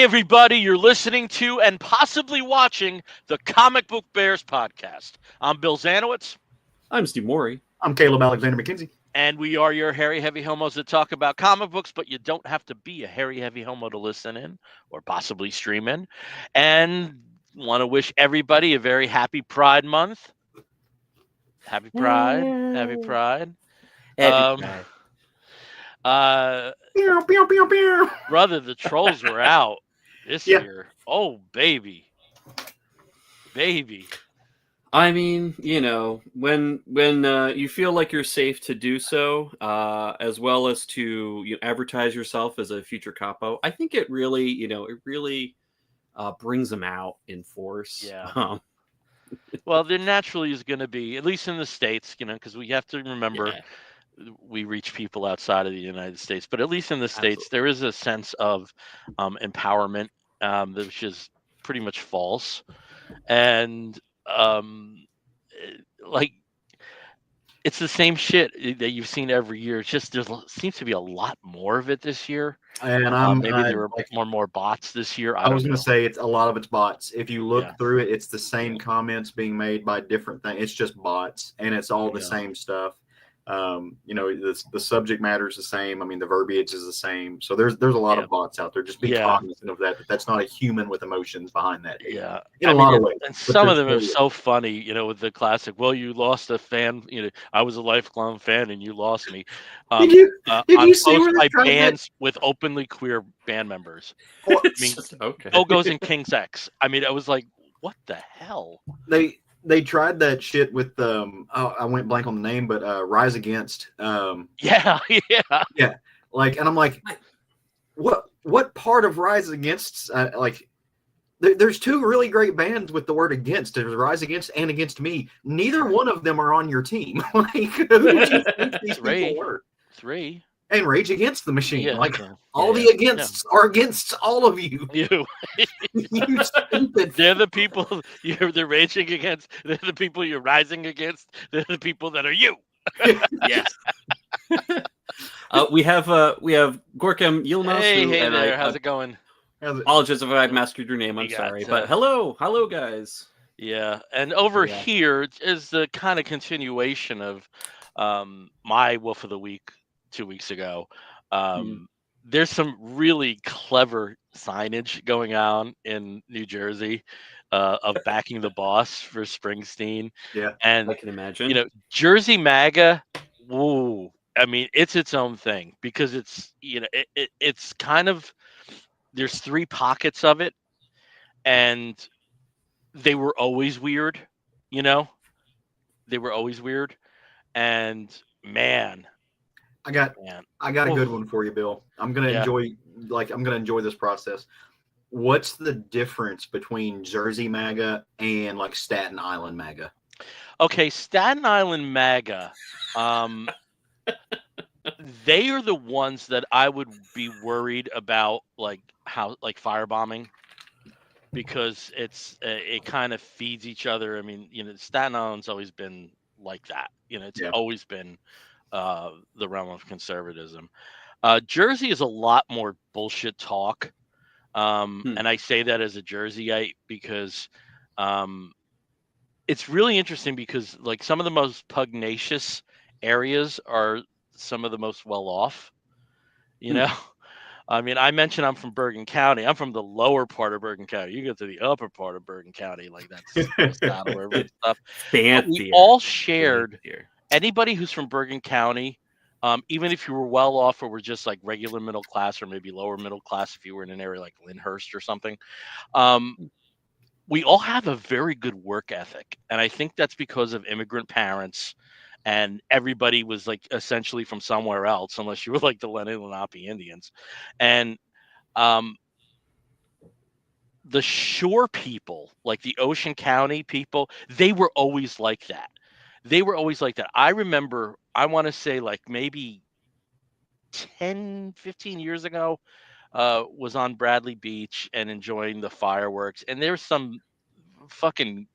everybody. You're listening to and possibly watching the Comic Book Bears podcast. I'm Bill Zanowitz, I'm Steve Morey. I'm Caleb Alexander McKenzie. and we are your hairy, heavy homos that talk about comic books, but you don't have to be a hairy, heavy homo to listen in or possibly stream in. And want to wish everybody a very happy Pride Month. Happy Pride. Happy Pride. Happy Pride. Pew, pew, pew, pew. Brother, the trolls were out this year. Oh, baby. I mean, when you feel like you're safe to do so, as well as to advertise yourself as a future capo, I think it really, brings them out in force. Yeah. Well, there naturally is going to be, at least in the States, because we have to remember we reach people outside of the United States, but at least in the States, there is a sense of empowerment, which is pretty much false. And it's the same shit that you've seen every year. It's just there seems to be a lot more of it this year. And maybe there were more bots this year. I was going to say a lot of it's bots. If you look through it, it's the same comments being made by different things. It's just bots, and it's all the same stuff. The subject matter is the same. I mean, the verbiage is the same. So there's a lot of bots out there. Just be cognizant of that. That's not a human with emotions behind that. Yeah, in a lot of ways. And some of them are so funny. With the classic. Well, you lost a fan. I was a lifelong fan, and you lost me. Did you see where by bands with openly queer band members? Go-Go's and King's X. I mean, I was like, what the hell? They tried that shit with I went blank on the name, but Rise Against. Yeah. And I'm like, what part of Rise Against? There's two really great bands with the word against. There's Rise Against and Against Me. Neither one of them are on your team. Who do you think these people were? Three. And Rage Against the Machine. The againsts are against all of you. You stupid. They're the people they're raging against. They're the people you're rising against. They're the people that are you. Yes. we have Gorkem Yilmaz. Hey there. How's it going? Apologies if I mastered your name. I'm sorry. But hello guys. Yeah. And over here is the kind of continuation of my Wolf of the Week 2 weeks ago. There's some really clever signage going on in New Jersey of backing the boss for Springsteen. Yeah, and I can imagine. Jersey MAGA. Whoa! I mean, it's its own thing because it's it's kind of there's three pockets of it, and they were always weird. They were always weird, and man. I got a good one for you, Bill. I'm gonna enjoy this process. What's the difference between Jersey MAGA and Staten Island MAGA? Okay, Staten Island MAGA, they are the ones that I would be worried about, firebombing, because it kind of feeds each other. I mean, Staten Island's always been like that. It's always been the realm of conservatism. Jersey is a lot more bullshit talk. And I say that as a Jerseyite because it's really interesting because some of the most pugnacious areas are some of the most well off. I mean, I mentioned I'm from Bergen County. I'm from the lower part of Bergen County. You go to the upper part of Bergen County, that's Saddle River and stuff. We all shared. Anybody who's from Bergen County, even if you were well off or were just regular middle class or maybe lower middle class, if you were in an area like Lyndhurst or something, we all have a very good work ethic. And I think that's because of immigrant parents, and everybody was essentially from somewhere else, unless you were the Lenape Indians. And the shore people, the Ocean County people, they were always like that. I remember, I want to say maybe 10, 15 years ago, was on Bradley Beach and enjoying the fireworks. And there's some fucking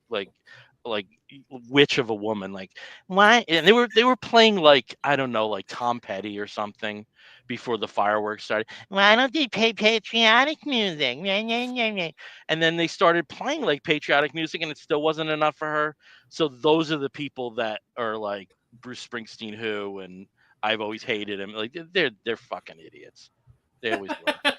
witch of a woman, like why? And they were playing like I don't know, like Tom Petty or something before the fireworks started. Why don't they play patriotic music? And then they started playing like patriotic music, and it still wasn't enough for her. So those are the people that are like Bruce Springsteen, who and I've always hated him. Like they're fucking idiots. They always were.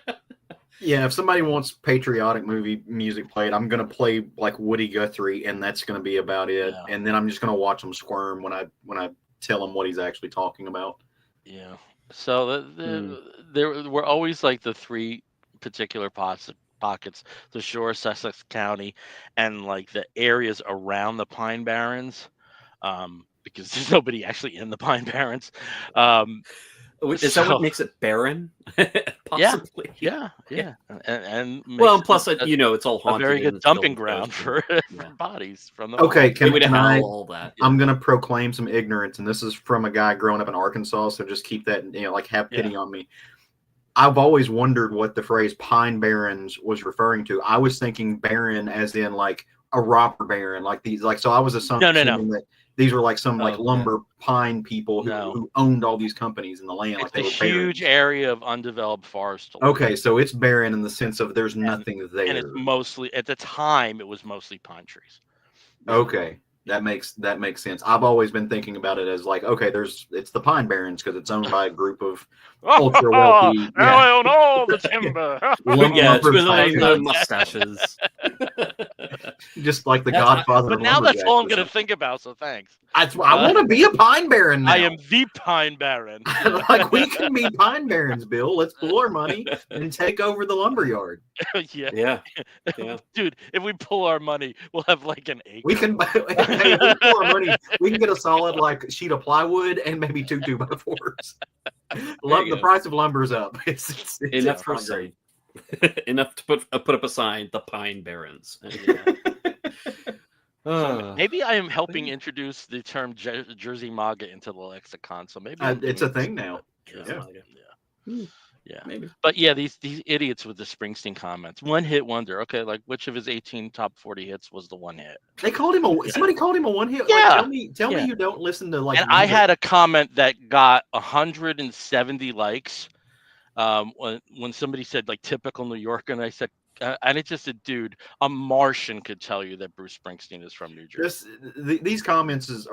Yeah, if somebody wants patriotic movie music played, I'm gonna play like Woody Guthrie, and that's gonna be about it. Yeah. And then I'm just gonna watch them squirm when I tell them what he's actually talking about. Yeah. So there were always like the three particular pockets: the shore, Sussex County, and like the areas around the Pine Barrens, because there's nobody actually in the Pine Barrens. Is that what makes it barren? Possibly. Yeah. And well, plus it's all haunted. A very good dumping ground for bodies from the Okay, all that. I'm gonna proclaim some ignorance, and this is from a guy growing up in Arkansas, so just keep that, like have pity on me. I've always wondered what the phrase Pine Barrens was referring to. I was thinking barren as in like a robber baron, like these, like, so I was assuming that these were like some lumber pine people who owned all these companies in the land. It's a huge area of undeveloped forest. Okay, so it's barren in the sense of there's nothing there. And it's mostly, at the time, it was mostly pine trees. Okay, that makes sense. I've always been thinking about it as like, okay, it's the Pine Barrens because it's owned by a group of ultra wealthy. Now I own all the timber. The mustaches. Just like the Godfather. But now that's all I'm going to think about. So thanks. I want to be a Pine Baron now. I am the Pine Baron. Like we can be Pine Barons, Bill. Let's pool our money and take over the lumberyard. Yeah. Dude, if we pull our money, we'll have like an acre. We can if we pull our money. We can get a solid like sheet of plywood and maybe 2 2x4s. The price of lumber is up. It's enough for sale. Enough to put up a sign. The Pine Barons. Maybe I am helping introduce the term Jersey MAGA into the lexicon. So maybe it's a thing now. Yeah. Maybe. But yeah, these idiots with the Springsteen comments. One hit wonder. Okay, like which of his 18 top 40 hits was the one hit? They called him somebody called him a one hit. Yeah. Like, tell me you don't listen to like. And I had a comment that got 170 likes. When somebody said like typical New Yorker, and I said, and it just said, dude, a Martian could tell you that Bruce Springsteen is from New Jersey. These comments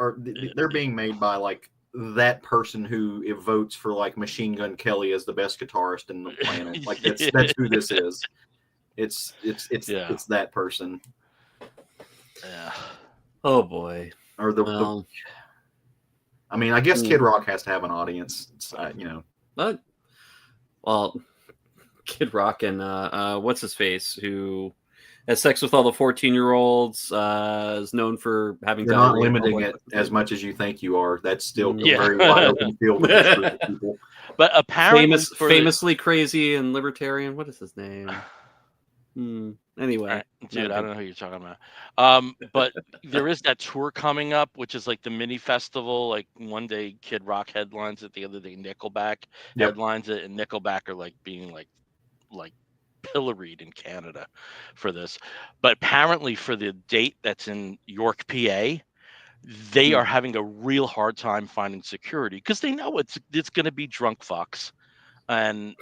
they're being made by like that person who votes for like Machine Gun Kelly as the best guitarist in the planet. Like that's who this is. It's that person. Yeah. Oh boy. Or I mean, I guess Kid Rock has to have an audience. It's, But well, Kid Rock and what's his face, who has sex with all the 14-year-olds, is known for having. You're not limiting it as much as you think you are. That's still a very wide open field with this group of people. But apparently, famously crazy and libertarian. What is his name? Anyway, right, dude, I don't know who you're talking about. But there is that tour coming up, which is like the mini festival. Like one day Kid Rock headlines it, the other day Nickelback headlines it, and Nickelback are like being like pilloried in Canada for this. But apparently for the date that's in York, PA, they are having a real hard time finding security because they know it's going to be drunk fucks, and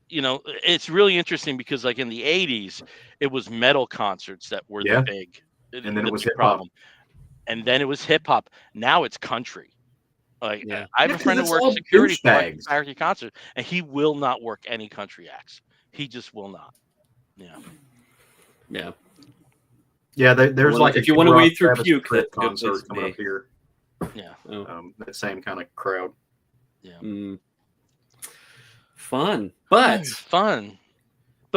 it's really interesting because like in the 80s, it was metal concerts that were the big, and then it was hip hop, and then it was hip hop. Now it's country. Like I have a friend who works security for like a concert, and he will not work any country acts. He just will not. Yeah. There's like if you want to wade through puke, that concert coming up here. Yeah. That same kind of crowd. Yeah. Fun, but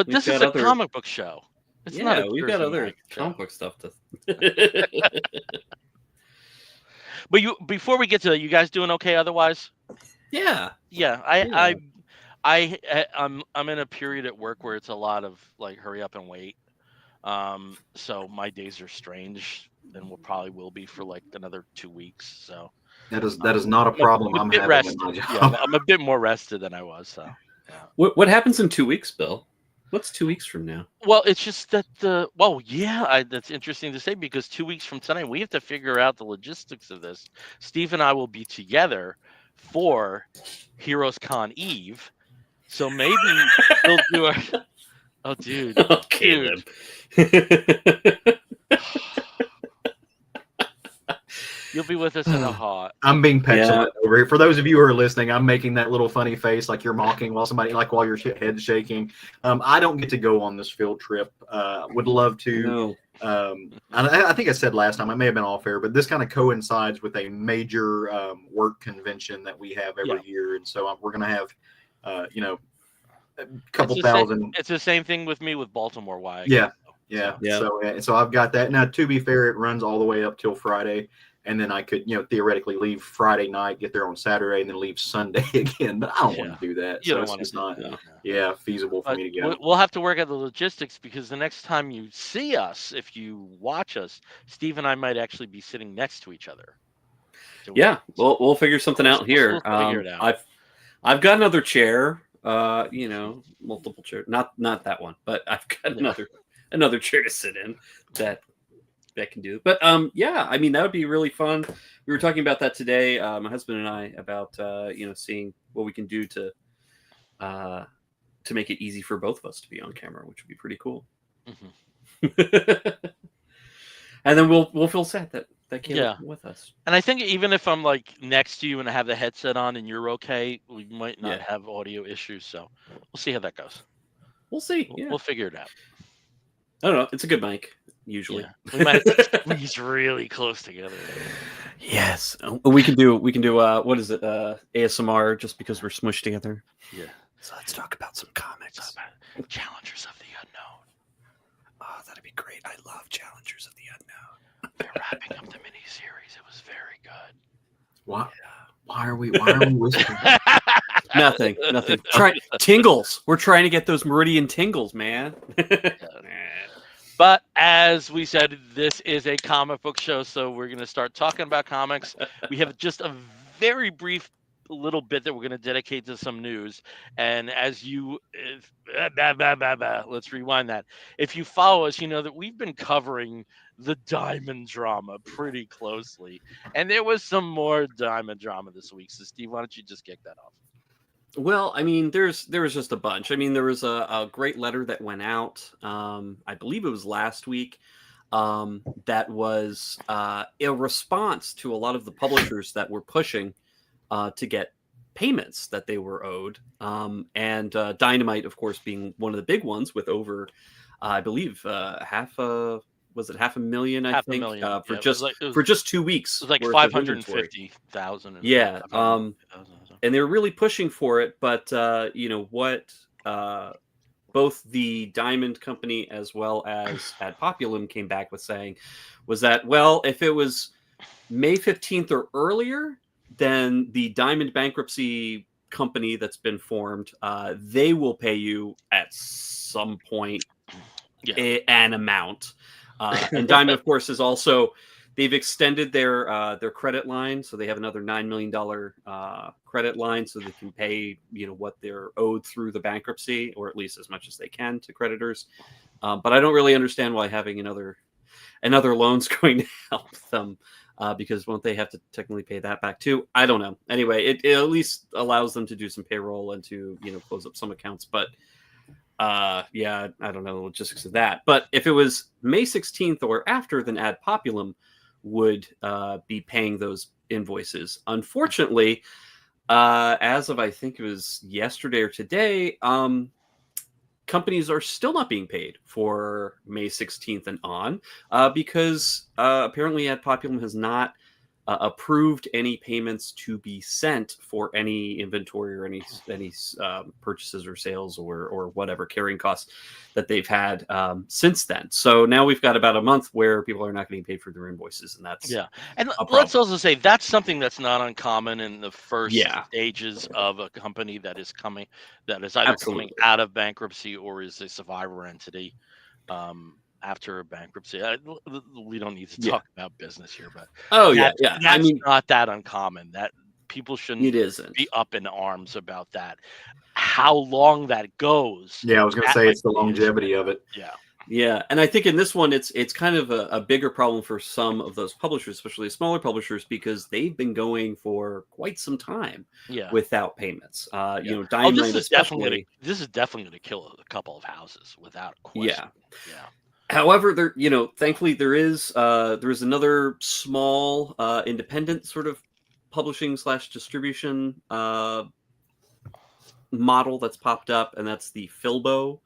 this is a comic book show. It's not. We've got other comic book stuff to. But before we get to that, you guys doing okay? Otherwise, yeah. I'm in a period at work where it's a lot of like hurry up and wait. So my days are strange, and will be for like another 2 weeks. So. That is not a problem. I'm having in my job. I'm a bit more rested than I was. So, what happens in 2 weeks, Bill? What's 2 weeks from now? Well, it's just that that's interesting to say because 2 weeks from tonight we have to figure out the logistics of this. Steve and I will be together for Heroes Con Eve, so maybe we'll do a. Oh, dude, Okay, dude. You'll be with us in a heart. I'm being petulant over here. For those of you who are listening, I'm making that little funny face like you're mocking while your head's shaking. I don't get to go on this field trip. Would love to. I think I said last time, I may have been off air, but this kind of coincides with a major work convention that we have every year, and so we're going to have, a couple thousand. It's the same thing with me with Baltimore. Why? Yeah. So I've got that now. To be fair, it runs all the way up till Friday. And then I could, theoretically leave Friday night, get there on Saturday, and then leave Sunday again. But I don't want to do that. You so don't it's want just to not, that. feasible for me to go. We'll have to work out the logistics because the next time you see us, if you watch us, Steve and I might actually be sitting next to each other. So we'll figure something out here. We'll figure it out. I've got another chair. Multiple chairs. Not that one, but I've got another chair to sit in that can do it. But I mean, that would be really fun. We were talking about that today, my husband and I, about seeing what we can do to make it easy for both of us to be on camera, which would be pretty cool. Mm-hmm. And then we'll feel sad that can't be with us. And I think even if I'm like next to you and I have the headset on and you're okay, we might not have audio issues. So we'll see how that goes. We'll see. We'll figure it out. I don't know. It's a good mic. Usually, we might have to squeeze really close together. Yes, we can do. What is it? ASMR, just because we're smushed together. Yeah. So let's talk about some comics. Challengers of the Unknown. Oh, that'd be great. I love Challengers of the Unknown. They're wrapping up the miniseries. It was very good. What? Why are we whispering? Nothing. Tingles. We're trying to get those Meridian tingles, man. But as we said, this is a comic book show, so we're going to start talking about comics. We have just a very brief little bit that we're going to dedicate to some news. And let's rewind that. If you follow us, you know that we've been covering the Diamond drama pretty closely. And there was some more Diamond drama this week. So, Steve, why don't you just kick that off? Well, I mean, there was just a bunch. I mean, there was a great letter that went out. I believe it was last week. That was a response to a lot of the publishers that were pushing to get payments that they were owed. And Dynamite, of course, being one of the big ones with over, I believe, $500,000. I think for just 2 weeks. It was like 550,000. Yeah. And they were really pushing for it, but what both the Diamond Company as well as Ad Populum came back with saying was that, well, if it was May 15th or earlier, then the Diamond bankruptcy company that's been formed, they will pay you at some point an amount. And Diamond, of course, is also... They've extended their credit line, so they have another $9 million credit line, so they can pay what they're owed through the bankruptcy, or at least as much as they can to creditors. But I don't really understand why having another loan's going to help them, because won't they have to technically pay that back too? I don't know. Anyway, it at least allows them to do some payroll and to close up some accounts. But I don't know the logistics of that. But if it was May 16th or after, then Ad Populum would be paying those invoices. Unfortunately, as of I think it was yesterday or today, companies are still not being paid for May 16th and on, because apparently Ad Populum has not approved any payments to be sent for any inventory or any purchases or sales or whatever carrying costs that they've had since then. So now we've got about a month where people are not getting paid for their invoices, and that's And let's also say that's something that's not uncommon in the first stages of a company that is either coming out of bankruptcy or is a survivor entity. After a bankruptcy, we don't need to talk about business here, but that's not that uncommon. That people shouldn't It isn't. be up in arms about that. How long that goes? Yeah, I was going to say it's the longevity of it. Yeah. Yeah, and I think in this one, it's kind of a bigger problem for some of those publishers, especially smaller publishers, because they've been going for quite some time without payments. You know, Diamond this is definitely going to kill a couple of houses without question. Yeah. However, there, you know, thankfully there is another small independent sort of publishing / distribution model that's popped up, and that's the Filbo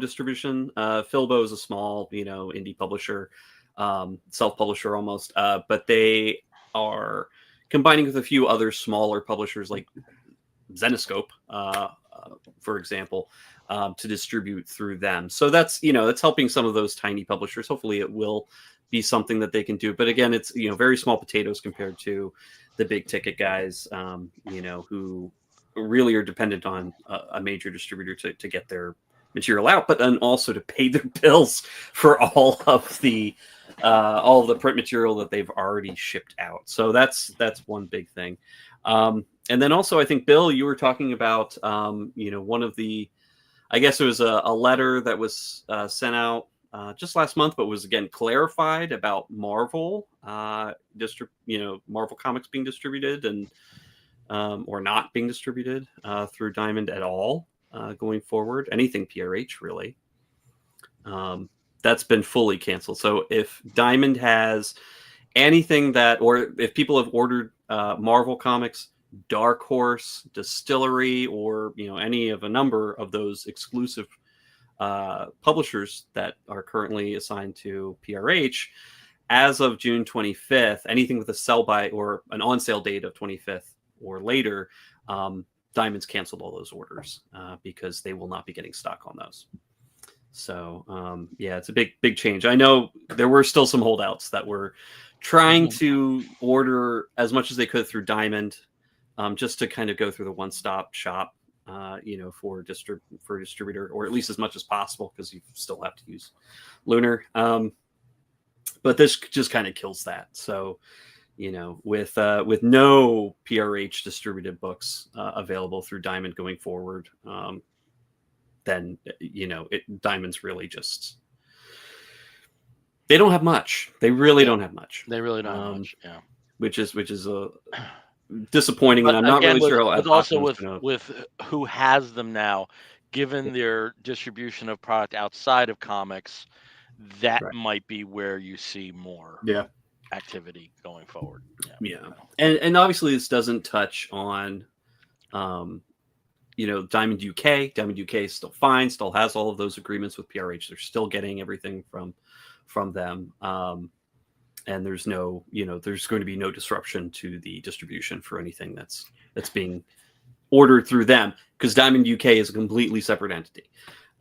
distribution. Filbo is a small, you know, indie publisher, self-publisher almost, but they are combining with a few other smaller publishers like Zenescope, for example, to distribute through them. So that's, you know, that's helping some of those tiny publishers. Hopefully it will be something that they can do. But again, it's, you know, very small potatoes compared to the big ticket guys, you know, who really are dependent on a major distributor to get their material out, but then also to pay their bills for all of the print material that they've already shipped out. So that's one big thing. And then also, I think, Bill, you were talking about, you know, one of the, I guess it was a letter that was sent out just last month, but was again clarified about Marvel, Marvel Comics being distributed and or not being distributed through Diamond at all going forward. Anything PRH really. That's been fully canceled. So if Diamond has anything that, or if people have ordered Marvel Comics, Dark Horse, Distillery, or, you know, any of a number of those exclusive publishers that are currently assigned to PRH, as of June 25th, anything with a sell by or an on sale date of 25th or later, Diamond's canceled all those orders because they will not be getting stock on those. So yeah, it's a big change. I know there were still some holdouts that were trying to order as much as they could through Diamond, just to kind of go through the one-stop shop, you know, for distributor, or at least as much as possible, because you still have to use Lunar. But this just kind of kills that. So, you know, with no PRH distributed books available through Diamond going forward, then, you know, Diamond's really just, they don't have much. They really don't have much. They really don't have much. Yeah, which is a disappointing, and I'm not really sure how. But also with who has them now, given their distribution of product outside of comics, that might be where you see more activity going forward. Yeah. And obviously this doesn't touch on, you know, Diamond UK. Diamond UK is still fine, still has all of those agreements with PRH. They're still getting everything from them. And there's no, you know, there's going to be no disruption to the distribution for anything that's being ordered through them, because Diamond UK is a completely separate entity.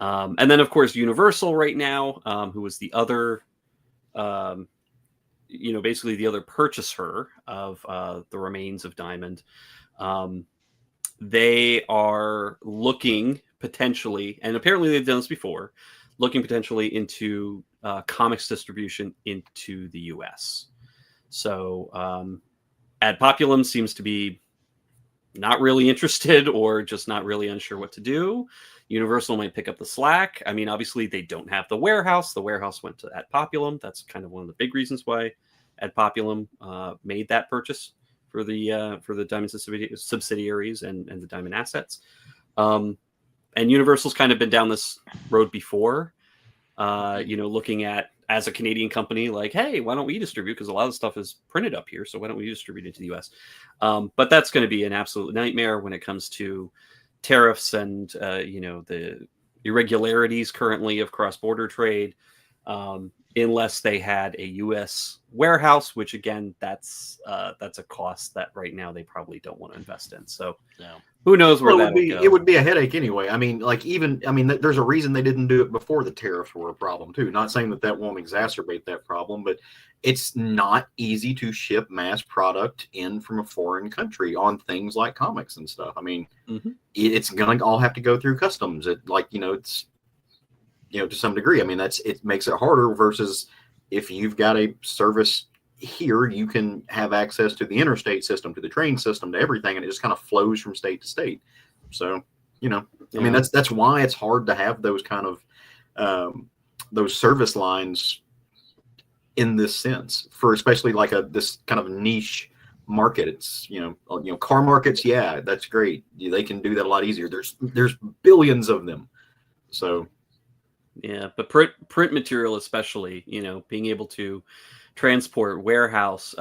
And then, of course, Universal right now, who was the other, you know, basically the other purchaser of the remains of Diamond. They are looking potentially, and apparently they've done this before, looking potentially into comics distribution into the US. So Ad Populum seems to be not really interested, or just not really unsure what to do. Universal might pick up the slack. I mean, obviously they don't have the warehouse. The warehouse went to Ad Populum. That's kind of one of the big reasons why Ad Populum made that purchase for the Diamond subsidiaries and the Diamond assets. And Universal's kind of been down this road before, you know, looking at, as a Canadian company, like, hey, why don't we distribute? Because a lot of stuff is printed up here, so why don't we distribute it to the US? But that's going to be an absolute nightmare when it comes to tariffs and, you know, the irregularities currently of cross-border trade, unless they had a U.S. warehouse, which again, that's a cost that right now they probably don't want to invest in. So who knows where that would go. It would be a headache anyway. I mean, there's a reason they didn't do it before the tariffs were a problem too. Not saying that won't exacerbate that problem, but it's not easy to ship mass product in from a foreign country on things like comics and stuff. I mean, it's going to all have to go through customs. It's, you know, to some degree. I mean, it makes it harder versus if you've got a service here you can have access to the interstate system, to the train system, to everything, and it just kind of flows from state to state. So, I mean, that's why it's hard to have those kind of those service lines in this sense, for especially like this kind of niche market. It's car markets, yeah, that's great. They can do that a lot easier. There's billions of them. So yeah, but print material especially, being able to transport, warehouse,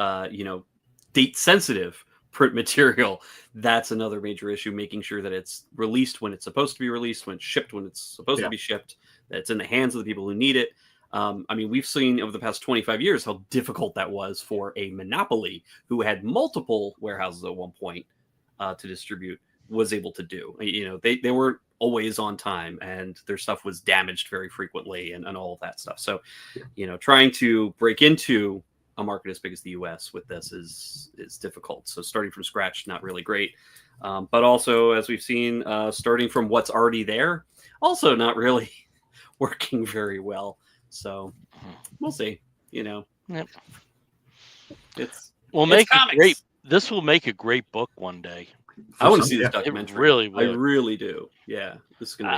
date sensitive print material, that's another major issue. Making sure that it's released when it's supposed to be released, when it's shipped when it's supposed to be shipped, that it's in the hands of the people who need it. I mean, we've seen over the past 25 years how difficult that was for a monopoly who had multiple warehouses at one point to distribute, was able to do. They weren't always on time, and their stuff was damaged very frequently, and all of that stuff. So, trying to break into a market as big as the US with this is difficult. So starting from scratch, not really great. But also, as we've seen, starting from what's already there, also not really working very well. So we'll see. Yep. This will make a great book one day. I want to see this documentary. It really would. I really do. Yeah, this is gonna be.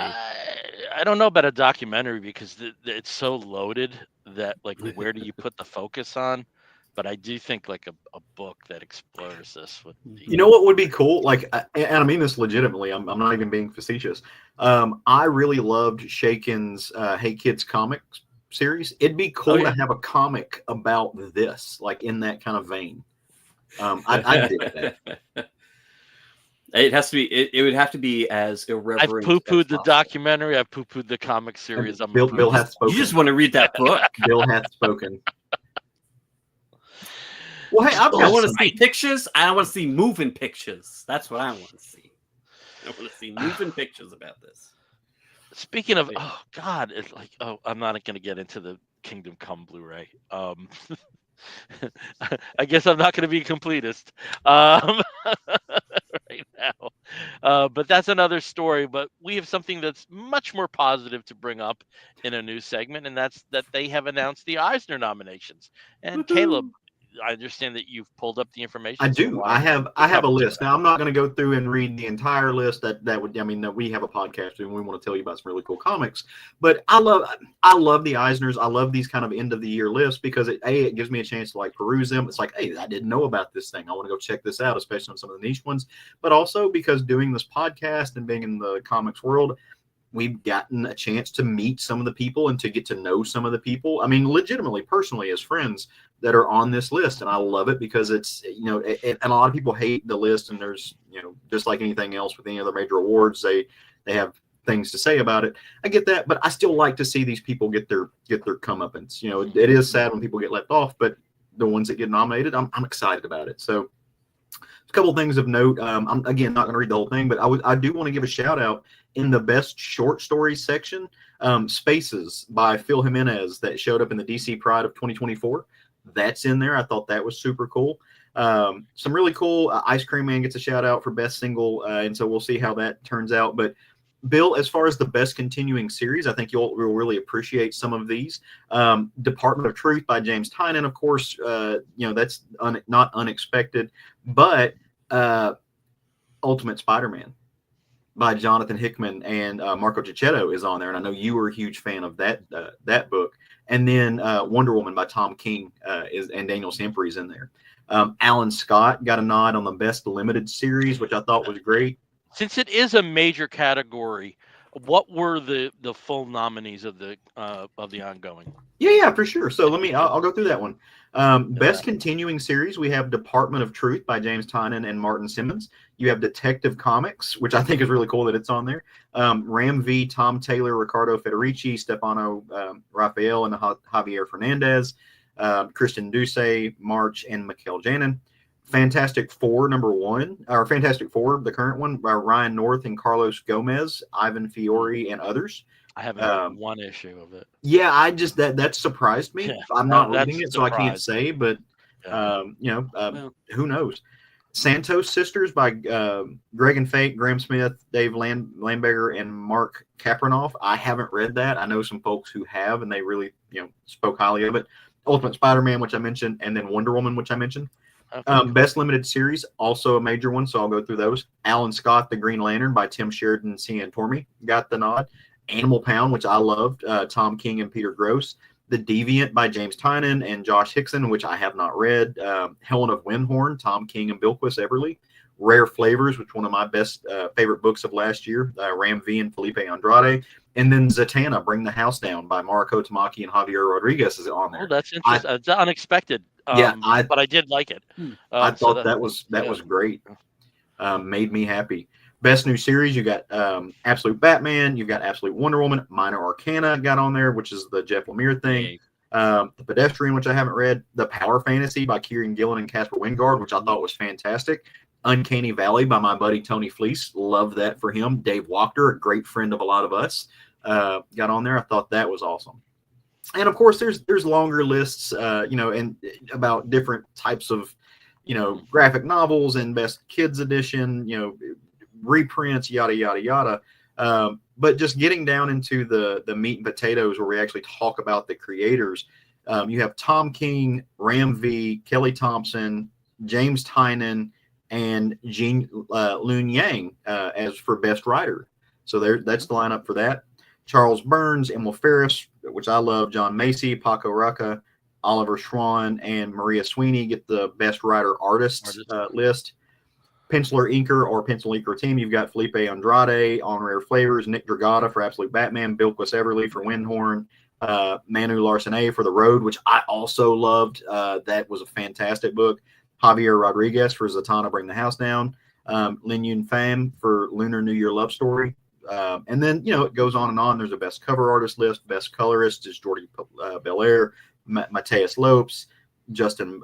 I don't know about a documentary because it's so loaded that where do you put the focus on? But I do think a book that explores this would be. You know what would be cool? And I mean this legitimately. I'm not even being facetious. I really loved Shakin's Hey Kids comics series. It'd be cool to have a comic about this, in that kind of vein. I did that. It has to be. It would have to be as irreverent. I've poo-pooed the documentary. I've poo-pooed the comic series. Bill hath spoken. You just want to read that book. Bill hath spoken. Well, hey, I want to see pictures. I want to see moving pictures. That's what I want to see. I want to see moving pictures about this. Speaking of, oh God, it's I'm not going to get into the Kingdom Come Blu-ray. I guess I'm not going to be a completist right now. But that's another story. But we have something that's much more positive to bring up in a new segment, and that's that they have announced the Eisner nominations. And Caleb, I understand that you've pulled up the information. I do. I have a list. Now I'm not going to go through and read the entire list. That would, we have a podcast and we want to tell you about some really cool comics. But I love the Eisners. I love these kind of end of the year lists because it gives me a chance to peruse them. It's hey, I didn't know about this thing. I want to go check this out, especially on some of the niche ones. But also because doing this podcast and being in the comics world, we've gotten a chance to meet some of the people and to get to know some of the people. I mean, legitimately, personally, as friends that are on this list. And I love it because it's, and a lot of people hate the list, and there's, just like anything else with any other major awards, they have things to say about it. I get that, but I still like to see these people get their comeuppance. It is sad when people get left off, but the ones that get nominated, I'm excited about it. So a couple of things of note. I'm again not going to read the whole thing, but I do want to give a shout out in the best short story section. Spaces by Phil Jimenez that showed up in the DC Pride of 2024. That's in there. I thought that was super cool. Some really cool. Ice Cream Man gets a shout out for best single, and so we'll see how that turns out. But Bill, as far as the best continuing series, I think you'll really appreciate some of these. Department of Truth by James Tynion, of course. That's not unexpected. But Ultimate Spider-Man by Jonathan Hickman and Marco Cicchetto is on there, and I know you were a huge fan of that book. And then Wonder Woman by Tom King and Daniel Sampere is in there. Alan Scott got a nod on the best limited series, which I thought was great. Since it is a major category, what were the full nominees of the ongoing? Yeah, for sure. So I'll go through that one. Best continuing series, we have Department of Truth by James Tynion and Martin Simmons. You have Detective Comics, which I think is really cool that it's on there. Ram V, Tom Taylor, Ricardo Federici, Stefano Raphael, and Javier Fernandez. Christian Duce, March, and Mikhail Janin. Fantastic Four, Fantastic Four, the current one, by Ryan North and Carlos Gomez, Ivan Fiore, and others. I haven't read one issue of it. Yeah, I just that surprised me. I'm not reading it, so I can't say, but who knows? Santos Sisters by Greg and Fake, Graham Smith, Dave Lamberger, and Mark Kapranoff. I haven't read that. I know some folks who have, and they really spoke highly of it. Ultimate Spider-Man, which I mentioned, and then Wonder Woman, which I mentioned. Okay. Best limited series, also a major one, so I'll go through those. Alan Scott, The Green Lantern by Tim Sheridan and Cian Tormey got the nod. Animal Pound, which I loved, Tom King and Peter Gross. The Deviant by James Tynion and Josh Hickson, which I have not read. Helen of Windhorn, Tom King and Bilquis Everly. Rare Flavors, which one of my best favorite books of last year, Ram V and Felipe Andrade. And then Zatanna, Bring the House Down by Mariko Tamaki and Javier Rodriguez is on there. Oh, that's interesting. It's unexpected. But I did like it. I thought that was great. Made me happy. Best new series, you got Absolute Batman, you've got Absolute Wonder Woman, Minor Arcana got on there, which is the Jeff Lemire thing. The Pedestrian, which I haven't read. The Power Fantasy by Kieran Gillen and Casper Wingard, which I thought was fantastic. Uncanny Valley by my buddy Tony Fleece. Love that for him. Dave Wachter, a great friend of a lot of us, got on there. I thought that was awesome. And of course, there's longer lists, and about different types of, graphic novels and best kids edition, reprints, yada yada yada. But just getting down into the meat and potatoes, where we actually talk about the creators, you have Tom King, Ram V, Kelly Thompson, James Tynion, and Jean Lun Yang as for best writer. So that's the lineup for that. Charles Burns, Emil Ferris, which I love, John Macy, Paco Raca, Oliver Schwan, and Maria Sweeney get the best writer artist list. Penciler Inker or Pencil Inker team, you've got Felipe Andrade on Rare Flavors, Nick Dragata for Absolute Batman, Bilquis Everly for Windhorn, Manu Larsenet for The Road, which I also loved. That was a fantastic book. Javier Rodriguez for Zatanna, Bring the House Down. Lin Yun Pham for Lunar New Year Love Story. And then, it goes on and on. There's a best cover artist list. Best colorist is Jordi Belair, Mateus Lopes, Justin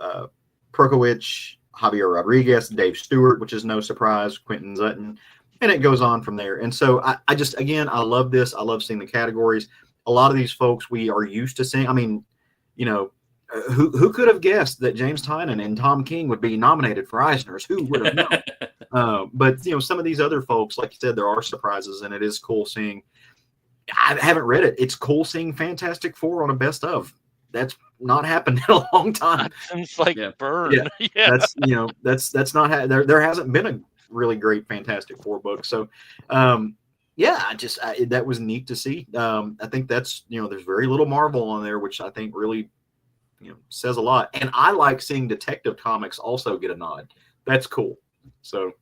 Prokowicz, Javier Rodriguez, Dave Stewart, which is no surprise, Quentin Zutton, and it goes on from there. And so I just, again, I love this. I love seeing the categories. A lot of these folks we are used to seeing. I mean, who could have guessed that James Tynion and Tom King would be nominated for Eisners? Who would have known? But some of these other folks, like you said, there are surprises, and it is cool seeing. I haven't read it. It's cool seeing Fantastic Four on a best of. That's not happened in a long time. It's like burn. Yeah. That's not there hasn't been a really great Fantastic Four book. So, that was neat to see. I think that's there's very little Marvel on there, which I think really says a lot. And I like seeing Detective Comics also get a nod. That's cool. So,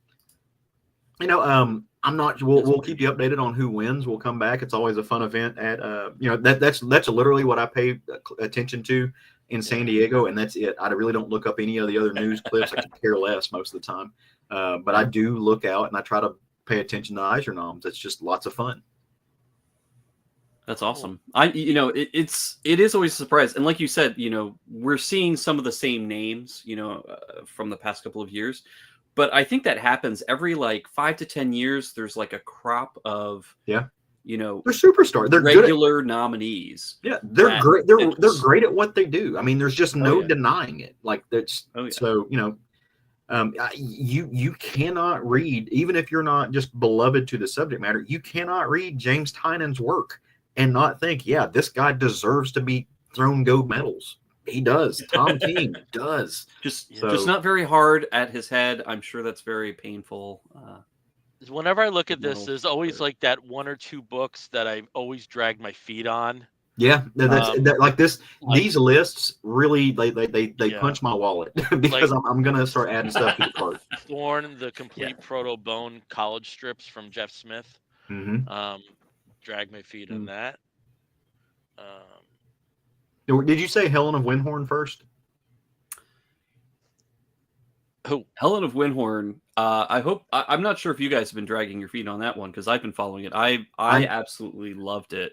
I'm not. We'll keep you updated on who wins. We'll come back. It's always a fun event at that's literally what I pay attention to in San Diego, and that's it. I really don't look up any of the other news clips. I can care less most of the time, but I do look out and I try to pay attention to Eisner noms. It's just lots of fun. That's awesome. It is always a surprise, and like you said, we're seeing some of the same names, from the past couple of years. But I think that happens every 5 to 10 years. There's a crop of they're superstars. They're regular nominees. Yeah, they're great. They're great at what they do. I mean, there's just no denying it. So you cannot read, even if you're not just beloved to the subject matter, you cannot read James Tynion's work and not think, this guy deserves to be thrown gold medals. He does. Tom King does. Just not very hard at his head. I'm sure that's very painful. Whenever I look at this, there's always that one or two books that I've always dragged my feet on. Yeah, these lists really they punch my wallet because I'm gonna start adding stuff to the cart. Thorn, the complete Proto Bone college strips from Jeff Smith. Mm-hmm. Drag my feet on that. Did you say Helen of Windhorn first? Oh, Helen of Windhorn. I'm not sure if you guys have been dragging your feet on that one because I've been following it. I absolutely loved it.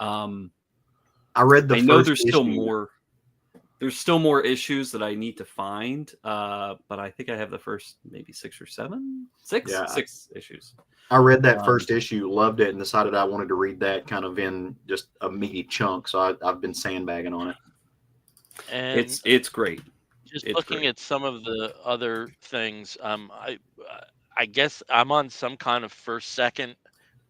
I read the. I know there's still more. There's still more issues that I need to find, but I think I have the first maybe 6 or 7, 6 issues. I read that first issue, loved it, and decided I wanted to read that kind of in just a meaty chunk. So I've been sandbagging on it. And it's great. Just looking at some of the other things, I guess I'm on some kind of second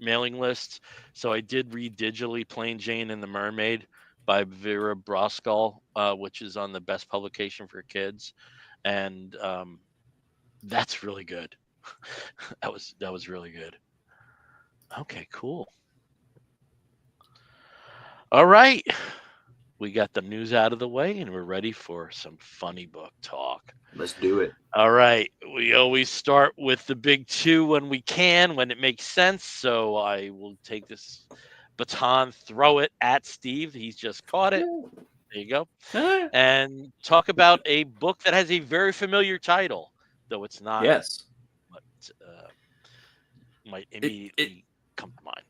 mailing list. So I did read digitally Plain Jane and the Mermaid by Vera Broskall, which is on the Best Publication for Kids, and that's really good. that was really good. Okay, cool. All right, we got the news out of the way, and we're ready for some funny book talk. Let's do it. All right. We always start with the big two when we can, when it makes sense. So I will take this baton, throw it at Steve. He's just caught it. There you go. And talk about a book that has a very familiar title, though it's not. Yes. What might immediately come to mind.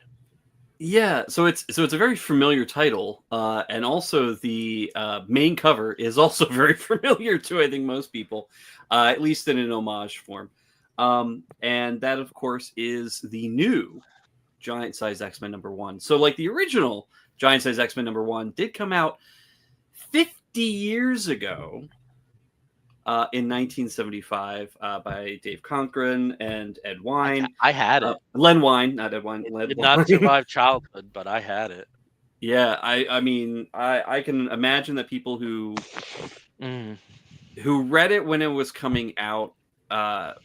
Yeah, so it's a very familiar title, and also the main cover is also very familiar to, I think, most people, at least in an homage form. And that, of course, is the new Giant Size X-Men #1. So, like, the original Giant Size X-Men #1 did come out 50 years ago. In 1975 by Dave Conkran and Ed Wein. I had it. Len Wein, not Ed Wein. It did not survive childhood, but I had it. Yeah, I mean, I can imagine that people who read it when it was coming out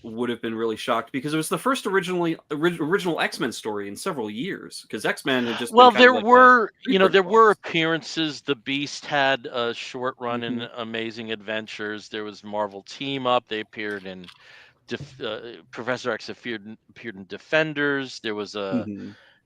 would have been really shocked, because it was the first original X-Men story in several years, because X-Men had just there were appearances. The Beast had a short run in Amazing Adventures. There was Marvel Team Up. They appeared in Professor X appeared in Defenders. There was a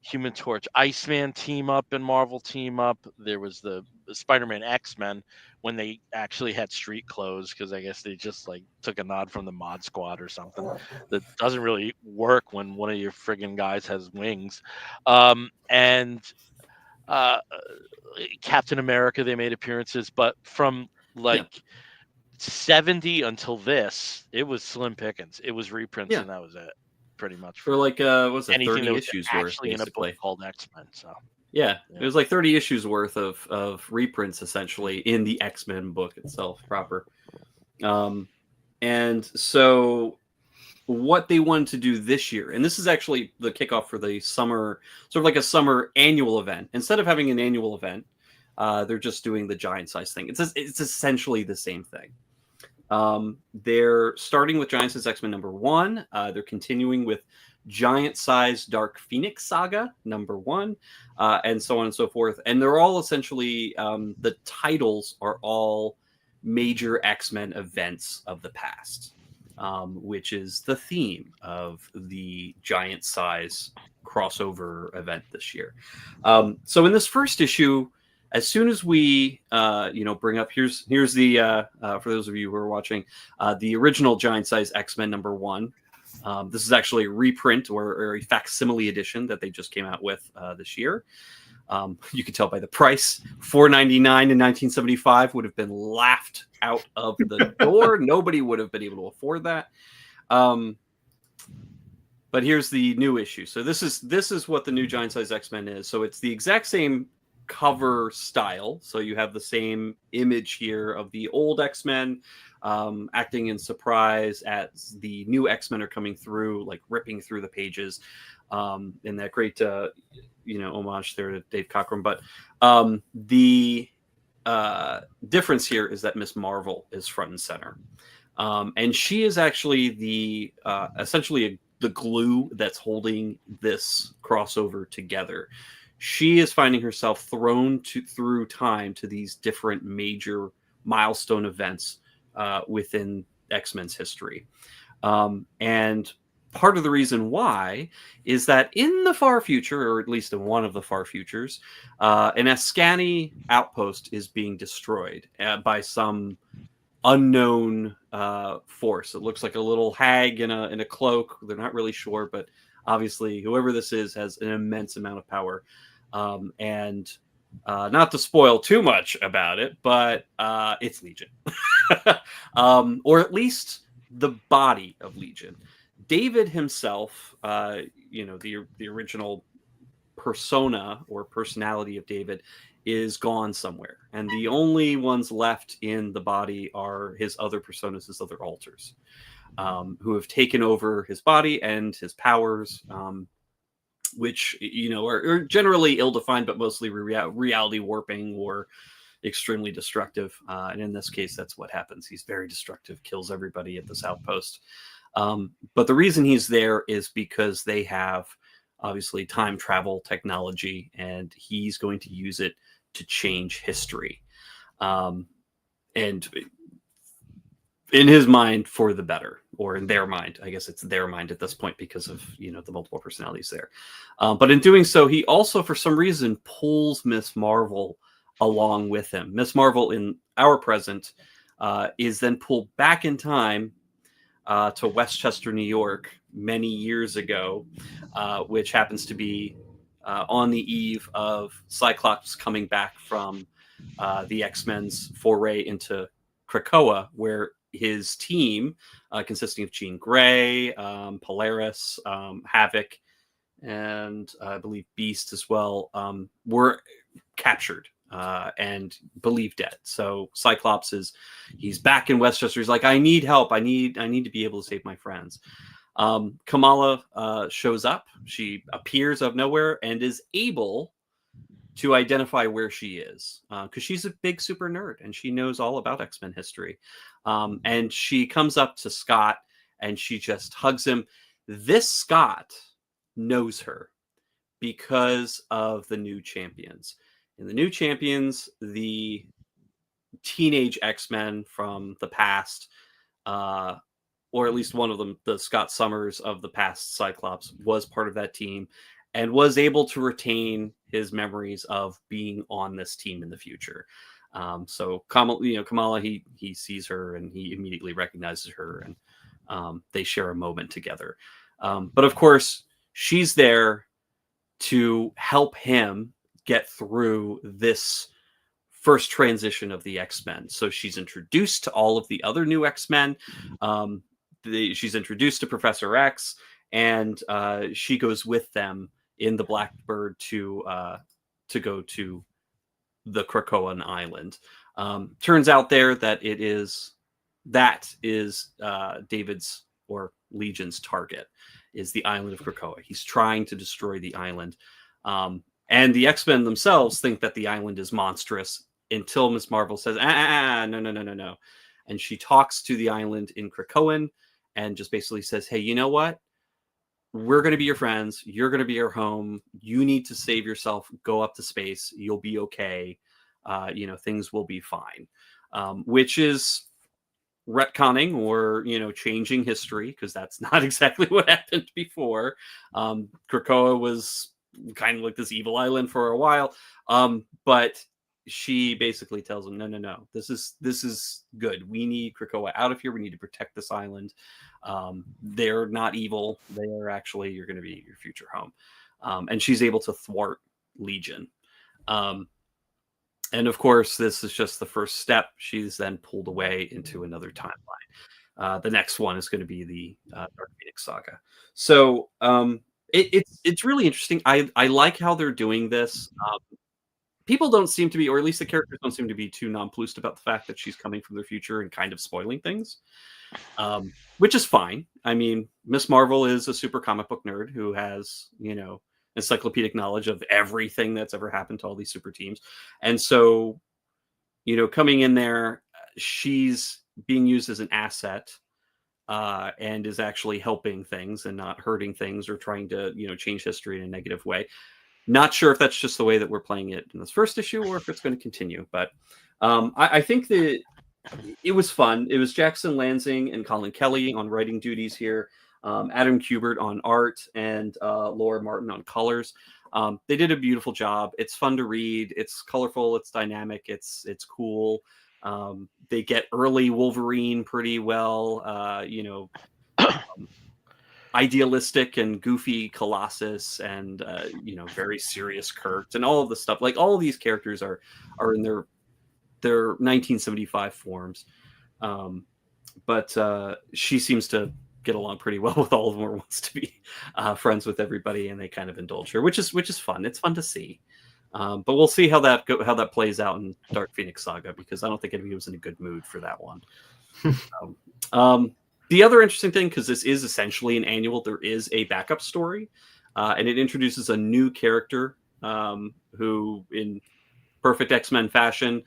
Human Torch Iceman team up in Marvel Team Up. There was the Spider-Man X-Men when they actually had street clothes, because I guess they just like took a nod from the Mod Squad or something. That doesn't really work when one of your friggin' guys has wings. And Captain America, they made appearances, but from 70 until this, it was slim pickings. It was reprints, and that was it, pretty much. For like what was it, anything 30 that was issues actually worth, in a book called X-Men. So yeah, it was like 30 issues worth of reprints, essentially, in the X-Men book itself proper. And so what they wanted to do this year, and this is actually the kickoff for the summer, sort of like a summer annual event. Instead of having an annual event, they're just doing the Giant Size thing. It's essentially the same thing. They're starting with Giant Size X-Men #1. They're continuing with Giant Size Dark Phoenix Saga #1, and so on and so forth. And they're all essentially, the titles are all major X-Men events of the past, which is the theme of the Giant Size crossover event this year. So in this first issue, as soon as we, bring up, here's the, for those of you who are watching, the original Giant Size X-Men #1. This is actually a reprint or a facsimile edition that they just came out with this year. You can tell by the price. $4.99 in 1975 would have been laughed out of the door. Nobody would have been able to afford that. But here's the new issue. So this is what the new Giant Size X-Men is. So it's the exact same cover style. So you have the same image here of the old X-Men acting in surprise as the new X-Men are coming through, like ripping through the pages, in that great homage there to Dave Cockrum. But the difference here is that Miss Marvel is front and center, and she is actually the essentially the glue that's holding this crossover together. She is finding herself thrown through time to these different major milestone events within X-Men's history. And part of the reason why is that in the far future, or at least in one of the far futures, an Ascani outpost is being destroyed by some unknown force. It looks like a little hag in a cloak. They're not really sure, but obviously whoever this is has an immense amount of power. And not to spoil too much about it, but it's Legion. Or at least the body of Legion. David himself, the original persona or personality of David is gone somewhere. And the only ones left in the body are his other personas, his other alters, who have taken over his body and his powers. which are generally ill-defined, but mostly reality warping or extremely destructive. And in this case, that's what happens. He's very destructive, kills everybody at this outpost. But the reason he's there is because they have obviously time travel technology, and he's going to use it to change history. And in his mind, for the better, or in their mind. I guess it's their mind at this point because of the multiple personalities there. But in doing so, he also, for some reason, pulls Miss Marvel along with him. Miss Marvel in our present is then pulled back in time to Westchester, New York, many years ago, which happens to be on the eve of Cyclops coming back from the X-Men's foray into Krakoa, where his team, consisting of Jean Grey, Polaris, Havoc, and I believe Beast as well, were captured and believed dead. So Cyclops he's back in Westchester. He's like, I need help. I need to be able to save my friends. Kamala shows up. She appears out of nowhere and is able to identify where she is, because she's a big super nerd and she knows all about X-Men history. And she comes up to Scott and she just hugs him. This Scott knows her because of the New Champions. In the New Champions, the teenage X-Men from the past, or at least one of them, the Scott Summers of the past Cyclops, was part of that team and was able to retain his memories of being on this team in the future. So Kamala, he sees her and he immediately recognizes her, and they share a moment together. But of course, she's there to help him get through this first transition of the X-Men. So she's introduced to all of the other new X-Men. She's introduced to Professor X, and she goes with them in the Blackbird to go to the Krakoan island. Turns out there that is David's or Legion's target, is the island of Krakoa. He's trying to destroy the island. And the X-Men themselves think that the island is monstrous until Miss Marvel says, no. And she talks to the island in Krakoan and just basically says, hey, you know what? We're going to be your friends. You're going to be your home. You need to save yourself. Go up to space. You'll be okay. Things will be fine. Which is retconning or, changing history, because that's not exactly what happened before. Krakoa was kind of like this evil island for a while. But she basically tells him, no, this is good. We need Krakoa out of here. We need to protect this island. They're not evil. They are actually, you're going to be your future home. And she's able to thwart Legion. And of course, this is just the first step. She's then pulled away into another timeline. The next one is going to be the Dark Phoenix saga. So it's really interesting. I like how they're doing this. People don't seem to be, or at least the characters don't seem to be too nonplussed about the fact that she's coming from their future and kind of spoiling things, which is fine. I mean, Miss Marvel is a super comic book nerd who has, encyclopedic knowledge of everything that's ever happened to all these super teams. And so, coming in there, she's being used as an asset and is actually helping things and not hurting things or trying to, change history in a negative way. Not sure if that's just the way that we're playing it in this first issue or if it's going to continue. But I think that it was fun. It was Jackson Lansing and Colin Kelly on writing duties here. Adam Kubert on art, and Laura Martin on colors. They did a beautiful job. It's fun to read. It's colorful. It's dynamic. It's cool. They get early Wolverine pretty well. Idealistic and goofy Colossus, and very serious Kurt, and all of the stuff. Like, all of these characters are in their 1975 forms. But she seems to get along pretty well with all of them, or wants to be friends with everybody, and they kind of indulge her, which is fun. It's fun to see. But we'll see how that plays out in Dark Phoenix Saga, because I don't think anybody was in a good mood for that one. The other interesting thing, because this is essentially an annual, there is a backup story and it introduces a new character who, in perfect X-Men fashion,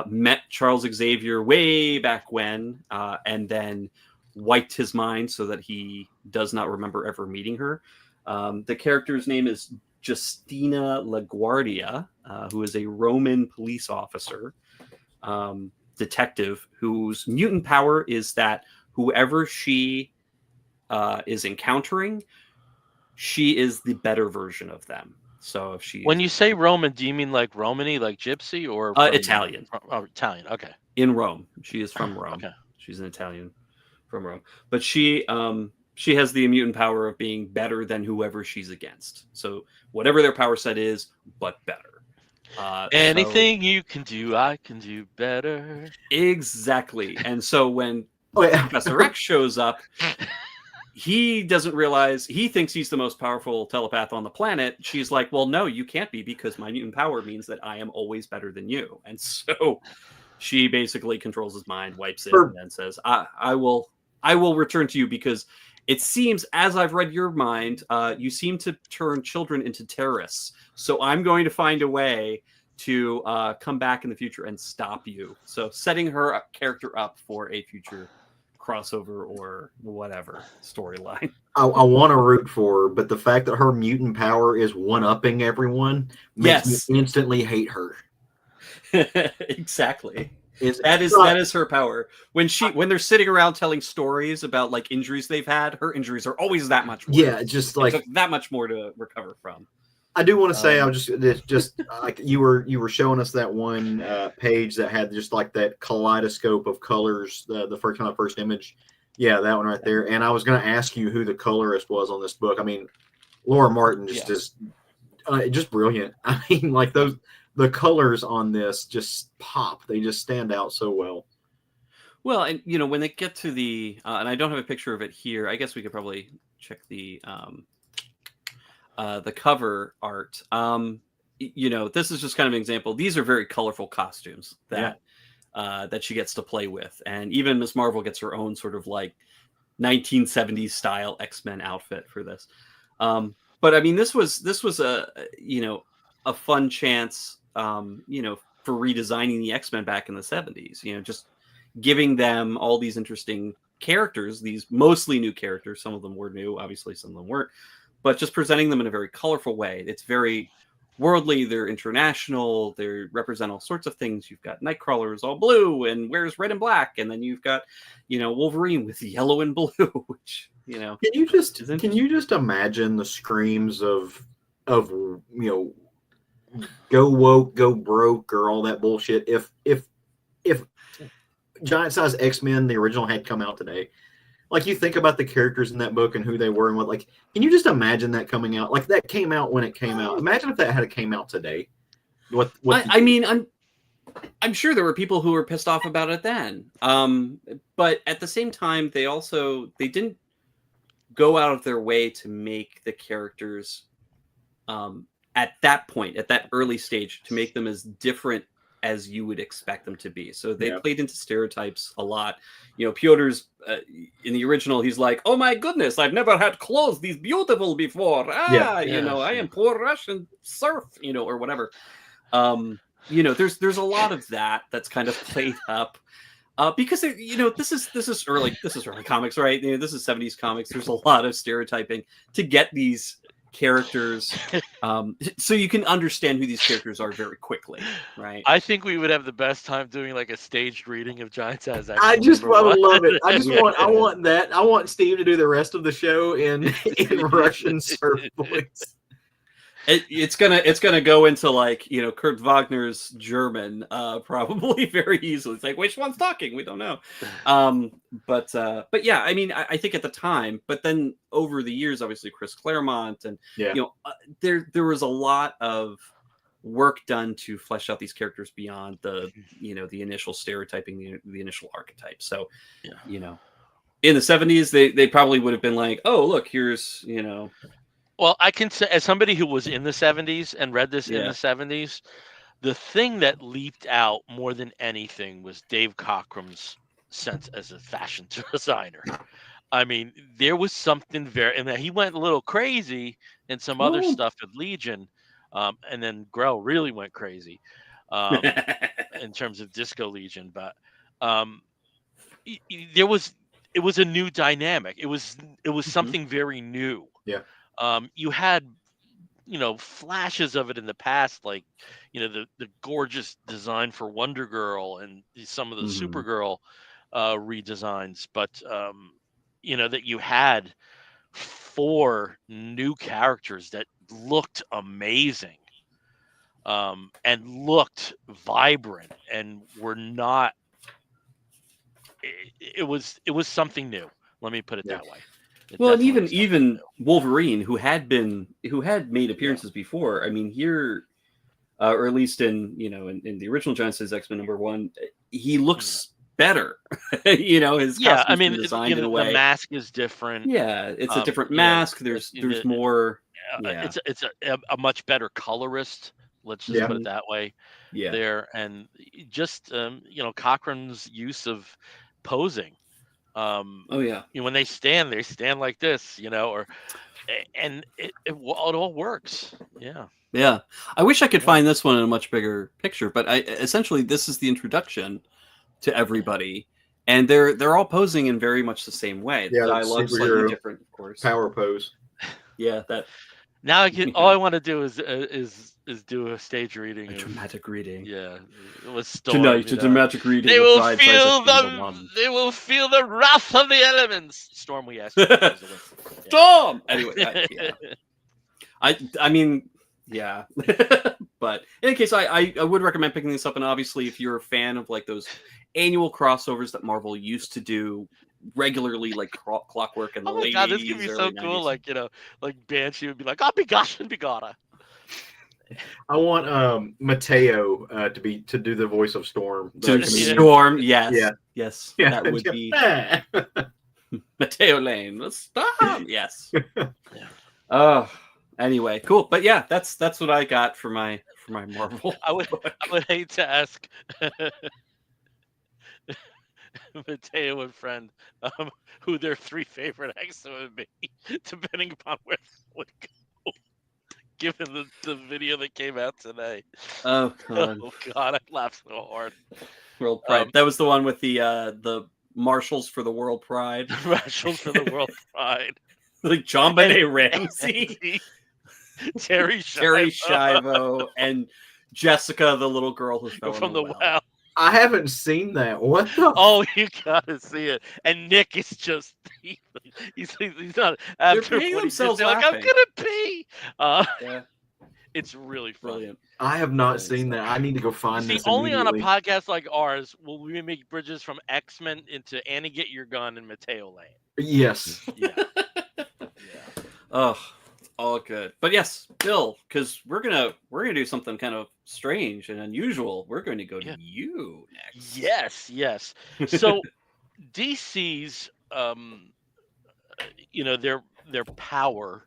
met Charles Xavier way back when, and then wiped his mind so that he does not remember ever meeting her. The character's name is Justina LaGuardia, who is a Roman police officer, detective, whose mutant power is that whoever she is encountering, she is the better version of them. So if she, when you say Roman, do you mean like Romany, like Gypsy, or Italian? Italian. Okay. In Rome, she is from Rome. Okay. She's an Italian from Rome, but she has the mutant power of being better than whoever she's against. So whatever their power set is, but better. Anything you can do, I can do better. Exactly. And so when Professor X shows up, he doesn't realize, he thinks he's the most powerful telepath on the planet. She's like, well, no, you can't be, because my mutant power means that I am always better than you. And so she basically controls his mind, wipes it, and then says, I will return to you, because it seems, as I've read your mind, you seem to turn children into terrorists. So I'm going to find a way to come back in the future and stop you. So setting her character up for a future crossover or whatever storyline. I want to root for her, but the fact that her mutant power is one-upping everyone makes me instantly hate her. Exactly. That is her power. When they're sitting around telling stories about like injuries they've had, her injuries are always that much worse. Yeah, just like that much more to recover from. I do want to say, I was just like you were showing us that one page that had just like that kaleidoscope of colors, the first image. Yeah, that one right there. And I was going to ask you who the colorist was on this book. I mean, Laura Martin just brilliant. I mean, like the colors on this just pop. They just stand out so well. Well, and when they get to the and I don't have a picture of it here. I guess we could probably check the cover art. This is just kind of an example. These are very colorful costumes that she gets to play with, and even Ms. Marvel gets her own sort of like 1970s style X-Men outfit for this. But I mean, this was a fun chance, for redesigning the X-Men back in the 70s. Just giving them all these interesting characters, these mostly new characters. Some of them were new, obviously, some of them weren't. But just presenting them in a very colorful way. It's very worldly. They're international. They represent all sorts of things. You've got Nightcrawlers all blue and wears red and black, and then you've got, Wolverine with yellow and blue. Which Can you just imagine the screams of go woke, go broke, or all that bullshit if Giant Size X-Men, the original, had come out today? Like, you think about the characters in that book and who they were and what, like, can you just imagine that coming out? Like, that came out when it came out. Imagine if that had came out today. I mean, I'm sure there were people who were pissed off about it then. But at the same time, they didn't go out of their way to make the characters at that point, at that early stage, to make them as different as you would expect them to be. So they played into stereotypes a lot. Piotr's in the original, he's like, "Oh my goodness, I've never had clothes this beautiful before. I am poor Russian serf, or whatever." There's a lot of that's kind of played up. Because this is early comics, right? This is 70s comics. There's a lot of stereotyping to get these characters, so you can understand who these characters are very quickly, right? I think we would have the best time doing like a staged reading of Giant Size X. I just would love it. I want that. I want Steve to do the rest of the show in Russian surf voice. It's gonna go into like Kurt Wagner's German probably very easily. It's like, which one's talking? We don't know. But yeah, I mean, I think at the time, but then over the years, obviously Chris Claremont and there was a lot of work done to flesh out these characters beyond the the initial stereotyping, the initial archetype. So in the 70s, they probably would have been like, oh look, here's Well, I can say, as somebody who was in the 70s and read this in the 70s, the thing that leaped out more than anything was Dave Cockrum's sense as a fashion designer. I mean, there was something very, and then he went a little crazy in some other Cool. stuff at Legion, and then Grell really went crazy um, in terms of Disco Legion. But um, there was it was a new dynamic. It was something very new. Yeah. You had flashes of it in the past, like the gorgeous design for Wonder Girl and some of the Supergirl redesigns, but that you had four new characters that looked amazing, and looked vibrant and were not. It was something new. Let me put it Yeah. that way. It Well, and definitely was something even new. Wolverine, who had made appearances before. I mean, here, or at least in in the original Genesis X-Men #1, he looks better. His Yeah, I costume's mean, been designed in a the way. mask is different. Yeah, it's a different mask. There's more. Yeah, It's a much better colorist. Let's just Yeah. put it that way. yeah. There, and just Cochrane's use of posing. Oh yeah. When they stand like this, and it all works. Yeah. Yeah. I wish I could Yeah. find this one in a much bigger picture, but essentially this is the introduction to everybody, and they're all posing in very much the same way. The Yeah, dialogue's slightly superhero different, of course. power pose. Yeah, that Now all I want to do is do a stage reading. a dramatic reading. Yeah, it was Storm. Tonight, a dramatic reading. They of will Pride feel Prize of Kingdom they will feel the wrath of the elements. Storm, we ask you. One. Storm. Anyway, yeah. I mean, yeah. But in any case, I would recommend picking this up, and obviously, if you're a fan of like those annual crossovers that Marvel used to do regularly, like Clockwork in the Oh my late god, 80s, this could be so early cool. 90s. Like Banshee would be like, "Oh, be gosh and be gotta." I want Mateo to do the voice of Storm. Storm, yes, Yeah. yes, Yeah. that would be Mateo Lane. Storm, yes. Anyway, cool. But yeah, that's what I got for my Marvel. I would hate to ask Mateo and friend who their three favorite X would be, depending upon where it would go, given the video that came out today. Oh god, I laughed so hard. World Pride. That was the one with the Marshals for the World Pride. Marshals for the World Pride. Like John Benet Ramsey, Terry Schiavo, and Jessica, the little girl who fell from the well. well. I haven't seen that. What the? Oh, you gotta see it. And Nick is just he's not after peeing what he themselves did, they're like, I'm laughing. gonna pee. Yeah. It's really funny. Brilliant. I have not seen that. I need to go find See, this. only on a immediately. podcast like ours will we make bridges from X-Men into Annie Get Your Gun and Mateo Lane. Yes. Yeah. Oh, all good. But yes, Bill, because we're gonna do something kind of strange and unusual. We're going to go to you next. Yes. So DC's their Power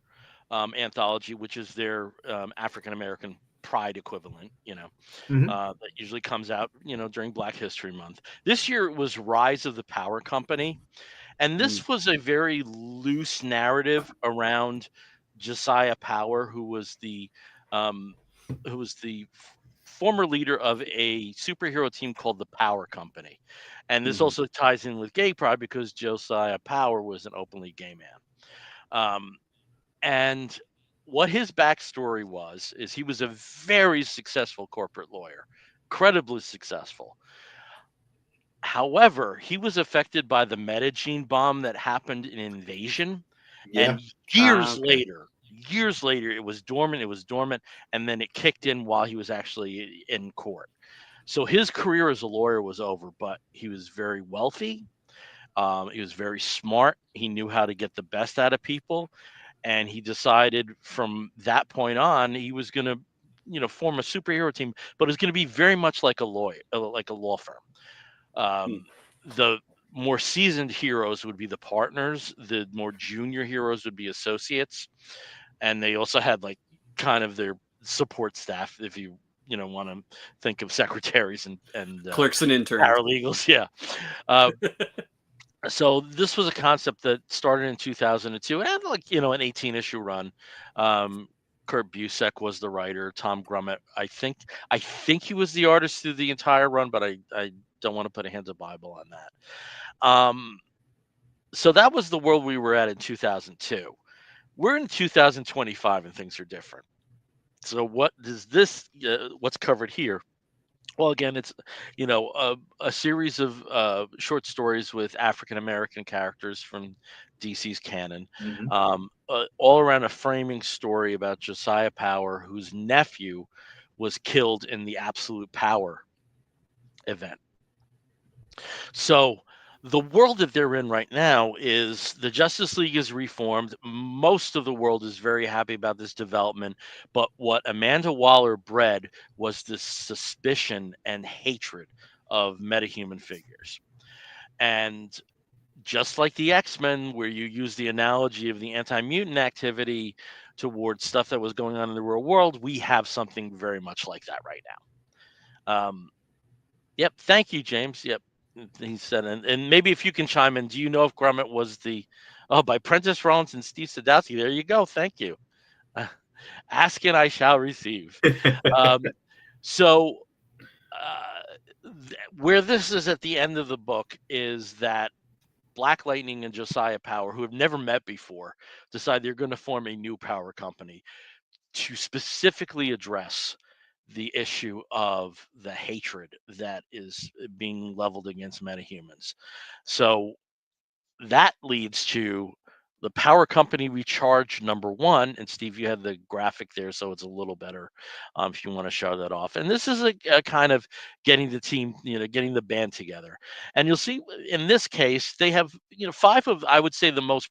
anthology, which is their African American Pride equivalent, that usually comes out, during Black History Month. This year it was Rise of the Power Company, and this was a very loose narrative around Josiah Power, who was the former leader of a superhero team called the Power Company. And this also ties in with Gay Pride because Josiah Power was an openly gay man. And what his backstory is he was a very successful corporate lawyer, incredibly successful. However, he was affected by the Medellin bomb that happened in Invasion. Yeah. And years later, it was dormant, and then it kicked in while he was actually in court. So his career as a lawyer was over, but he was very wealthy. He was very smart. He knew how to get the best out of people. And he decided from that point on, he was going to, form a superhero team, but it was going to be very much like a lawyer, like a law firm. The more seasoned heroes would be the partners. The more junior heroes would be associates. And they also had like kind of their support staff, if you want to think of secretaries and clerks and interns, paralegals. Yeah. So this was a concept that started in 2002 and had like an 18 issue run. Um, Kurt Busiek was the writer. Tom Grummett, I think he was the artist through the entire run, but I don't want to put a hands of Bible on that. So that was the world we were at in 2002. We're in 2025 and things are different. So what does this? What's covered here? Well, again, it's a series of short stories with African American characters from DC's canon, Hmm. all around a framing story about Josiah Power, whose nephew was killed in the Absolute Power event. So the world that they're in right now is the Justice League is reformed. Most of the world is very happy about this development. But what Amanda Waller bred was this suspicion and hatred of metahuman figures. And just like the X-Men, where you use the analogy of the anti-mutant activity towards stuff that was going on in the real world, we have something very much like that right now. Yep. Thank you, James. Yep. He said, and maybe if you can chime in, do you know if Grummet was by Prentice Rollins and Steve Sadowski? There you go. Thank you. Ask and I shall receive. Um, so, where this is at the end of the book is that Black Lightning and Josiah Power, who have never met before, decide they're going to form a new power company to specifically address the issue of the hatred that is being leveled against metahumans. So that leads to the power company recharge number one. And Steve, you have the graphic there, so it's a little better if you want to show that off. And this is a kind of getting the team, getting the band together. And you'll see in this case, they have, five of, I would say, the most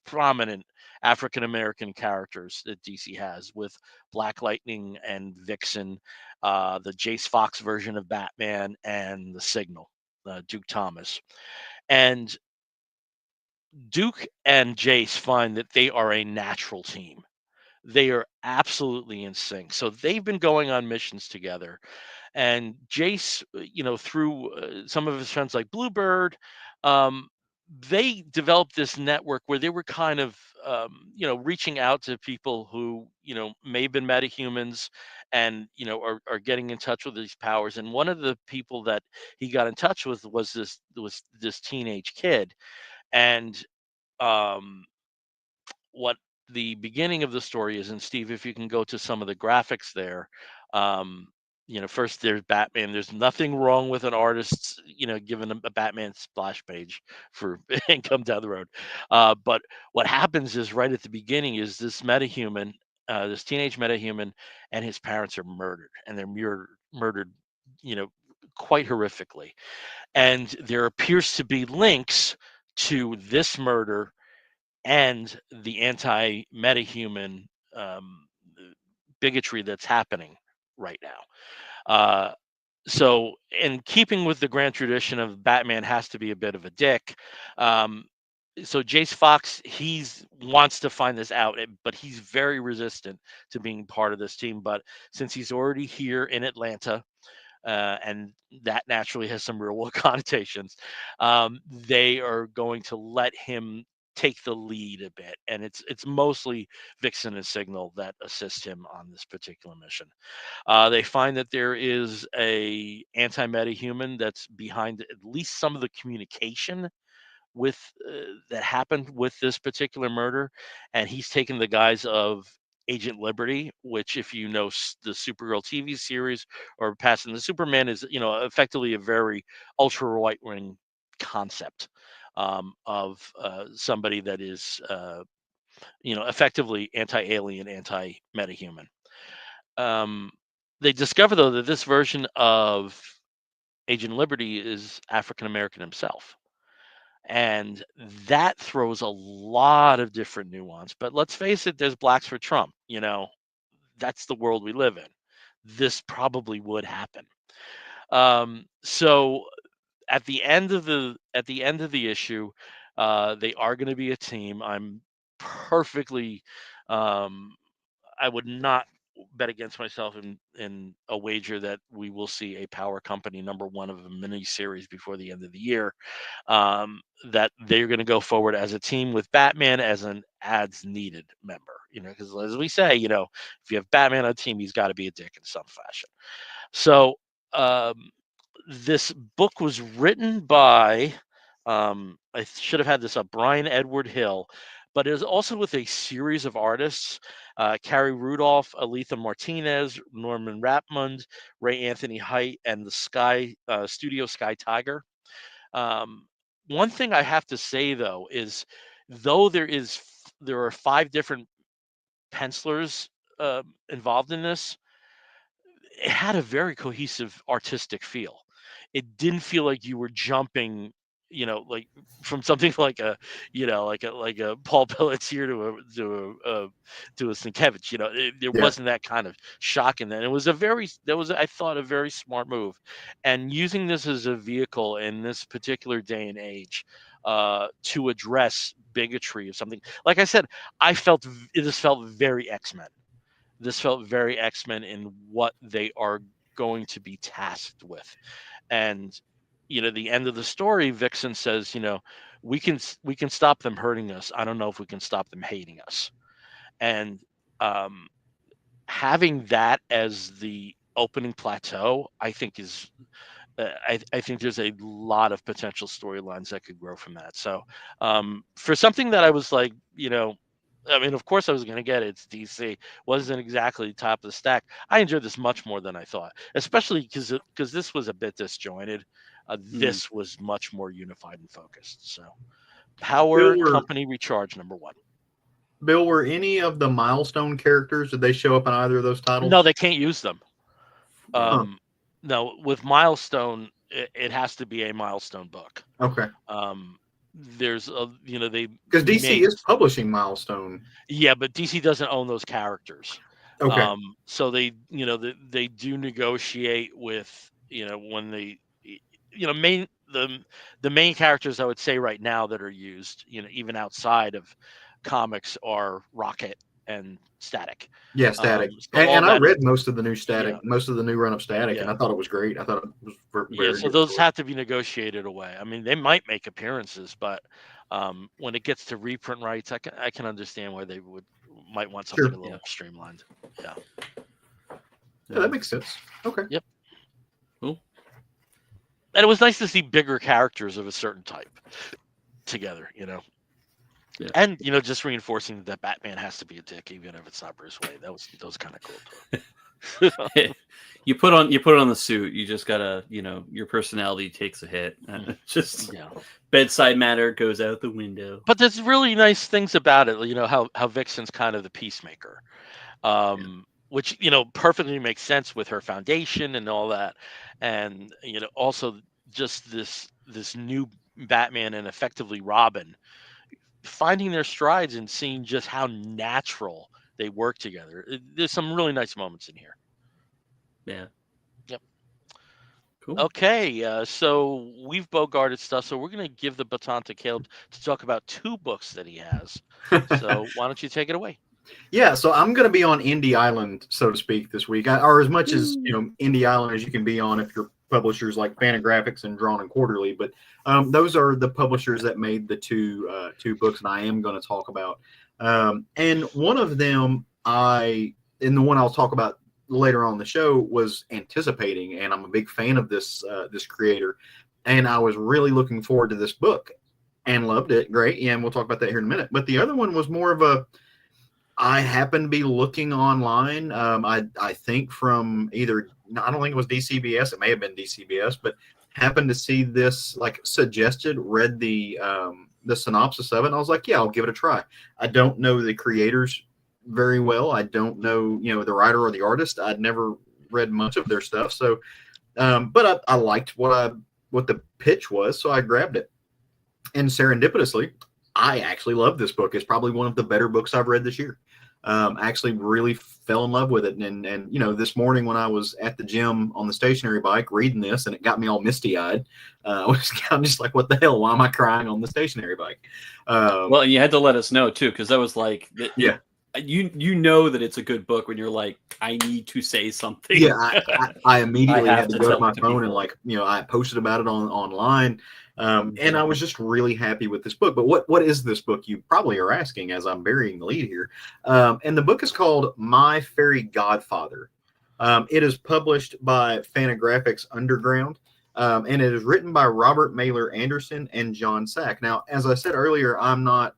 prominent African American characters that DC has, with Black Lightning and Vixen, the Jace Fox version of Batman, and the Signal, Duke Thomas. And Duke and Jace find that they are a natural team. They are absolutely in sync. So they've been going on missions together. And Jace, through some of his friends like Bluebird, um, they developed this network where they were kind of, reaching out to people who, may have been metahumans and, are getting in touch with these powers. And one of the people that he got in touch with was this teenage kid. And um, what the beginning of the story is, and Steve, if you can go to some of the graphics there, um, first there's Batman. There's nothing wrong with an artist's, giving a Batman splash page for income down the road. But what happens is right at the beginning is this metahuman, this teenage metahuman, and his parents are murdered, and they're murdered, you know, quite horrifically. And there appears to be links to this murder and the anti-metahuman um, bigotry that's happening right now. So, in keeping with the grand tradition of Batman has to be a bit of a dick, um, so Jace Fox, he's wants to find this out, but he's very resistant to being part of this team. But since he's already here in Atlanta, and that naturally has some real world connotations. They are going to let him take the lead a bit, and it's mostly Vixen and Signal that assist him on this particular mission. They find that there is a anti-metahuman that's behind at least some of the communication with that happened with this particular murder, and he's taken the guise of Agent Liberty, which, if you know the Supergirl TV series or Passing the Superman, is effectively a very ultra right wing concept of somebody that is effectively anti-alien, anti-metahuman. Um, they discover though that this version of Agent Liberty is African American himself, and that throws a lot of different nuance. But let's face it, there's blacks for Trump. That's the world we live in. This probably would happen. So at the end of the issue, they are going to be a team. I'm perfectly. I would not bet against myself in a wager that we will see a Power Company #1 of a mini series before the end of the year. That they're going to go forward as a team with Batman as an ads needed member. Because as we say, if you have Batman on a team, he's got to be a dick in some fashion. So this book was written by, I should have had this up, Brian Edward Hill, but it is also with a series of artists, Carrie Rudolph, Aletha Martinez, Norman Rapmund, Ray Anthony Height, and the Studio Sky Tiger. One thing I have to say, though, is though there are 5 different pencilers involved in this, it had a very cohesive artistic feel. It didn't feel like you were jumping, like from something like a Paul Pelletier to a Sienkiewicz. There Yeah. wasn't that kind of shock in that. It was I thought, a very smart move, and using this as a vehicle in this particular day and age to address bigotry of something. Like I said, this felt very X-Men. This felt very X-Men in what they are going to be tasked with. And the end of the story, Vixen says, we can stop them hurting us. I don't know if we can stop them hating us. And having that as the opening plateau, I think is I think there's a lot of potential storylines that could grow from that. So for something that I was like, I mean, of course I was going to get it. It's DC. Wasn't exactly top of the stack. I enjoyed this much more than I thought, especially because this was a bit disjointed. This was much more unified and focused. So, Power Company Recharge #1. Bill, were any of the Milestone characters, did they show up in either of those titles? No, they can't use them. No, with Milestone, it has to be a Milestone book. Okay. There's because DC is publishing Milestone. Yeah, but DC doesn't own those characters. Okay. So they they do negotiate with when they the main characters I would say right now that are used even outside of comics are Rocket and Static. Yeah, Static. And I read most of the new Static, most of the new run of Static, and I thought it was great. I thought it was very so those have to be negotiated away. I mean, they might make appearances, but when it gets to reprint rights, I can understand why they might want something a little more streamlined. Yeah, that makes sense. Okay. Yep. Cool. And it was nice to see bigger characters of a certain type together. Yeah. And just reinforcing that Batman has to be a dick, even if it's not Bruce Wayne. That was kind of cool. You put on the suit. You just gotta, your personality takes a hit. Just bedside manner goes out the window. But there's really nice things about it. How Vixen's kind of the peacemaker, which perfectly makes sense with her foundation and all that, and also just this new Batman and effectively Robin finding their strides and seeing just how natural they work together. There's some really nice moments in here. Yeah. Yep. Cool. Okay, so we've bogarted stuff, so we're going to give the baton to Caleb to talk about 2 books that he has. So why don't you take it away? Yeah, so I'm going to be on Indie Island, so to speak, this week, or as much as Indie Island as you can be on if you're publishers like Fantagraphics and Drawn and Quarterly, but those are the publishers that made the two books, and I am going to talk about. And one of them, and the one I'll talk about later on in the show, was anticipating, and I'm a big fan of this creator, and I was really looking forward to this book and loved it. Great, and we'll talk about that here in a minute. But the other one was more of I happened to be looking online. I think from either, I don't think it was DCBS. It may have been DCBS, but happened to see this suggested, read the synopsis of it. And I was like, yeah, I'll give it a try. I don't know the creators very well. I don't know, the writer or the artist. I'd never read much of their stuff. So, but I liked what the pitch was. So I grabbed it, and serendipitously, I actually love this book. It's probably one of the better books I've read this year. Actually really fell in love with it. And this morning when I was at the gym on the stationary bike reading this, and it got me all misty eyed, I'm just like, what the hell? Why am I crying on the stationary bike? Well, and you had to let us know too, because that was like, you know that it's a good book when you're like, I need to say something. Yeah, I immediately had to go to tell my it to phone and people. I posted about it online, and Mhm. I was just really happy with this book. But what is this book? You probably are asking as I'm burying the lead here. And the book is called My Fairy Godfather. It is published by Fantagraphics Underground, and it is written by Robert Mailer Anderson and John Sack. Now, as I said earlier, I'm not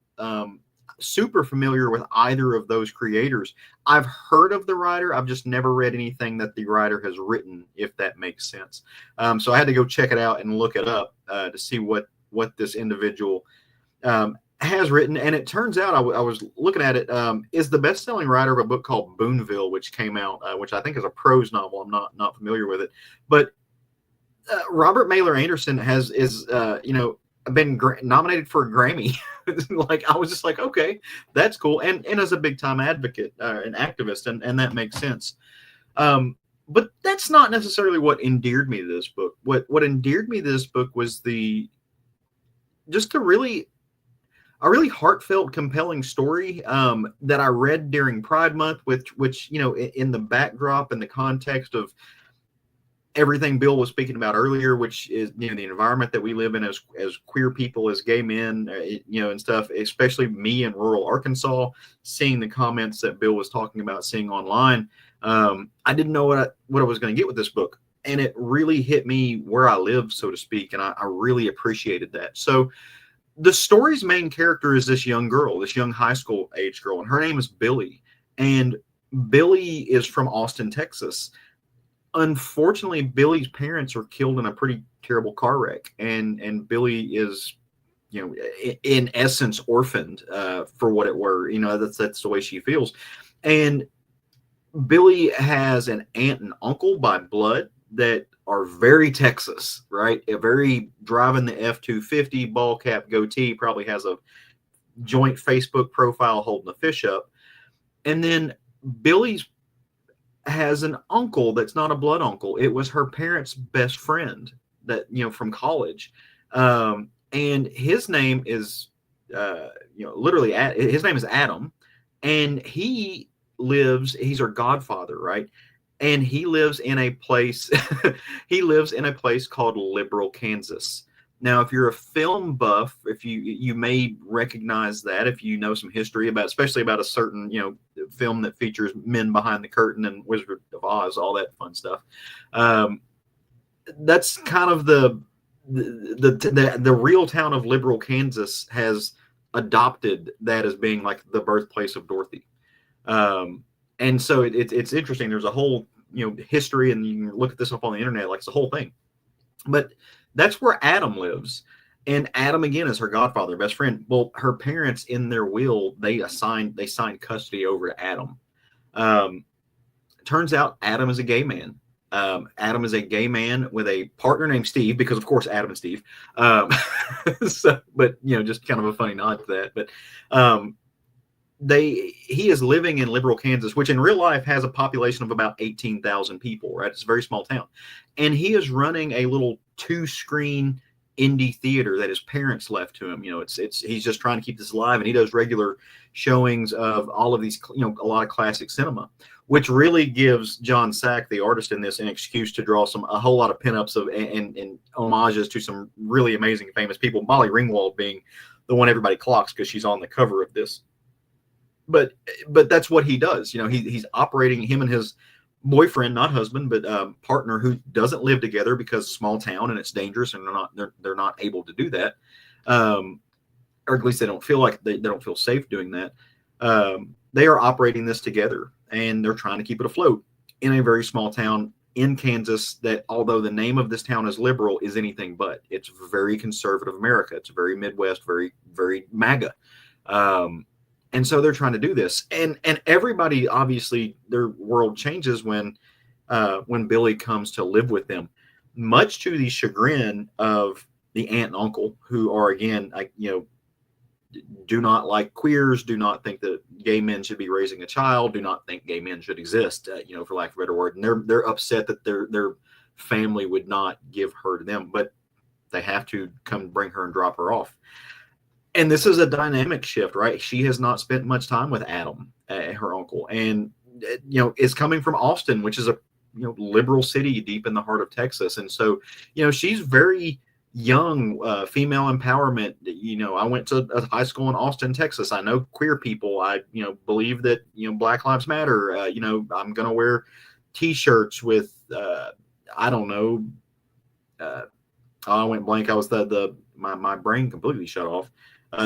super familiar with either of those creators. I've heard of the writer. I've just never read anything that the writer has written, if that makes sense. So I had to go check it out and look it up to see what this individual has written. And it turns out, I was looking at it, is the best-selling writer of a book called Boonville, which came out, which I think is a prose novel. I'm not familiar with it, but Robert Mailer Anderson is been nominated for a Grammy. Like, I was just like, okay, that's cool. And as a big time advocate, an activist, and that makes sense. But that's not necessarily what endeared me to this book. What endeared me to this book was a really heartfelt, compelling story that I read during Pride Month, which in the backdrop and the context of everything Bill was speaking about earlier, which is the environment that we live in as queer people, as gay men, and stuff. Especially me in rural Arkansas, seeing the comments that Bill was talking about, seeing online, I didn't know what I was going to get with this book, and it really hit me where I live, so to speak, and I really appreciated that. So, the story's main character is this young girl, this young high school age girl, and her name is Billy, and Billy is from Austin, Texas. Unfortunately, Billy's parents are killed in a pretty terrible car wreck, and Billy is, in essence, orphaned for what it were. That's the way she feels. And Billy has an aunt and uncle by blood that are very Texas, right? A very driving the F-250, ball cap, goatee, probably has a joint Facebook profile holding a fish up. And then Billy's has an uncle that's not a blood uncle. It was her parents' best friend that, from college. And his name is, literally, his name is Adam. And he's her godfather, right? And he lives in a place, called Liberal, Kansas. Now, if you're a film buff, if you may recognize that, if you know some history especially about a certain film that features men behind the curtain and Wizard of Oz, all that fun stuff. That's kind of the real town of Liberal, Kansas has adopted that as being like the birthplace of Dorothy. And so it's interesting. There's a whole history, and you can look at this up on the internet, like it's a whole thing. But that's where Adam lives. And Adam, again, is her godfather, best friend. Well, her parents, in their will, they signed custody over to Adam. Turns out Adam is a gay man. Adam is a gay man with a partner named Steve, because, of course, Adam and Steve. But just kind of a funny nod to that. But he is living in Liberal, Kansas, which in real life has a population of about 18,000 people, right? It's a very small town. And he is running a little 2-screen indie theater that his parents left to him. He's just trying to keep this alive, and he does regular showings of all of these, a lot of classic cinema, which really gives John Sack, the artist in this, an excuse to draw a whole lot of pinups and homages to some really amazing, famous people. Molly Ringwald being the one everybody clocks because she's on the cover of this. But that's what he does. He's operating, him and his boyfriend, not husband, but partner, who doesn't live together because small town and it's dangerous, and they're not able to do that, or at least they don't feel like they don't feel safe doing that. They are operating this together, and they're trying to keep it afloat in a very small town in Kansas that, although the name of this town is Liberal, is anything but. It's very conservative America. It's very Midwest, very, very MAGA. And so they're trying to do this, and everybody, obviously, their world changes when Billy comes to live with them, much to the chagrin of the aunt and uncle, who are, again, do not like queers, do not think that gay men should be raising a child, do not think gay men should exist, for lack of a better word, and they're upset that their family would not give her to them, but they have to come bring her and drop her off. And this is a dynamic shift, right? She has not spent much time with Adam her uncle, and is coming from Austin, which is a liberal city deep in the heart of Texas. And so she's very young, female empowerment. I went to a high school in Austin, Texas. I know queer people. I believe that Black Lives Matter. I'm gonna wear T-shirts with I don't know. I went blank. I was my brain completely shut off.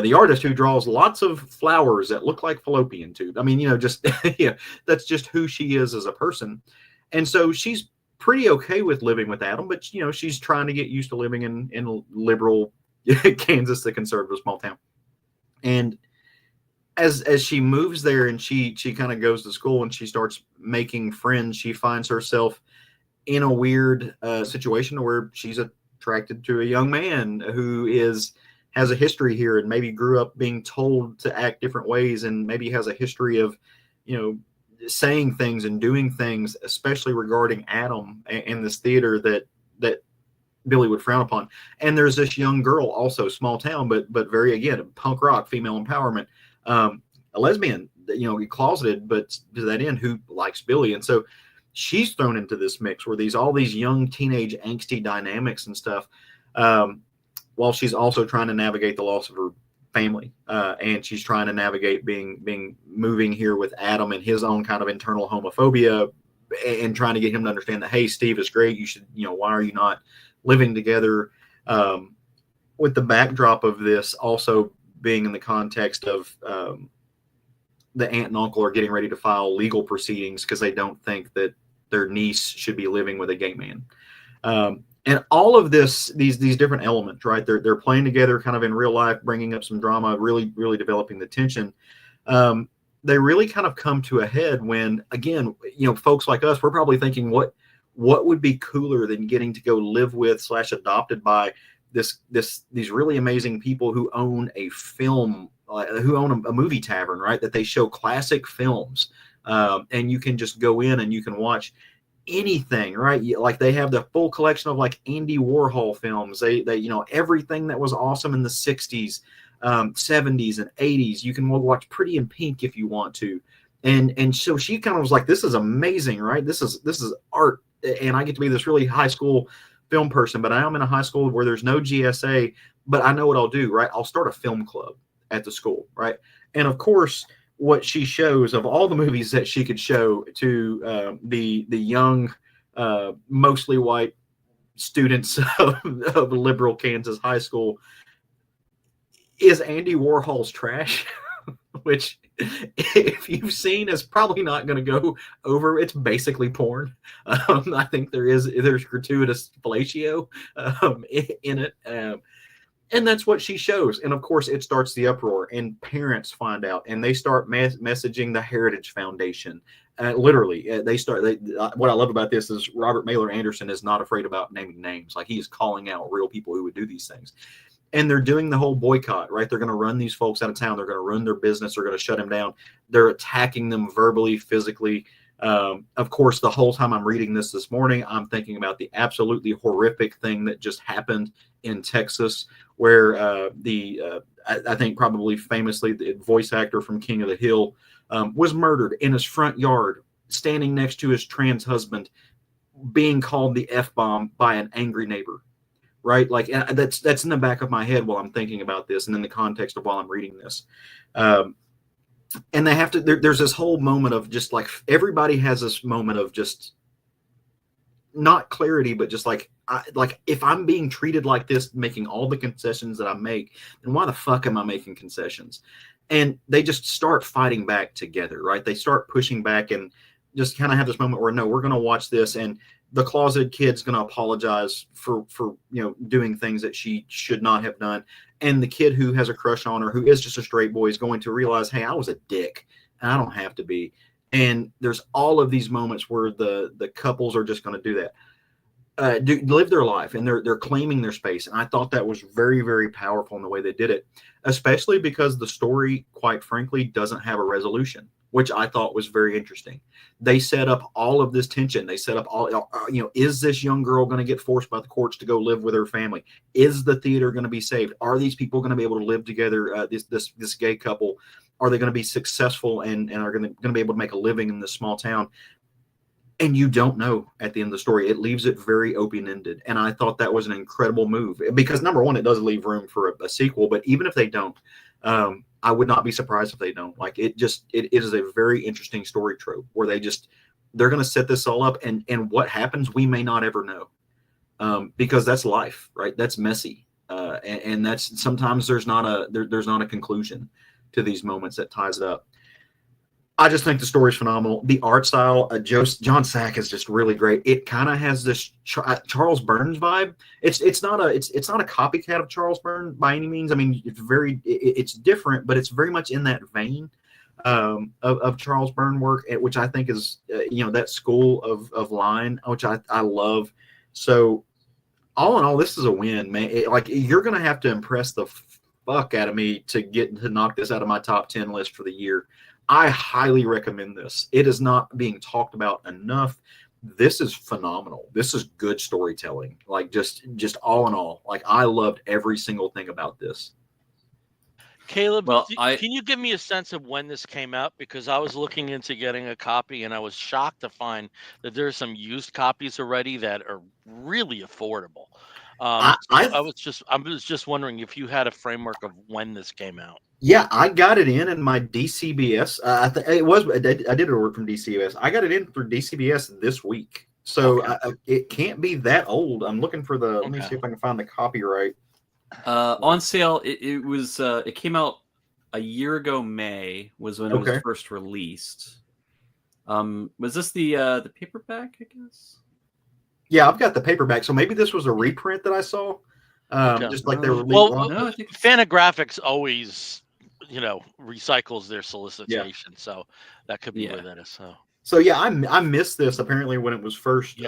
The artist who draws lots of flowers that look like fallopian tubes. I mean, just that's just who she is as a person. And so she's pretty okay with living with Adam, but she's trying to get used to living in liberal Kansas, the conservative small town. And as she moves there and she kind of goes to school and she starts making friends, she finds herself in a weird situation where she's attracted to a young man who has a history here and maybe grew up being told to act different ways, and maybe has a history of saying things and doing things, especially regarding Adam and this theater that Billy would frown upon. And there's this young girl, also small town, but very, again, punk rock, female empowerment, a lesbian, closeted, but to that end, who likes Billy. And so she's thrown into this mix where all these young teenage angsty dynamics and stuff, while she's also trying to navigate the loss of her family, and she's trying to navigate moving here with Adam and his own kind of internal homophobia, and trying to get him to understand that, hey, Steve is great, you should, why are you not living together, with the backdrop of this also being in the context of the aunt and uncle are getting ready to file legal proceedings because they don't think that their niece should be living with a gay man. And all of these different elements, right? They're playing together kind of in real life, bringing up some drama, really, really developing the tension. They really kind of come to a head when, again, folks like us, we're probably thinking, what would be cooler than getting to go live with / adopted by these really amazing people who own a film, who own a movie tavern, right? That they show classic films, and you can just go in and you can watch anything, right? Like they have the full collection of like Andy Warhol films. They everything that was awesome in the 60s, 70s and 80s. You can watch Pretty in Pink if you want to. And so she kind of was like, this is amazing, right? This is art. And I get to be this really high school film person, but I am in a high school where there's no GSA, but I know what I'll do, right? I'll start a film club at the school, right? And of course, what she shows of all the movies that she could show to the young, mostly white students of liberal Kansas high school is Andy Warhol's Trash, which, if you've seen, is probably not going to go over. It's basically porn. I think there's gratuitous fellatio in it. And that's what she shows. And of course, it starts the uproar, and parents find out, and they start messaging the Heritage Foundation. Literally, what I love about this is Robert Mailer Anderson is not afraid about naming names. Like, he is calling out real people who would do these things. And they're doing the whole boycott, right? They're going to run these folks out of town. They're going to ruin their business. They're going to shut them down. They're attacking them verbally, physically. Of course, the whole time I'm reading this morning, I'm thinking about the absolutely horrific thing that just happened in Texas, where I think probably famously the voice actor from King of the Hill was murdered in his front yard, standing next to his trans husband, being called the F-bomb by an angry neighbor. Right, like that's in the back of my head while I'm thinking about this, and in the context of while I'm reading this. And they have to. There's this whole moment of just like everybody has this moment of just not clarity, but just like if I'm being treated like this, making all the concessions that I make, then why the fuck am I making concessions? And they just start fighting back together, right? They start pushing back and just kind of have this moment where, no, we're going to watch this, and the closeted kid's going to apologize for doing things that she should not have done. And the kid who has a crush on her, who is just a straight boy, is going to realize, hey, I was a dick and I don't have to be. And there's all of these moments where the couples are just going to do that, live their life, and they're claiming their space. And I thought that was very, very powerful in the way they did it, especially because the story, quite frankly, doesn't have a resolution, which I thought was very interesting. They set up all of this tension. They set up all, is this young girl going to get forced by the courts to go live with her family? Is the theater going to be saved? Are these people going to be able to live together, this gay couple? Are they going to be successful and are going to be able to make a living in this small town? And you don't know at the end of the story. It leaves it very open-ended. And I thought that was an incredible move because, number one, it does leave room for a sequel. But even if they don't, I would not be surprised if they don't. Like, it is a very interesting story trope where they're going to set this all up. And what happens, we may not ever know, because that's life, right? That's messy. And that's sometimes there's not a conclusion to these moments that ties it up. I just think the story is phenomenal. The art style, John Sack is just really great. It kind of has this Charles Burns vibe. It's not a copycat of Charles Burns by any means. I mean, it's different, but it's very much in that vein of Charles Burns work, which I think is that school of line, which I love. So all in all, this is a win, man. You're gonna have to impress the fuck out of me to knock this out of my top 10 list for the year. I highly recommend this. It is not being talked about enough. This is phenomenal. This is good storytelling. Like just all in all, like I loved every single thing about this. Caleb, can you give me a sense of when this came out? Because I was looking into getting a copy, and I was shocked to find that there are some used copies already that are really affordable. I was just wondering if you had a framework of when this came out. Yeah, I got it in my DCBS. I did order from DCBS. I got it in through DCBS this week, so it can't be that old. I'm looking for the. Let me see if I can find the copyright. On sale, it came out a year ago. May was when it was first released. Was this the paperback? I guess. Yeah, I've got the paperback. So maybe this was a reprint that I saw. Just like they were. Fantagraphics always, recycles their solicitation, so that could be where that is. So yeah, I missed this apparently when it was first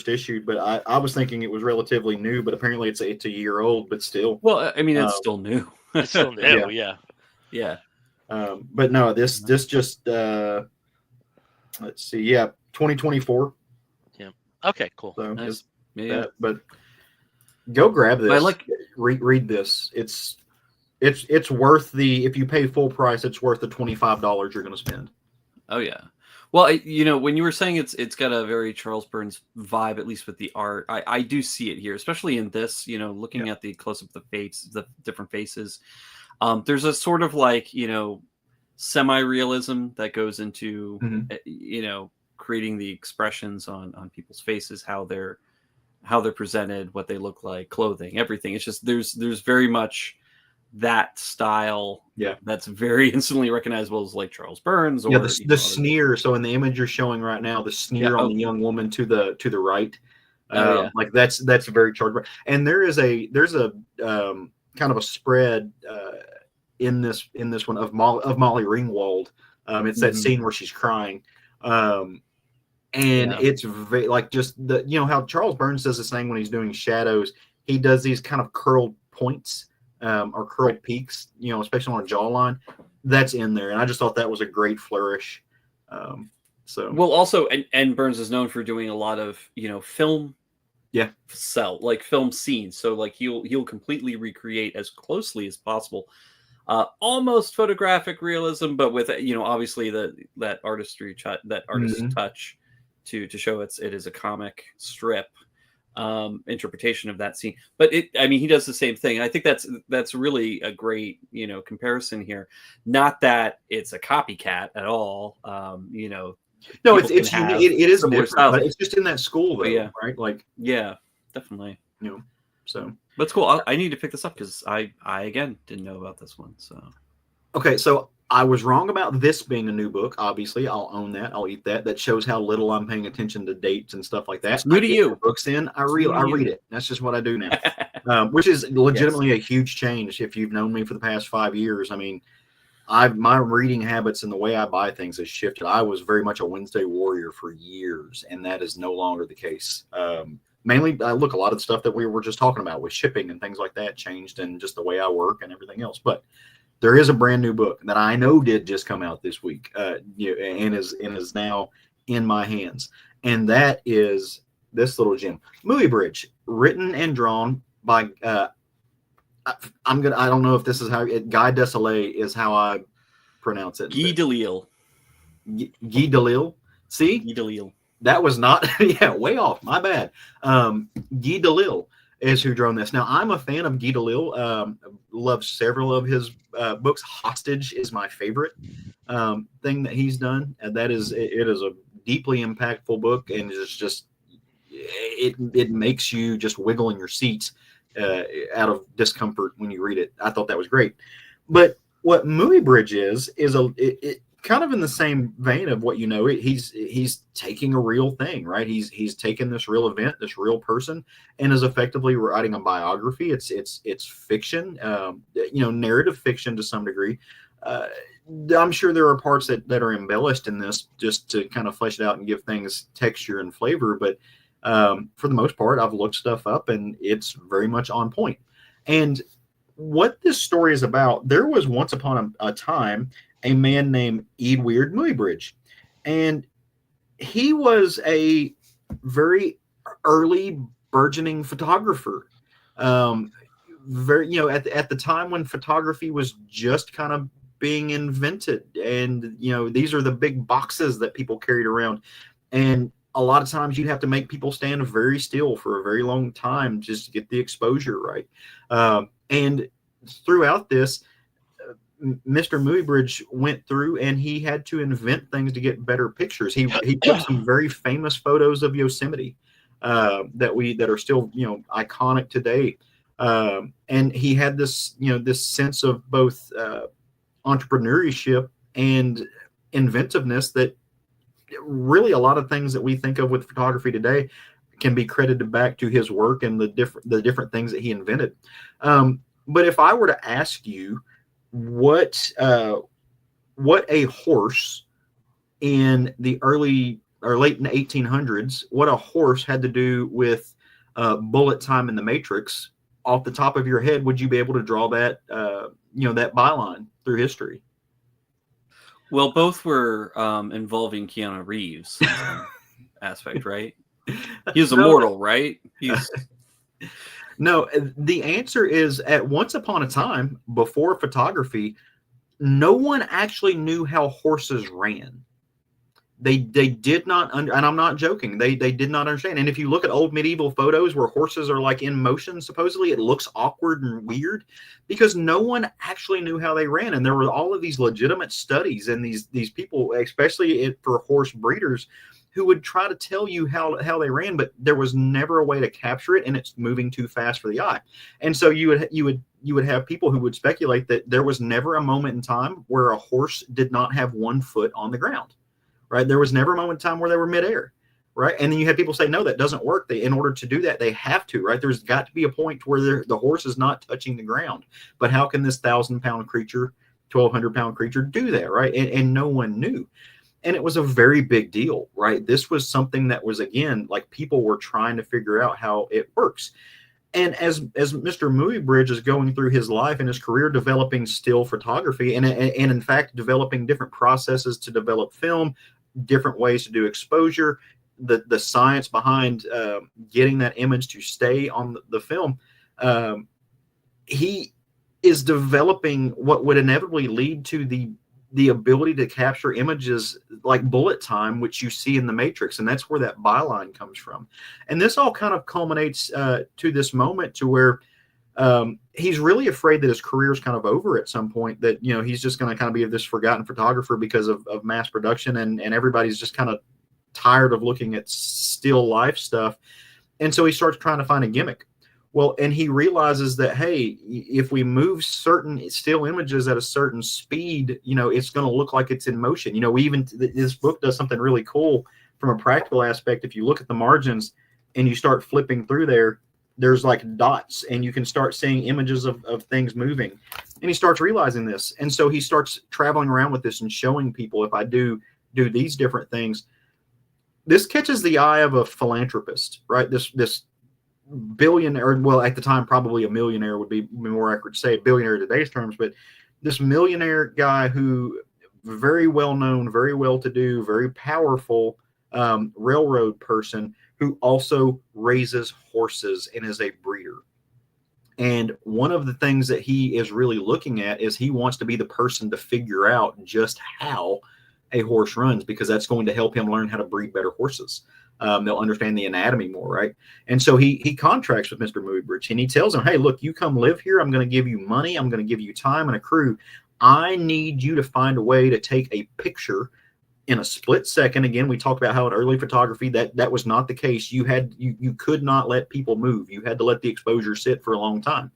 issued, but I was thinking it was relatively new, but apparently it's a year old, but still. Well, I mean, it's still new. It's still new, yeah. But no, this just let's see, 2024. Yeah. Okay, cool. So nice. But go grab this. I like read this. It's worth if you pay full price, it's worth the $25 you're going to spend. Oh yeah. Well, when you were saying it's got a very Charles Burns vibe, at least with the art, I do see it here, especially in this. Looking at the close up the different faces. There's a sort of semi-realism that goes into creating the expressions on people's faces, how they're presented, what they look like, clothing, everything. It's just there's very much that style that's very instantly recognizable as like Charles Burns or the sneer. So in the image you're showing right now, the sneer on the young woman to the right, like that's very Charles Burns. And there's a kind of a spread in this one of Molly Ringwald. It's that scene where she's crying. And it's very just how Charles Burns does this thing when he's doing shadows. He does these kind of curled points or curled peaks, especially on a jawline. That's in there, and I just thought that was a great flourish. Also, and Burns is known for doing a lot of film, film scenes. So he'll completely recreate as closely as possible. Almost photographic realism, but with obviously that artistry, that artist touch to show it is a comic strip interpretation of that scene. But he does the same thing. I think that's really a great comparison here. Not that it's a copycat at all. No, it is different, but it's just in that school though, right? Definitely. So that's cool. I need to pick this up because I again didn't know about this one. So okay, so I was wrong about this being a new book. Obviously, I'll own that. I'll eat that. That shows how little I'm paying attention to dates and stuff like that. It's new to you. Books in, I read it. That's just what I do now, which is legitimately a huge change. If you've known me for the past 5 years, my reading habits and the way I buy things has shifted. I was very much a Wednesday warrior for years, and that is no longer the case. Mainly, a lot of the stuff that we were just talking about with shipping and things like that changed, and just the way I work and everything else. But there is a brand new book that I know did just come out this week, and is now in my hands, and that is this little gem, Movie Bridge, written and drawn by I don't know if this is how Guy Desilets is how I pronounce it. Guy Delisle. Guy Delisle. See? Guy Delisle. That was not, yeah, way off. My bad. Guy Delisle is who drawn this. Now, I'm a fan of Guy Delisle. Love several of his books. Hostage is my favorite thing that he's done. And it is a deeply impactful book, and it's just it makes you just wiggle in your seats out of discomfort when you read it. I thought that was great. But what Muybridge is it kind of in the same vein of what he's taking a real thing, right? He's taken this real event, this real person, and is effectively writing a biography. It's fiction, narrative fiction to some degree. I'm sure there are parts that are embellished in this just to kind of flesh it out and give things texture and flavor. But for the most part, I've looked stuff up and it's very much on point. And what this story is about, there was once upon a time a man named Eadweard Muybridge, and he was a very early burgeoning photographer. At the time when photography was just kind of being invented, and these are the big boxes that people carried around, and a lot of times you'd have to make people stand very still for a very long time just to get the exposure right. And throughout this, Mr. Muybridge went through and he had to invent things to get better pictures. He took some very famous photos of Yosemite that are still iconic today. And he had this sense of both entrepreneurship and inventiveness that really a lot of things that we think of with photography today can be credited back to his work and the different things that he invented. But if I were to ask you what a horse in the early or late 1800s, what a horse had to do with bullet time in the Matrix, off the top of your head, would you be able to draw that that byline through history? Well, both were involving Keanu Reeves aspect, right? He's immortal, right? No, the answer is at once upon a time, before photography, no one actually knew how horses ran. They did not, and I'm not joking, they did not understand. And if you look at old medieval photos where horses are like in motion, supposedly, it looks awkward and weird because no one actually knew how they ran. And there were all of these legitimate studies and these people, especially for horse breeders, who would try to tell you how they ran, but there was never a way to capture it, and it's moving too fast for the eye. And so you would have people who would speculate that there was never a moment in time where a horse did not have one foot on the ground, right? There was never a moment in time where they were midair, right? And then you have people say, no, that doesn't work. In order to do that, they have to, right? There's got to be a point where the horse is not touching the ground. But how can this 1,000-pound creature, 1,200-pound creature do that, right? And no one knew. And it was a very big deal, right? This was something that was, again, like people were trying to figure out how it works. And as Mr. Muybridge is going through his life and his career developing still photography and in fact developing different processes to develop film, different ways to do exposure, the science behind getting that image to stay on the film, he is developing what would inevitably lead to the ability to capture images like bullet time, which you see in the Matrix. And that's where that byline comes from. And this all kind of culminates to this moment to where he's really afraid that his career is kind of over at some point, that, he's just going to kind of be this forgotten photographer because of mass production. And everybody's just kind of tired of looking at still life stuff. And so he starts trying to find a gimmick. Well, and he realizes that, hey, if we move certain still images at a certain speed, it's going to look like it's in motion. This book does something really cool from a practical aspect. If you look at the margins and you start flipping through there's like dots, and you can start seeing images of things moving. And he starts realizing this. And so he starts traveling around with this and showing people, if I do these different things, this catches the eye of a philanthropist, right? This billionaire, well, at the time, probably a millionaire would be more accurate to say, a billionaire in today's terms, but this millionaire guy who very well known, very well to do, very powerful railroad person who also raises horses and is a breeder. And one of the things that he is really looking at is he wants to be the person to figure out just how a horse runs, because that's going to help him learn how to breed better horses. They'll understand the anatomy more, right? And so he contracts with Mr. Muybridge, and he tells him, hey, look, you come live here. I'm going to give you money. I'm going to give you time and a crew. I need you to find a way to take a picture in a split second. Again, we talked about how in early photography that was not the case. You could not let people move. You had to let the exposure sit for a long time.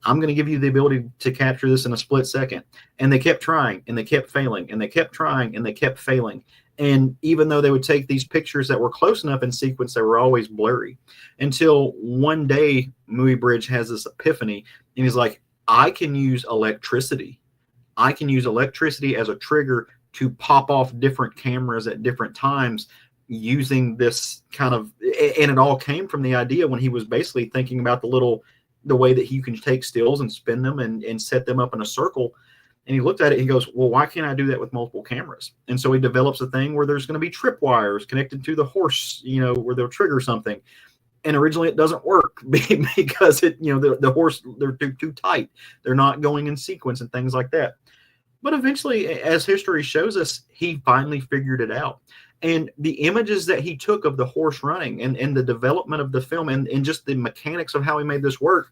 I'm going to give you the ability to capture this in a split second. And they kept trying, and they kept failing, and they kept trying, and they kept failing. And even though they would take these pictures that were close enough in sequence, they were always blurry. Until one day, Muybridge has this epiphany, and he's like, I can use electricity. I can use electricity as a trigger to pop off different cameras at different times using this kind of, and it all came from the idea when he was basically thinking about the way that you can take stills and spin them and set them up in a circle. And he looked at it and he goes, well, why can't I do that with multiple cameras? And so he develops a thing where there's going to be tripwires connected to the horse, where they'll trigger something. And originally it doesn't work because the horse, they're too tight. They're not going in sequence and things like that. But eventually, as history shows us, he finally figured it out. And the images that he took of the horse running and the development of the film and just the mechanics of how he made this work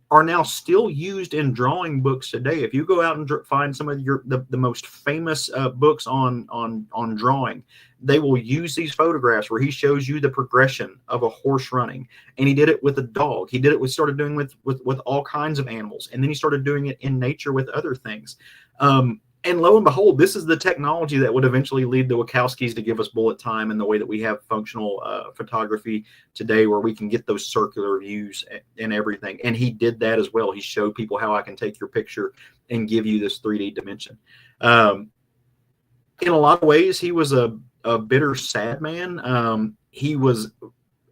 are now still used in drawing books today. If you go out and find some of the most famous books on drawing, they will use these photographs where he shows you the progression of a horse running. And he did it with a dog. He did it started doing with all kinds of animals. And then he started doing it in nature with other things. And lo and behold, this is the technology that would eventually lead the Wachowskis to give us bullet time and the way that we have functional photography today, where we can get those circular views and everything. And he did that as well. He showed people how I can take your picture and give you this 3D dimension. In a lot of ways, he was a bitter, sad man. He was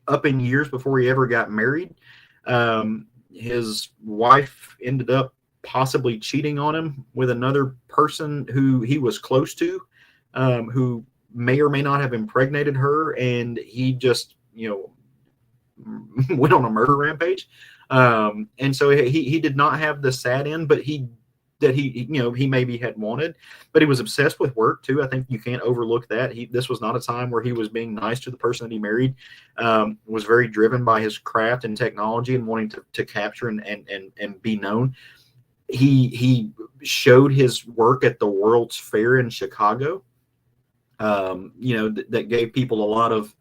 up in years before he ever got married. His wife ended up possibly cheating on him with another person who he was close to, who may or may not have impregnated her, and he just went on a murder rampage. And so he did not have the sad end, but he maybe had wanted, but he was obsessed with work too. I think you can't overlook that. This was not a time where he was being nice to the person that he married. Was very driven by his craft and technology and wanting to capture and be known. He showed his work at the World's Fair in Chicago. That gave people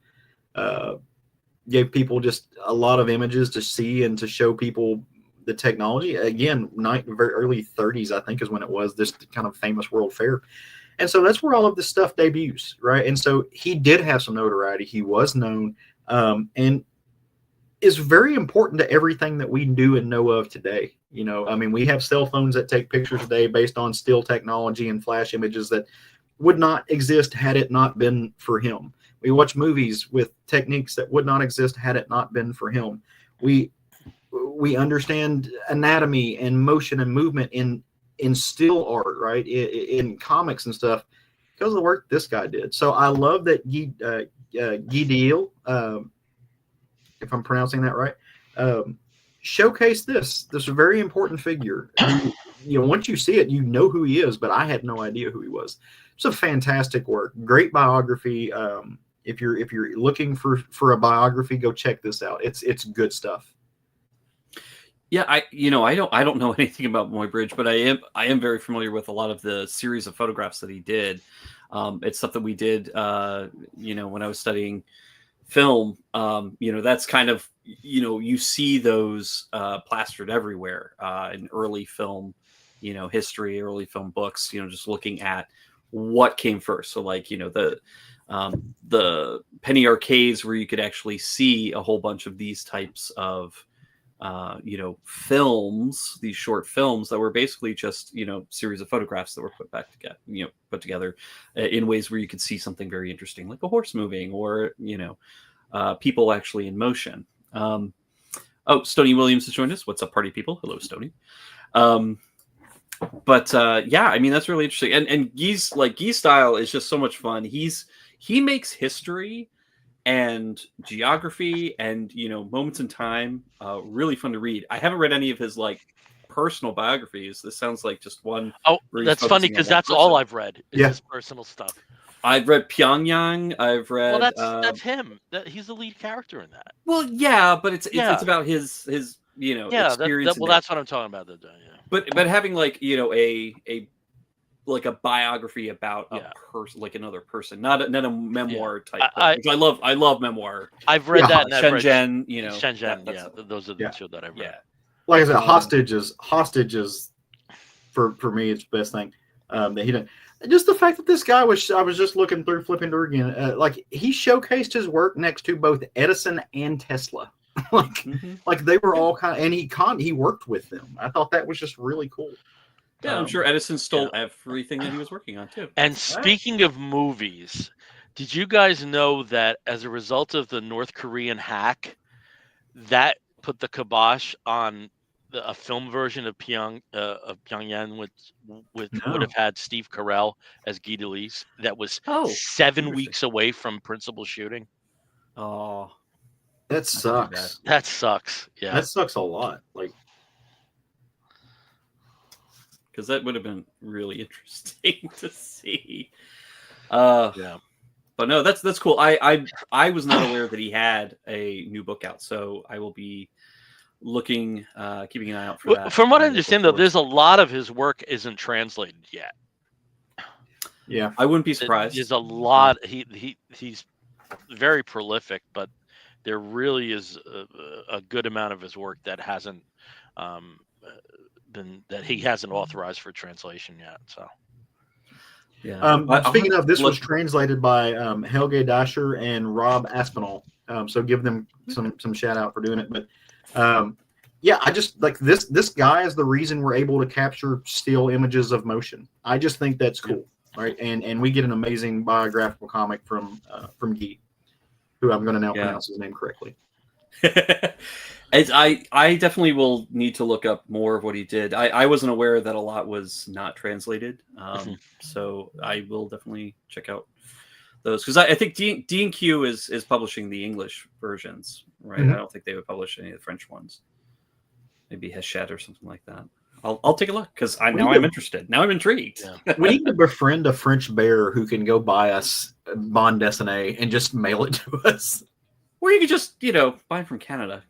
just a lot of images to see and to show people the technology. Again, very early 30s, I think, is when it was this kind of famous World Fair. And so that's where all of this stuff debuts, right? And so he did have some notoriety. He was known, and is very important to everything that we do and know of today. We have cell phones that take pictures today based on still technology and flash images that would not exist had it not been for him. We watch movies with techniques that would not exist had it not been for him. We understand anatomy and motion and movement in still art, right? In comics and stuff, because of the work this guy did. So I love that Guy Deal, if I'm pronouncing that right, showcase this very important figure. Once you see it, you know who he is, but I had no idea who he was. It's a fantastic work, great biography. If you're looking for a biography, go check this out. It's good stuff. Yeah, I don't know anything about Muybridge, but I am very familiar with a lot of the series of photographs that he did. It's stuff that we did, when I was studying film. That's kind of, you see those plastered everywhere in early film, history, early film books. Just looking at what came first. So like the penny arcades where you could actually see a whole bunch of these types of films, these short films that were basically just, series of photographs that were put together in ways where you could see something very interesting, like a horse moving or, people actually in motion. Stony Williams has joined us. What's up, party people? Hello, Stony. That's really interesting. And Guy's style is just so much fun. He makes history and geography and moments in time. Really fun to read. I haven't read any of his like personal biographies. This sounds like just one. Oh, where he's that's funny focusing on because one that's all person. I've read is his personal stuff. I've read Pyongyang. I've read. Well, that's him. He's the lead character in that. Well, yeah, but it's about his experience. Well, that's what I'm talking about. But having like a like a biography about a person, like another person, not a memoir type book, which I love. I love memoir. I've read that. Shenzhen, Shenzhen. Those are the two that I've read. Yeah. Like I said, hostages. For me, it's the best thing that he did. Just the fact that this guy I was just flipping through again. Like he showcased his work next to both Edison and Tesla. like they were all kind of, and he worked with them. I thought that was just really cool. Yeah, I'm sure Edison stole everything that he was working on too. And speaking of movies, did you guys know that as a result of the North Korean hack, that put the kibosh on a film version of Pyongyang, which would have had Steve Carell as Guy Delis, that was 7 weeks away from principal shooting. Oh, that sucks. That sucks. Yeah, that sucks a lot. Like, because that would have been really interesting to see. Yeah, but no, that's cool. I was not aware that he had a new book out, so I will be keeping an eye out for that. From what I understand, though, there's a lot of his work isn't translated yet. Yeah, I wouldn't be surprised. There's a lot. He's very prolific, but there really is a good amount of his work that hasn't he hasn't authorized for translation yet. So. Yeah. Speaking of, this was translated by Helge Dasher and Rob Aspinall. So give them some shout out for doing it. But yeah, I just like this guy is the reason we're able to capture still images of motion. I just think that's cool, right? And we get an amazing biographical comic from Geek, who I'm going to now pronounce his name correctly. I definitely will need to look up more of what he did. I wasn't aware that a lot was not translated, so I will definitely check out those, because I think D&Q is publishing the English versions, right? I don't think they would publish any of the French ones. Maybe Hachette or something like that. I'll take a look, because I'm interested. Now I'm intrigued. Yeah. We need to befriend a French bear who can go buy us bande dessinée and just mail it to us. Or you could just buy from Canada.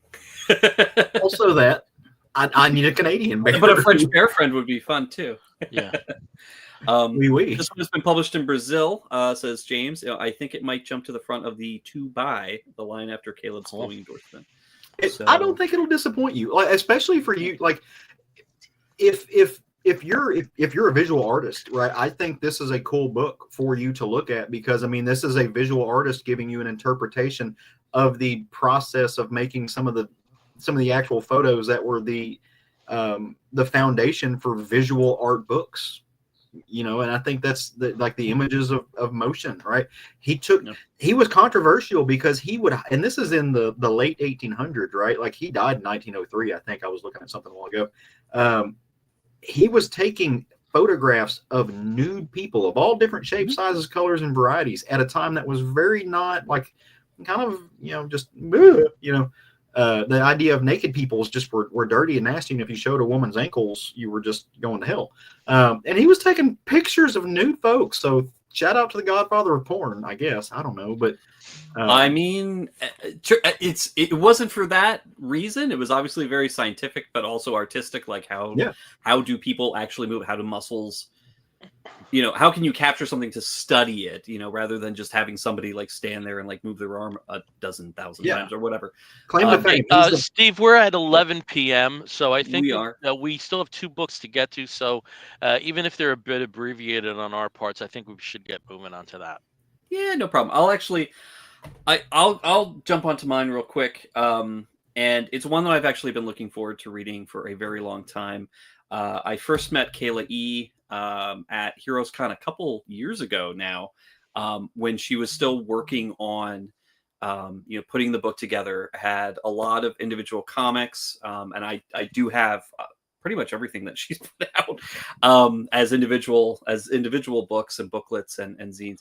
Also, that I need a Canadian bear, but a French bear friend would be fun too. Yeah. Oui. This one has been published in Brazil, says James. I think it might jump to the front of the to buy, the line after Caleb's glowing endorsement. I don't think it'll disappoint you, like, especially for you. Like, if you're a visual artist, right? I think this is a cool book for you to look at, because I mean, this is a visual artist giving you an interpretation of the process of making some of the actual photos that were the foundation for visual art books. And I think that's like the images of motion, right? He was controversial because he would, and this is in the late 1800s, right? Like, he died in 1903. I think I was looking at something a while ago. He was taking photographs of nude people of all different shapes, sizes, colors, and varieties at a time that was very not like kind of, just, the idea of naked people was just were dirty and nasty. And if you showed a woman's ankles, you were just going to hell. And he was taking pictures of nude folks. So shout out to the godfather of porn, I guess. I don't know, but I mean, it wasn't for that reason. It was obviously very scientific, but also artistic. Like how do people actually move? How do muscles? How can you capture something to study it? Rather than just having somebody like stand there and like move their arm a dozen thousand times or whatever. Claim to fame. Steve, we're at 11 p.m. So I think we still have 2 books to get to. So even if they're a bit abbreviated on our parts, I think we should get moving on to that. Yeah, no problem. I'll jump onto mine real quick. And it's one that I've actually been looking forward to reading for a very long time. I first met Kayla E. At Heroes Con a couple years ago now, when she was still working on, putting the book together. Had a lot of individual comics, and I do have pretty much everything that she's put out as individual books and booklets and zines.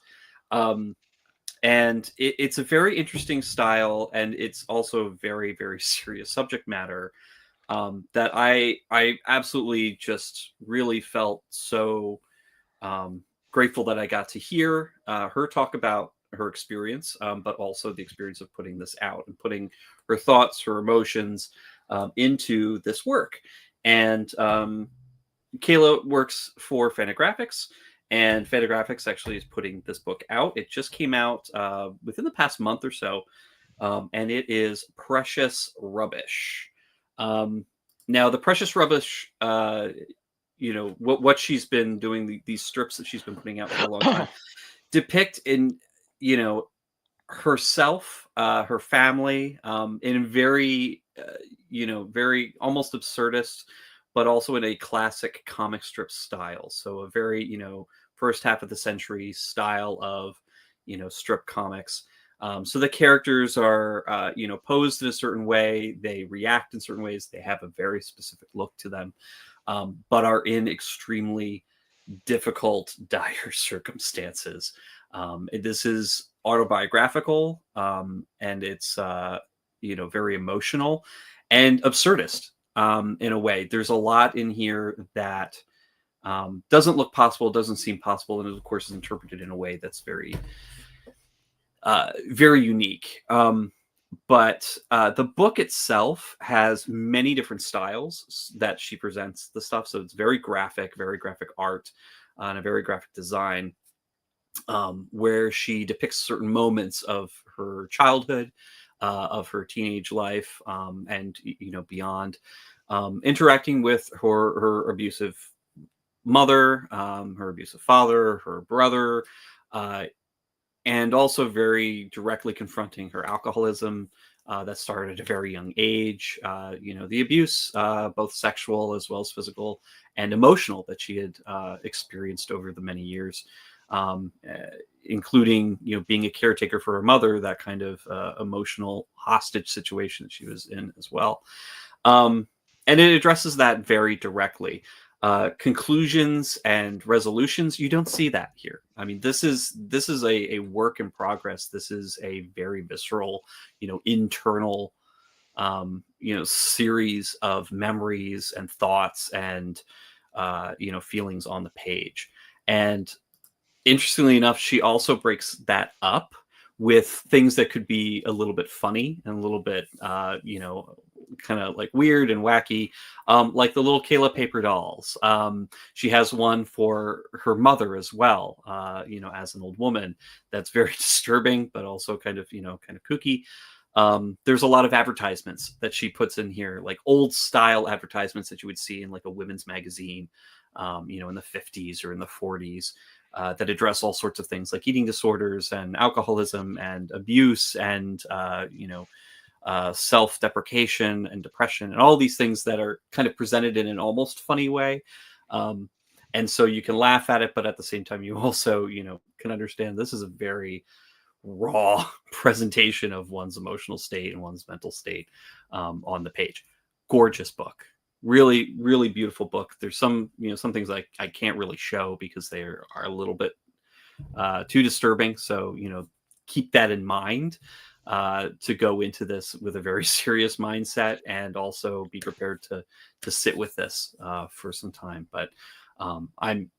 And it's a very interesting style, and it's also very, very serious subject matter that I absolutely just really felt so grateful that I got to hear her talk about her experience, but also the experience of putting this out and putting her thoughts, her emotions into this work. And Kayla works for Fantagraphics, and Fantagraphics actually is putting this book out. It just came out within the past month or so, and it is Precious Rubbish. Now, the Precious Rubbish, what she's been doing, these strips that she's been putting out for a long time, depict in, herself, her family, in very, very almost absurdist, but also in a classic comic strip style. So a very, first half of the century style of, strip comics. So the characters are, posed in a certain way. They react in certain ways. They have a very specific look to them, but are in extremely difficult, dire circumstances. This is autobiographical, and it's, very emotional and absurdist in a way. There's a lot in here that doesn't look possible, doesn't seem possible, and of course is interpreted in a way that's very very unique. But the book itself has many different styles that she presents the stuff. So it's very graphic art, and a very graphic design, where she depicts certain moments of her childhood, of her teenage life, and beyond, interacting with her abusive mother, her abusive father, her brother, and also very directly confronting her alcoholism that started at a very young age. The abuse, both sexual as well as physical and emotional, that she had experienced over the many years, including being a caretaker for her mother, that kind of emotional hostage situation that she was in as well. And it addresses that very directly. Conclusions and resolutions, you don't see that here. I mean, this is a work in progress. This is a very visceral, internal, series of memories and thoughts and feelings on the page. And interestingly enough, she also breaks that up with things that could be a little bit funny and a little bit kind of like weird and wacky, like the little Kayla paper dolls. She has one for her mother as well, as an old woman, that's very disturbing, but also kind of kooky. There's a lot of advertisements that she puts in here, like old style advertisements that you would see in like a women's magazine, in the 50s or in the 40s, that address all sorts of things like eating disorders and alcoholism and abuse and, self-deprecation and depression and all these things that are kind of presented in an almost funny way. And so you can laugh at it, but at the same time, you also, can understand this is a very raw presentation of one's emotional state and one's mental state on the page. Gorgeous book. Really, really beautiful book. There's some things like I can't really show because they are a little bit too disturbing. So, keep that in mind. To go into this with a very serious mindset, and also be prepared to sit with this for some time. But I'm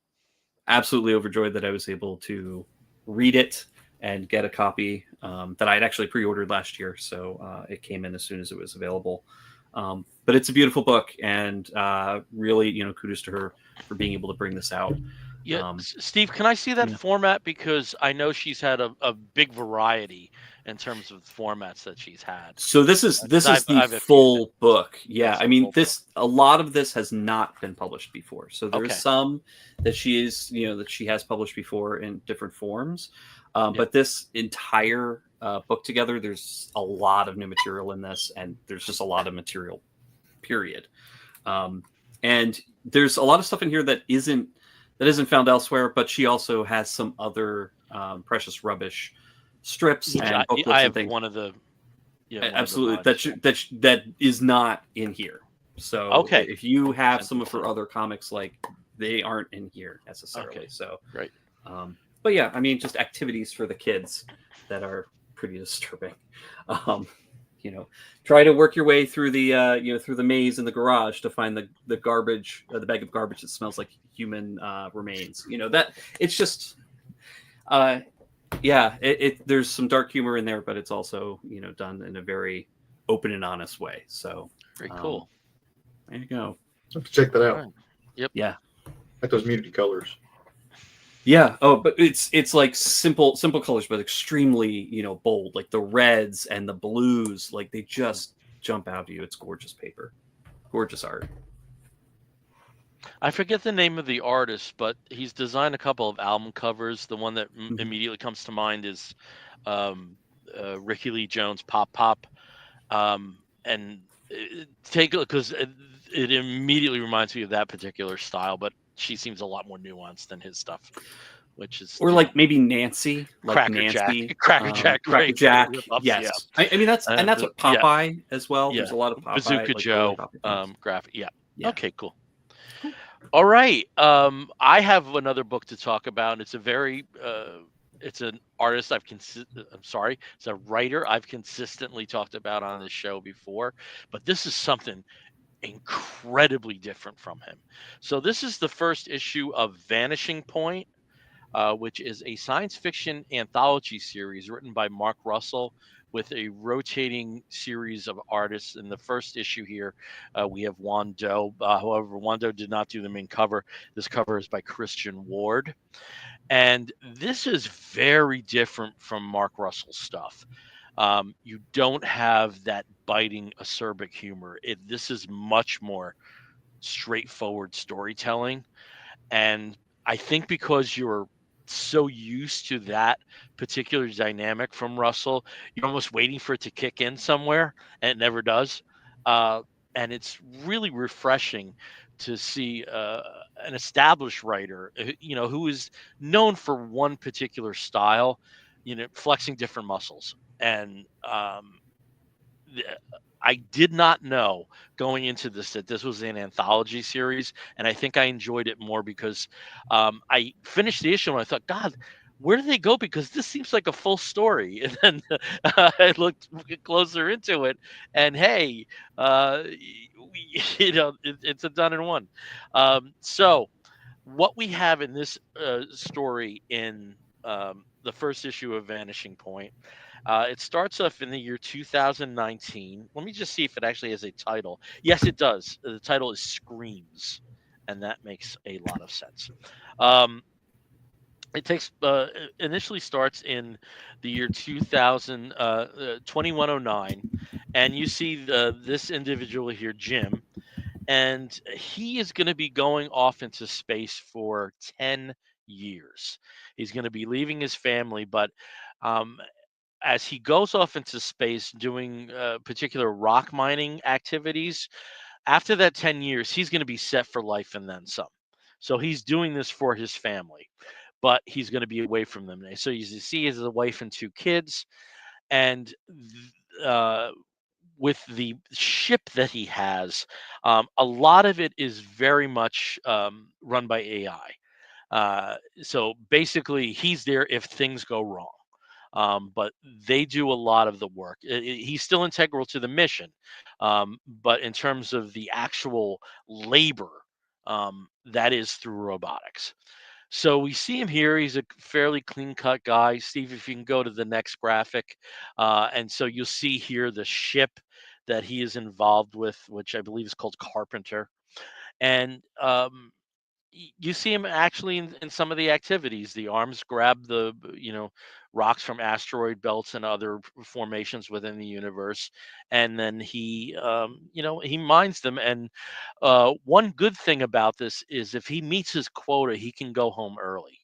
absolutely overjoyed that I was able to read it and get a copy that I had actually pre-ordered last year. So it came in as soon as it was available. But it's a beautiful book, and really, kudos to her for being able to bring this out. Yeah, Steve, can I see that format? Because I know she's had a big variety in terms of formats that she's had. So this is the full book. Yeah, I mean, a lot of this has not been published before. So there's some that she has published before in different forms. But this entire book together, there's a lot of new material in this, and there's just a lot of material, period. And there's a lot of stuff in here that isn't found elsewhere, but she also has some other Precious Rubbish strips and booklets I have and things. one of the absolutely that is not in here. So if you have some of her other comics, like, they aren't in here necessarily. So great. But yeah, I mean, just activities for the kids that are pretty disturbing. You know, try to work your way through the through the maze in the garage to find the garbage, the bag of garbage that smells like human remains. You know, that it's just there's some dark humor in there, but it's also, you know, done in a very open and honest way. So Very cool. There you go. Have to check that out. Right. Yep. Yeah. Like those muted colors. Yeah. Oh, but it's like simple colors, but extremely, you know, bold. Like the reds and the blues, like they just jump out to you. It's gorgeous paper, gorgeous art. I forget the name of the artist, but he's designed a couple of album covers. The one that immediately comes to mind is Ricky Lee Jones' Pop Pop. And take a look, because it immediately reminds me of that particular style, but she seems a lot more nuanced than his stuff, which is Or like maybe Nancy, like Cracker Nancy, Jack. Cracker Jack, Cracker great Jack. rip-ups, Yes, yeah. I mean that's what Popeye as well. Yeah, There's a lot of Popeye, Bazooka like, Joe, really graphic. Yeah. Yeah. Okay, cool. All right. I have another book to talk about. And it's a very it's an artist it's a writer I've consistently talked about on this show before, but this is something incredibly different from him. So this is the first issue of Vanishing Point, which is a science fiction anthology series written by Mark Russell with a rotating series of artists. In the first issue here, we have Wando. However, Wando did not do the main cover. This cover is by Christian Ward. And this is very different from Mark Russell's stuff. You don't have that biting acerbic humor. This is much more straightforward storytelling. And I think because you're so used to that particular dynamic from Russell, you're almost waiting for it to kick in somewhere, and it never does. Uh, and it's really refreshing to see an established writer, who is known for one particular style, flexing different muscles. And I did not know going into this that this was an anthology series, and I think I enjoyed it more because I finished the issue and I thought, God, where do they go? Because this seems like a full story. And then I looked closer into it, and hey, it's a done in one. So what we have in this story in the first issue of Vanishing Point. It starts off in the year 2019. Let me just see if it actually has a title. Yes, it does. The title is Screams, and that makes a lot of sense. It initially starts in the year 2109, and you see this individual here, Jim, and he is going to be going off into space for 10 years. He's going to be leaving his family, but um, as he goes off into space doing particular rock mining activities, after that 10 years, he's going to be set for life and then some. So he's doing this for his family, but he's going to be away from them. So you see, he has a wife and two kids, and uh, with the ship that he has, a lot of it is very much run by AI. So basically, he's there if things go wrong. But they do a lot of the work. He's still integral to the mission, but in terms of the actual labor, that is through robotics. So we see him here. He's a fairly clean cut guy. Steve, if you can go to the next graphic. And so you'll see here the ship that he is involved with, which I believe is called Carpenter. And you see him actually in some of the activities. The arms grab the rocks from asteroid belts and other formations within the universe, and then he mines them. And one good thing about this is if he meets his quota, he can go home early.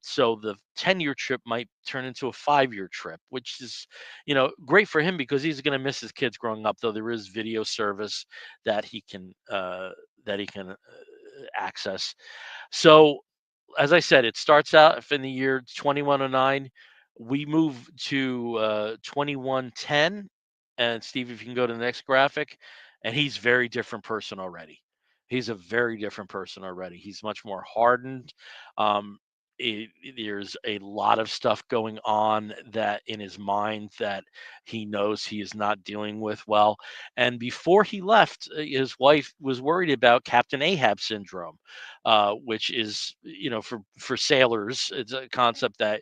So the 10-year trip might turn into a 5-year trip, which is, great for him because he's going to miss his kids growing up. Though there is video service that he can access. So, as I said, it starts out in the year 2109. We move to 2110, and Steve, if you can go to the next graphic, and he's very different person already. He's a very different person already. He's much more hardened. Um, there's a lot of stuff going on that in his mind that he knows he is not dealing with well. And before he left, his wife was worried about Captain Ahab syndrome, which is, for sailors, it's a concept that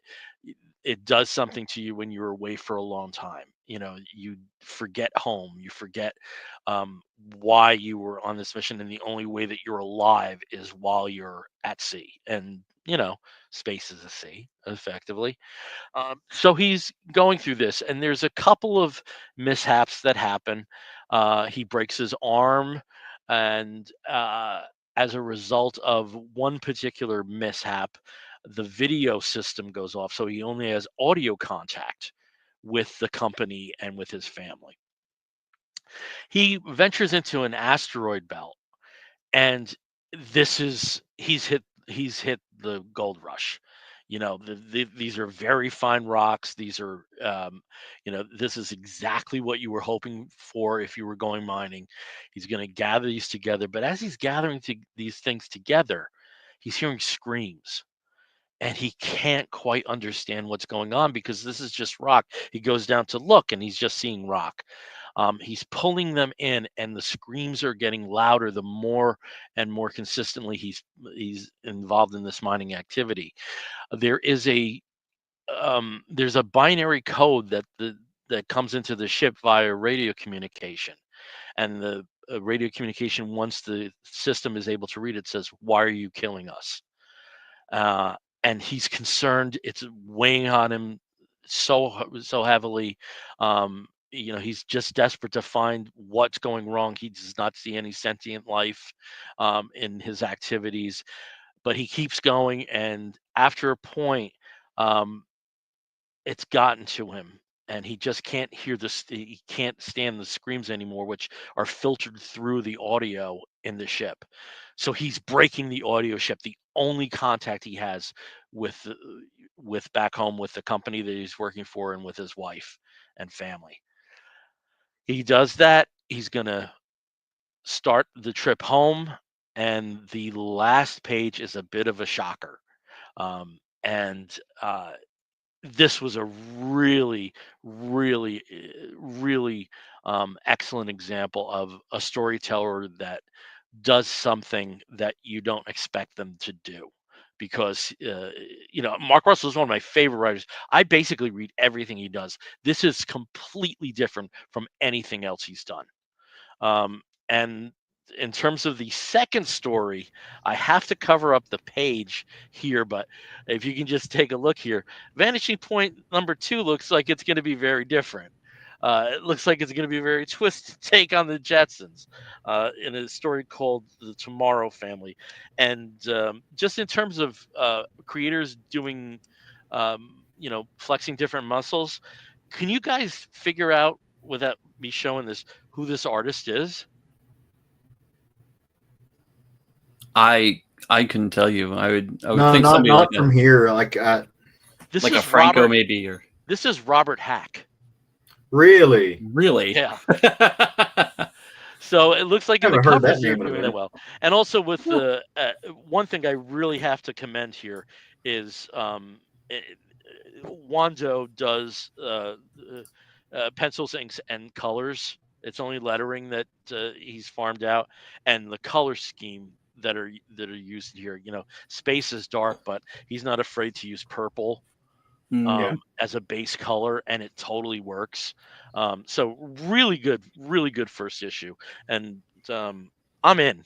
it does something to you when you're away for a long time. You forget home, you forget why you were on this mission, and the only way that you're alive is while you're at sea. And space is a sea, effectively. So he's going through this, and there's a couple of mishaps that happen. He breaks his arm, and as a result of one particular mishap, the video system goes off. So he only has audio contact with the company and with his family. He ventures into an asteroid belt, and he's hit the gold rush. These are very fine rocks. These are this is exactly what you were hoping for if you were going mining. He's going to gather these together, but as he's gathering these things together, he's hearing screams, and he can't quite understand what's going on because this is just rock. He goes down to look, and he's just seeing rock. He's pulling them in, and the screams are getting louder the more and more consistently he's involved in this mining activity. There is there's a binary code that comes into the ship via radio communication, and the radio communication, once the system is able to read it, says, "Why are you killing us?" And he's concerned. It's weighing on him so heavily. He's just desperate to find what's going wrong. He does not see any sentient life in his activities, but he keeps going. And after a point, um, it's gotten to him, and he just can't hear this. He can't stand the screams anymore, which are filtered through the audio in the ship. So he's breaking the audio ship, the only contact he has with with back home, with the company that he's working for, and with his wife and family. He does that. He's gonna start the trip home, and the last page is a bit of a shocker. And This was a really, really, really excellent example of a storyteller that does something that you don't expect them to do. Because Mark Russell is one of my favorite writers. I basically read everything he does. This is completely different from anything else he's done. And in terms of the second story, I have to cover up the page here, but if you can just take a look here, Vanishing Point number 2 looks like it's going to be very different. It looks like it's going to be a very twisted take on the Jetsons in a story called The Tomorrow Family. And just in terms of creators doing, flexing different muscles, can you guys figure out, without me showing this, who this artist is? I couldn't tell you. I would No, think somebody not like from here. This like is a Franco Robert, maybe, or This is Robert Hack. really. Yeah. So it looks like in the Never heard that covers they're name in a doing that minute. well. And also with the one thing I really have to commend here is Wando does pencils, inks, and colors. It's only lettering that he's farmed out, and the color scheme that are used here. Space is dark, but he's not afraid to use purple Yeah. as a base color, and it totally works. So really good first issue, and I'm in.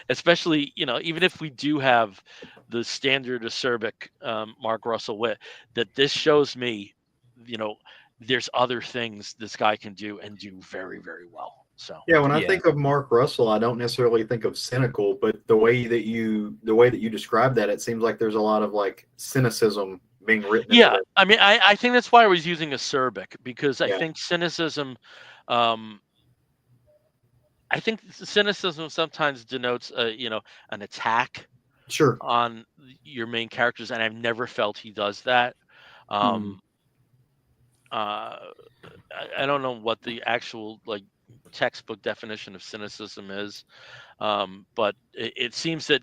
Especially, even if we do have the standard acerbic Mark Russell wit, that this shows me, you know, there's other things this guy can do and do very, very well. So Yeah, when I yeah. think of Mark Russell, I don't necessarily think of cynical, but the way that you describe that, it seems like there's a lot of like cynicism being written into yeah, that. I mean, I think that's why I was using acerbic, because Yeah, um, I think cynicism sometimes denotes, an attack sure. on your main characters, and I've never felt he does that. Hmm. Um, uh, I don't know what the actual like textbook definition of cynicism is, but it seems that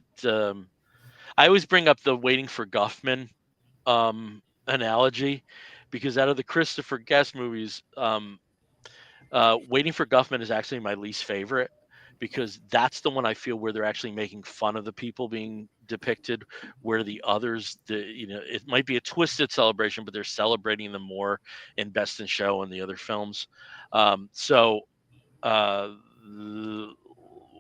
I always bring up the Waiting for Guffman analogy, because out of the Christopher Guest movies, Waiting for Guffman is actually my least favorite, because that's the one I feel where they're actually making fun of the people being depicted, where the others, it might be a twisted celebration, but they're celebrating them more in Best in Show and the other films. So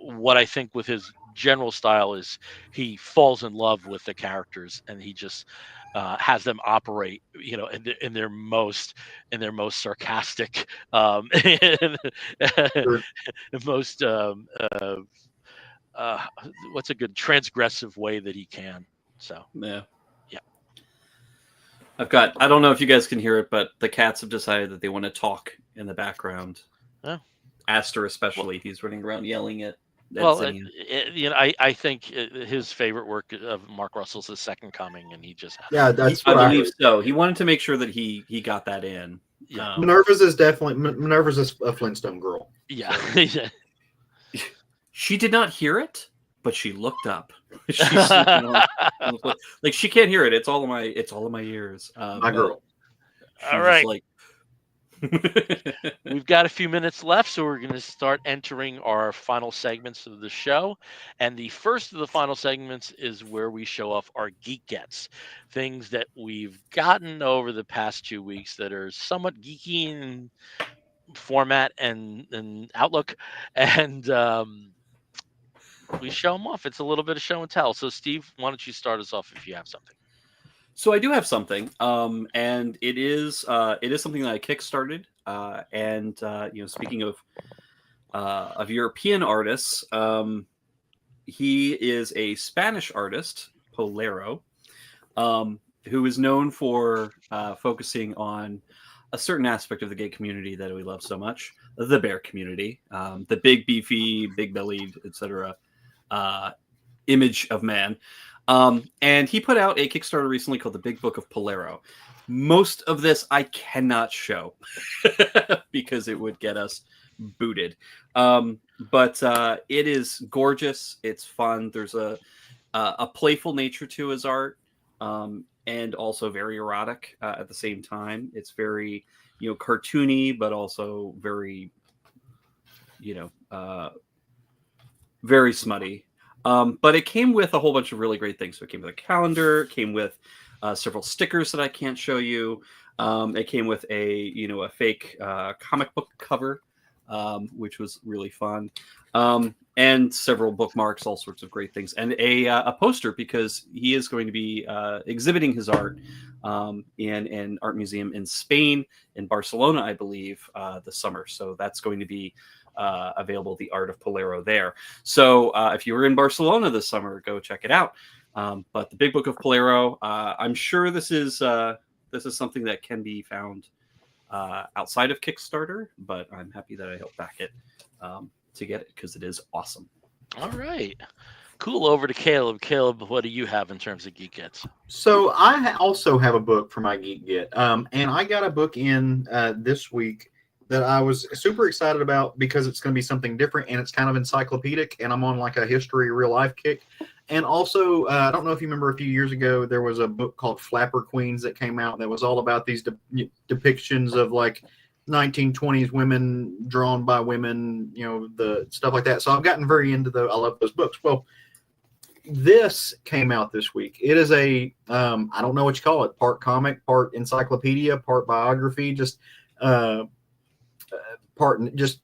what I think with his general style is he falls in love with the characters, and he just has them operate, in their most sarcastic, and Sure. most what's a good transgressive way that he can. So Yeah. yeah. I don't know if you guys can hear it, but the cats have decided that they want to talk in the background. Oh. Aster especially, he's running around yelling at Well, Zinnia. I think his favorite work of Mark Russell's is Second Coming, and he just has Yeah, that's I what I believe heard. so. He wanted to make sure that he got that in. Yeah. Minerva's is definitely Minerva's a Flintstone girl. Yeah. So. Yeah. She did not hear it, but she looked up. She's sleeping on like she can't hear it. It's all in my ears. My girl. All right. We've got a few minutes left, so we're going to start entering our final segments of the show. And the first of the final segments is where we show off our Geek Gets, things that we've gotten over the past 2 weeks that are somewhat geeky in format and outlook. And we show them off. It's a little bit of show and tell. So, Steve, why don't you start us off if you have something? So I do have something, and it is something that I kickstarted. And speaking of European artists, he is a Spanish artist, Polero, who is known for focusing on a certain aspect of the gay community that we love so much, the bear community, the big, beefy, big-bellied, etc. Image of man. And he put out a Kickstarter recently called The Big Book of Polero. Most of this I cannot show because it would get us booted. But it is gorgeous. It's fun. There's a playful nature to his art, and also very erotic at the same time. It's very, cartoony, but also very, very smutty. But it came with a whole bunch of really great things. So it came with a calendar, it came with several stickers that I can't show you. It came with a fake comic book cover, which was really fun, and several bookmarks, all sorts of great things, and a poster, because he is going to be exhibiting his art in an art museum in Spain, in Barcelona, I believe, this summer. So that's going to be available, the art of Polero there. So if you were in Barcelona this summer, go check it out. But the Big Book of Polero, I'm sure this is something that can be found outside of Kickstarter, but I'm happy that I helped back it to get it, because it is awesome. All right. Cool. Over to Caleb. Caleb, what do you have in terms of Geek Gets? So I also have a book for my Geek Get, and I got a book in this week that I was super excited about, because it's going to be something different, and it's kind of encyclopedic, and I'm on like a history real life kick. And also, I don't know if you remember, a few years ago, there was a book called Flapper Queens that came out that was all about these depictions of like 1920s women drawn by women, the stuff like that. So I've gotten very into I love those books. Well, this came out this week. It is I don't know what you call it, part comic, part encyclopedia, part biography, just part just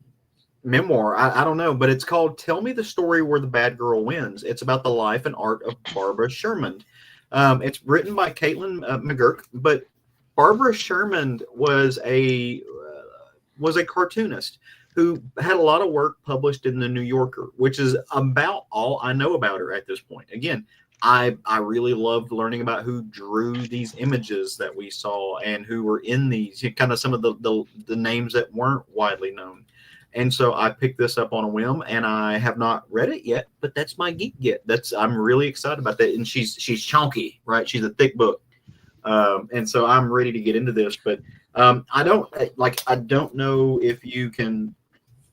memoir. I don't know, but it's called Tell Me the Story Where the Bad Girl Wins. It's about the life and art of Barbara Sherman. It's written by Caitlin McGurk, but Barbara Sherman was a cartoonist who had a lot of work published in the New Yorker, which is about all I know about her at this point. Again, I really loved learning about who drew these images that we saw and who were in these, kind of some of the names that weren't widely known. And so I picked this up on a whim, and I have not read it yet, but that's my Geek Get. I'm really excited about that. And she's chunky, right? She's a thick book. And so I'm ready to get into this, but I don't know if you can,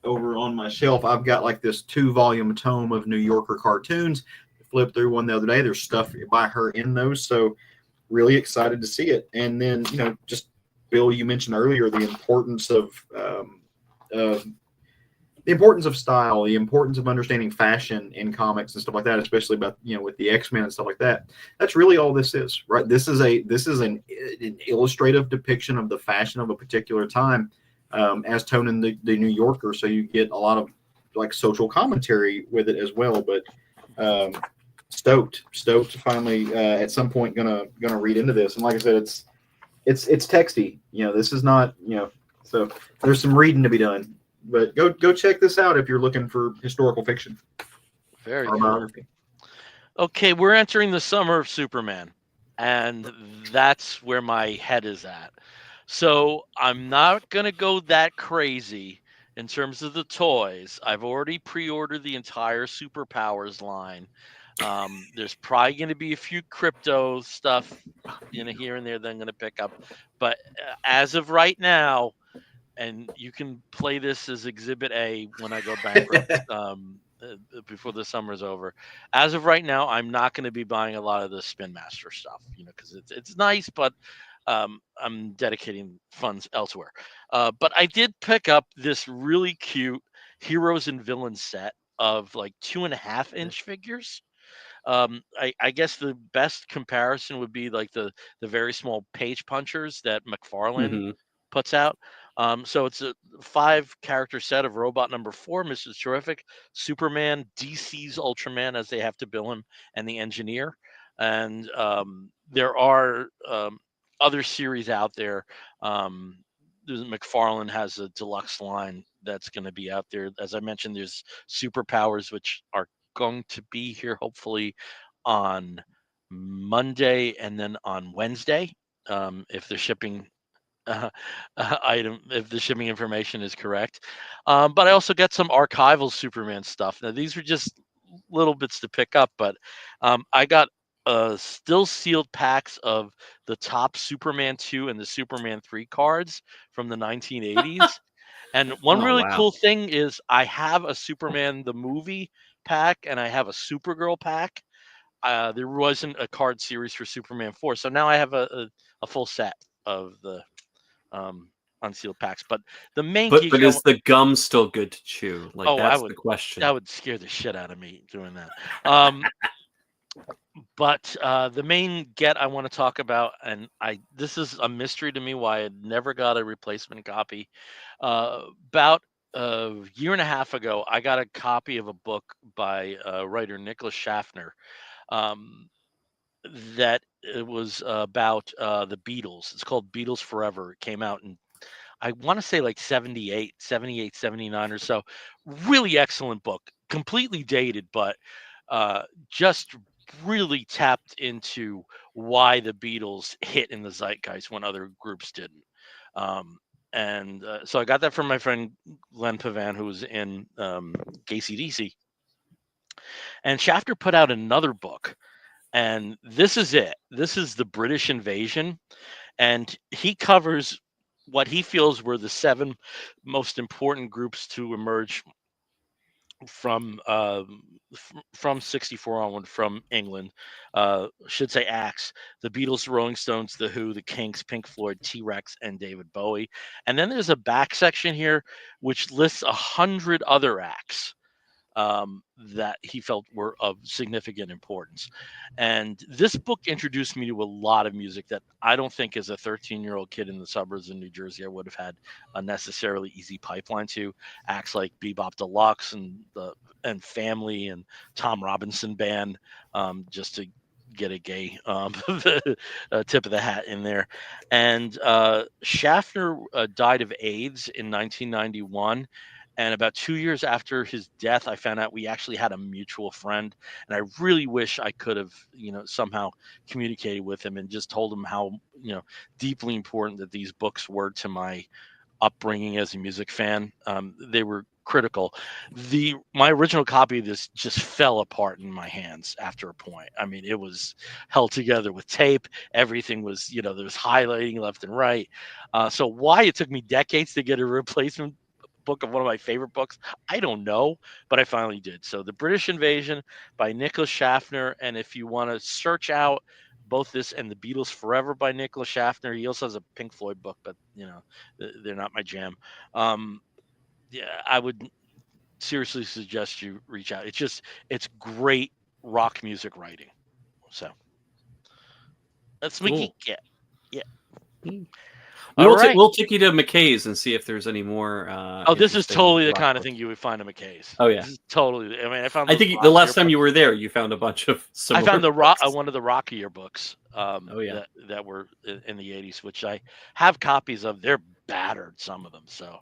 over on my shelf, I've got like this 2-volume tome of New Yorker cartoons. flipped through one the other day. There's stuff by her in those, so really excited to see it. And then, just Bill, you mentioned earlier the importance of style, the importance of understanding fashion in comics and stuff like that, especially about with the X-Men and stuff like that. That's really all this is, right? This is an illustrative depiction of the fashion of a particular time, as told in the New Yorker. So you get a lot of like social commentary with it as well. But stoked to finally at some point gonna read into this. And like I said, it's texty. This is not so there's some reading to be done. But go check this out if you're looking for historical fiction. Very cool. Okay, we're entering the summer of Superman, and that's where my head is at. So I'm not going to go that crazy in terms of the toys. I've already pre-ordered the entire Superpowers line. There's probably going to be a few crypto stuff here and there that I'm going to pick up. But as of right now, and you can play this as Exhibit A when I go bankrupt before the summer's over. As of right now, I'm not going to be buying a lot of the Spin Master stuff, because it's nice, but I'm dedicating funds elsewhere. But I did pick up this really cute Heroes and Villains set of like 2.5-inch figures. I guess the best comparison would be like the very small page punchers that McFarlane puts out. So it's a 5-character set of Robot Number 4, Mrs. Terrific, Superman, DC's Ultraman, as they have to bill him, and the Engineer. And there are other series out there. McFarlane has a deluxe line that's going to be out there. As I mentioned, there's Superpowers, which are going to be here hopefully on Monday and then on Wednesday, if the shipping if the shipping information is correct. But I also got some archival Superman stuff. Now these are just little bits to pick up, but I got still sealed packs of the top Superman 2 and the Superman 3 cards from the 1980s. And one really cool thing is I have a Superman the movie pack and I have a Supergirl pack. There wasn't a card series for Superman 4, so now I have a full set of the unsealed packs. But the main but is the gum still good to chew? Like, that's the question. That would scare the shit out of me doing that. But the main get I want to talk about, and this is a mystery to me why I never got a replacement copy. About a year and a half ago, I got a copy of a book by writer Nicholas Schaffner. That it was about the Beatles. It's called Beatles Forever. It came out in, I want to say like 78, 79 or so. Really excellent book. Completely dated, but just really tapped into why the Beatles hit in the zeitgeist when other groups didn't. And so I got that from my friend Glenn Pavan, who was in KCDC. And Shafter put out another book. And this is it. This is the British invasion. And he covers what he feels were the 7 most important groups to emerge from 64 onward from England. Should say acts: the Beatles, the Rolling Stones, the Who, the Kinks, Pink Floyd, T-Rex, and David Bowie. And then there's a back section here which lists 100 other acts that he felt were of significant importance. And this book introduced me to a lot of music that I don't think as a 13-year-old kid in the suburbs of New Jersey I would have had a necessarily easy pipeline to. Acts like Bebop Deluxe and Family and Tom Robinson Band, just to get a gay tip of the hat in there. And Schaffner died of AIDS in 1991. And about 2 years after his death, I found out we actually had a mutual friend. And I really wish I could have, somehow communicated with him and just told him how, deeply important that these books were to my upbringing as a music fan. They were critical. My original copy of this just fell apart in my hands after a point. I mean, it was held together with tape. Everything was, there was highlighting left and right. So why it took me decades to get a replacement book of one of my favorite books? I don't know, but I finally did. So The British Invasion by Nicholas Schaffner. And if you want to search out both this and The Beatles Forever by Nicholas Schaffner, he also has a Pink Floyd book, but they're not my jam. Yeah, I would seriously suggest you reach out. It's great rock music writing. So that's my Geek Get. Yeah. We'll take you to McKay's and see if there's any more. This is totally the kind of thing you would find at McKay's. Oh yeah, this is totally. I mean, I think the last time you were there, you found a bunch of. I found one of the rockier books. That were in the '80s, which I have copies of. They're battered, some of them. So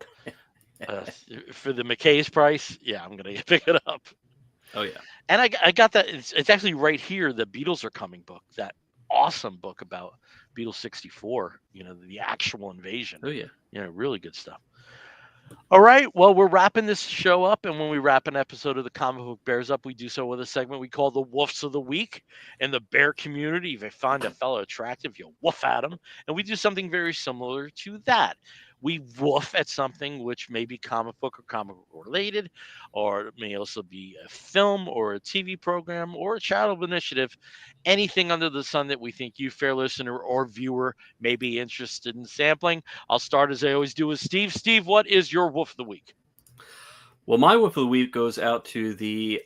for the McKay's price, yeah, I'm gonna pick it up. Oh yeah, and I got that. It's actually right here. The Beatles Are Coming book. That awesome book about Beatles 64, the actual invasion. Oh yeah, really good stuff. All right, well, we're wrapping this show up, and when we wrap an episode of the Comic Book Bears Up, we do so with a segment we call the Woofs of the Week. In the bear community, if you find a fellow attractive, you woof at him, and we do something very similar to that. We woof at something which may be comic book or comic book related, or it may also be a film or a TV program or a charitable initiative, anything under the sun that we think you, fair listener or viewer, may be interested in sampling. I'll start, as I always do, with Steve. Steve, what is your woof of the week? Well, my woof of the week goes out to the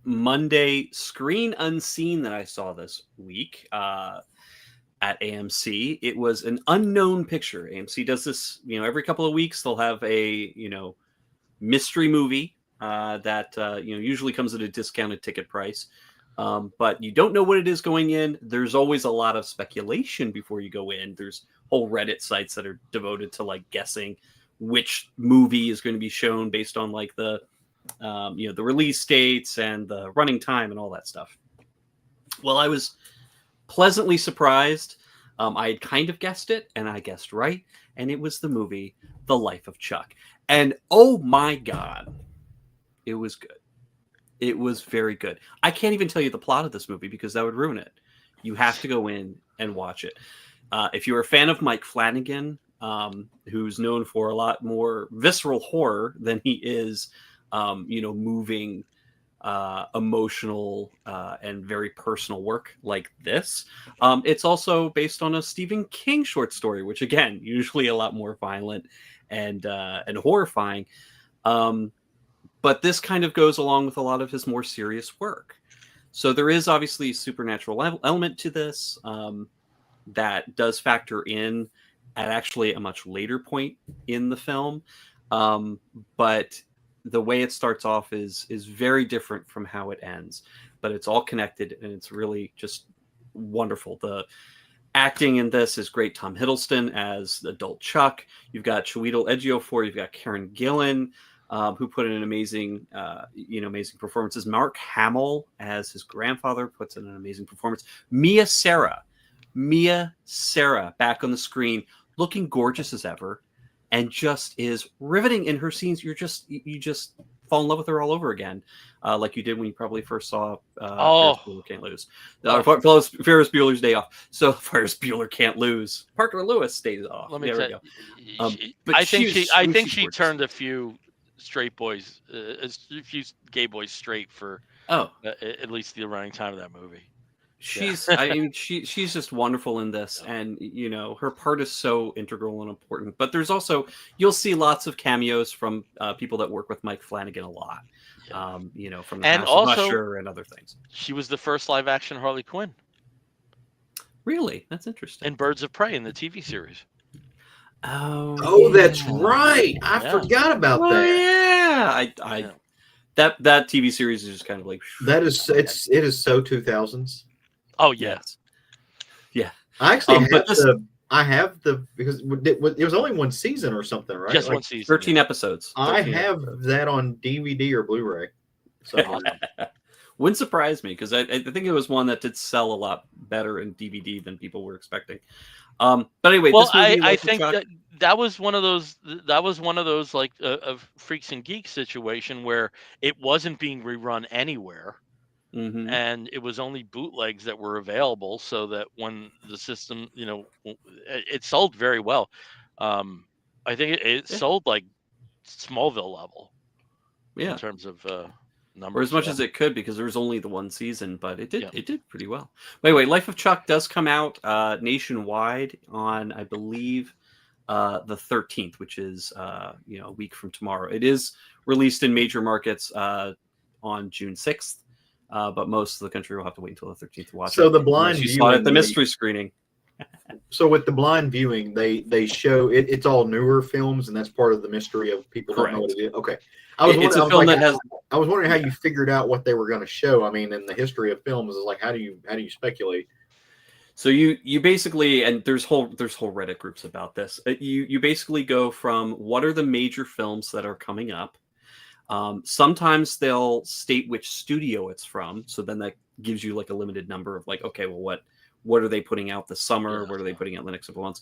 Monday Screen Unseen that I saw this week. At AMC. It was an unknown picture. AMC does this, every couple of weeks. They'll have a, mystery movie that, usually comes at a discounted ticket price. But you don't know what it is going in. There's always a lot of speculation before you go in. There's whole Reddit sites that are devoted to like guessing which movie is going to be shown based on like the, the release dates and the running time and all that stuff. Well, I was pleasantly surprised. I had kind of guessed it, and I guessed right, and it was the movie The Life of Chuck. And oh my God, it was good. It was very good. I can't even tell you the plot of this movie because that would ruin it. You have to go in and watch it. If you're a fan of Mike Flanagan, who's known for a lot more visceral horror than he is, moving, emotional and very personal work like this. It's also based on a Stephen King short story, which again, usually a lot more violent and horrifying. But this kind of goes along with a lot of his more serious work. So there is obviously a supernatural element to this that does factor in at actually a much later point in the film. But the way it starts off is very different from how it ends, but it's all connected and it's really just wonderful. The acting in this is great. Tom Hiddleston as adult Chuck. You've got Chiwetel Ejiofor. You've got Karen Gillan, who put in an amazing performances. Mark Hamill as his grandfather puts in an amazing performance. Mia Sara back on the screen, looking gorgeous as ever. And just is riveting in her scenes. You just fall in love with her all over again, like you did when you probably first saw Ferris Bueller Can't Lose. Ferris Bueller's Day Off. So Ferris Bueller Can't Lose. Parker Lewis stays off. Let me tell you. I think she turned a few straight boys, a few gay boys straight for at least the running time of that movie. She's she's just wonderful in this, and her part is so integral and important. But there's also, you'll see lots of cameos from people that work with Mike Flanagan a lot. From the House of Usher and other things. She was the first live action Harley Quinn. Really? That's interesting. And Birds of Prey in the TV series. Oh, that's right. I forgot about that. Yeah. That TV series is just kind of like that is it is so 2000s. Oh yes, yeah. I actually have because it was only one season or something, right? Just one season, 13 episodes. 13 I have that on DVD or Blu-ray. So wouldn't surprise me because I think it was one that did sell a lot better in DVD than people were expecting. But anyway, well, I think that was one of those. That was one of those like a Freaks and Geeks situation where it wasn't being rerun anywhere. Mm-hmm. And it was only bootlegs that were available, so that when the system, it sold very well. I think it sold like Smallville level. Yeah. In terms of numbers. Or as much as it could, because there was only the one season, but it did pretty well. But anyway, Life of Chuck does come out nationwide on, I believe, the 13th, which is a week from tomorrow. It is released in major markets on June 6th, but most of the country will have to wait until the 13th to watch it. So the blind you viewing, saw it at the mystery screening. So with the blind viewing, they show it's all newer films, and that's part of the mystery of people don't know what it is. Okay, I was wondering how you figured out what they were going to show. I mean, in the history of films, is like how do you speculate? So you basically, and there's whole Reddit groups about this. You basically go from what are the major films that are coming up. Sometimes they'll state which studio it's from, so then that gives you like a limited number of like, okay, well, what are they putting out this summer? What are they putting out in the next couple months?